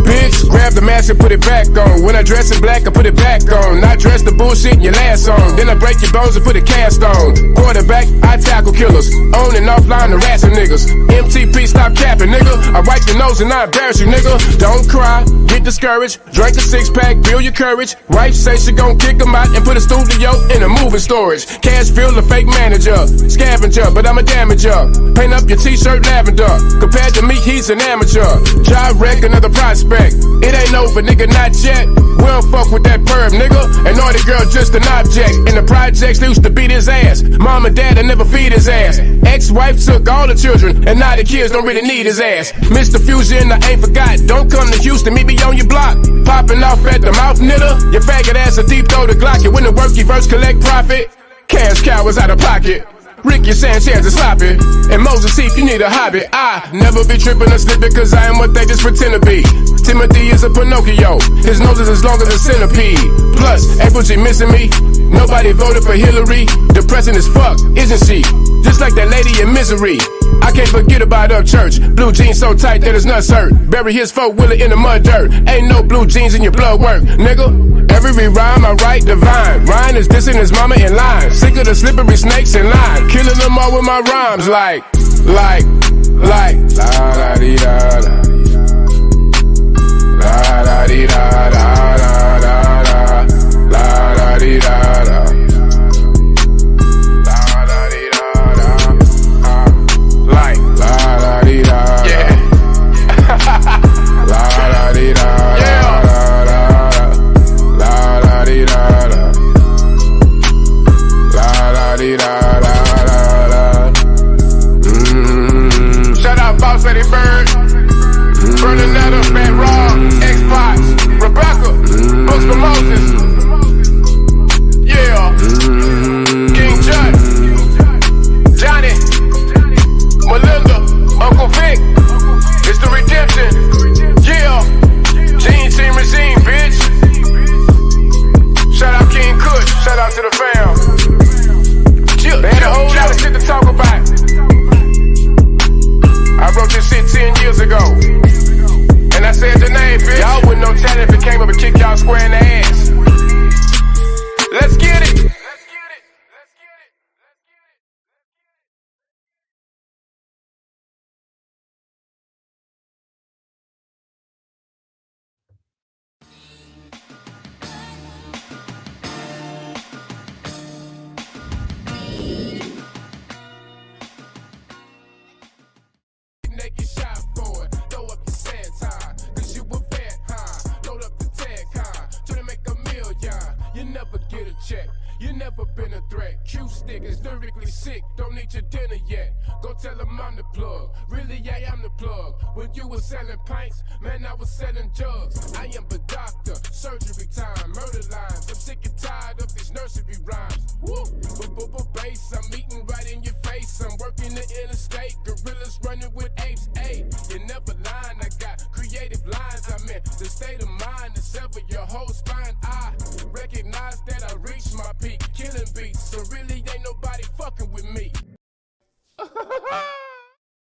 Bitch, grab the mask and put it back on. When I dress in black, I put it back on. Not dress the bullshit in your last song. Then I break your bones and put a cast on. Quarterback, I tackle killers. On and offline, harassing niggas. MTP, stop capping, nigga. I wipe your nose and I embarrass you, nigga. Don't cry, get discouraged. Drink a six-pack, build your courage. Wife say she gon' kick him out and put a studio in a moving storage. Cash fill a fake manager. Scavenger, but I'm a damager. Paint up your t-shirt lavender. Compared to me, he's an amateur. Job wreck, another prospect. It ain't over, nigga, not yet. We don't fuck with that perv, nigga. And all the girl just an object. In the projects, they used to beat his ass. Mom and dad, they never feed his ass. Ex-wife took all the children, and now the kids don't really need his ass. Mr. Fusion, I ain't forgot. Don't come to Houston, meet me on your block. Popping off at the mouth, nigga. Your faggot ass a deep throw the Glock. You win the work, you verse, collect profit. Cash cow is out of pocket. Ricky Sanchez is sloppy. And Moses Heath, you need a hobby. I never be tripping or slipping, cause I am what they just pretend to be. Timothy is a Pinocchio. His nose is as long as a centipede. Plus, April G missing me. Nobody voted for Hillary. Depressing as fuck, isn't she? Just like that lady in Misery. I can't forget about Upchurch. Blue jeans so tight that his nuts hurt. Bury his four-wheeler in the mud dirt. Ain't no blue jeans in your blood work, nigga. Every rhyme I write divine. Ryan is dissing his mama in line. Sick of the slippery snakes in line. Killing them all with my rhymes like la da dee da da. La da dee da da da da da. La da dee da da. La da dee da da. Like la da dee da. Yeah. La da dee da. Yeah. La da dee da da. La da dee da da. Shout out Boss Lady Bird, Bernadetta, Fat Rob, X-Pox, Rebecca, Books for Moses, yeah, King Judge, Johnny, Melinda, Uncle Vic, it's the redemption, yeah, Gene Team Regime, bitch. Shout out King Kush, shout out to the fam. Chill, they had a whole lot of shit to talk about. I wrote this shit 10 years ago. And I said the name, bitch. Y'all wouldn't know talent if it came up and kicked y'all square in the ass. Let's get it. Naked shot for it, throw up your sand time. Cause you a vet, huh? Load up the tag, huh? Try to make $1 million. You never get a check, you never been a threat. Q-stick is lyrically sick, don't need your dinner yet. Go tell them I'm the plug, really I am the plug. When you was selling pints, man I was selling jugs. I am a doctor, surgery time, murder lines. I'm sick and tired of these nursery rhymes. Woo! With bass, I'm eating right in your face. I'm working the interstate, gorillas running with apes. Hey, you never lying, I got creative lines. I'm in the state of mind to sever your whole spine.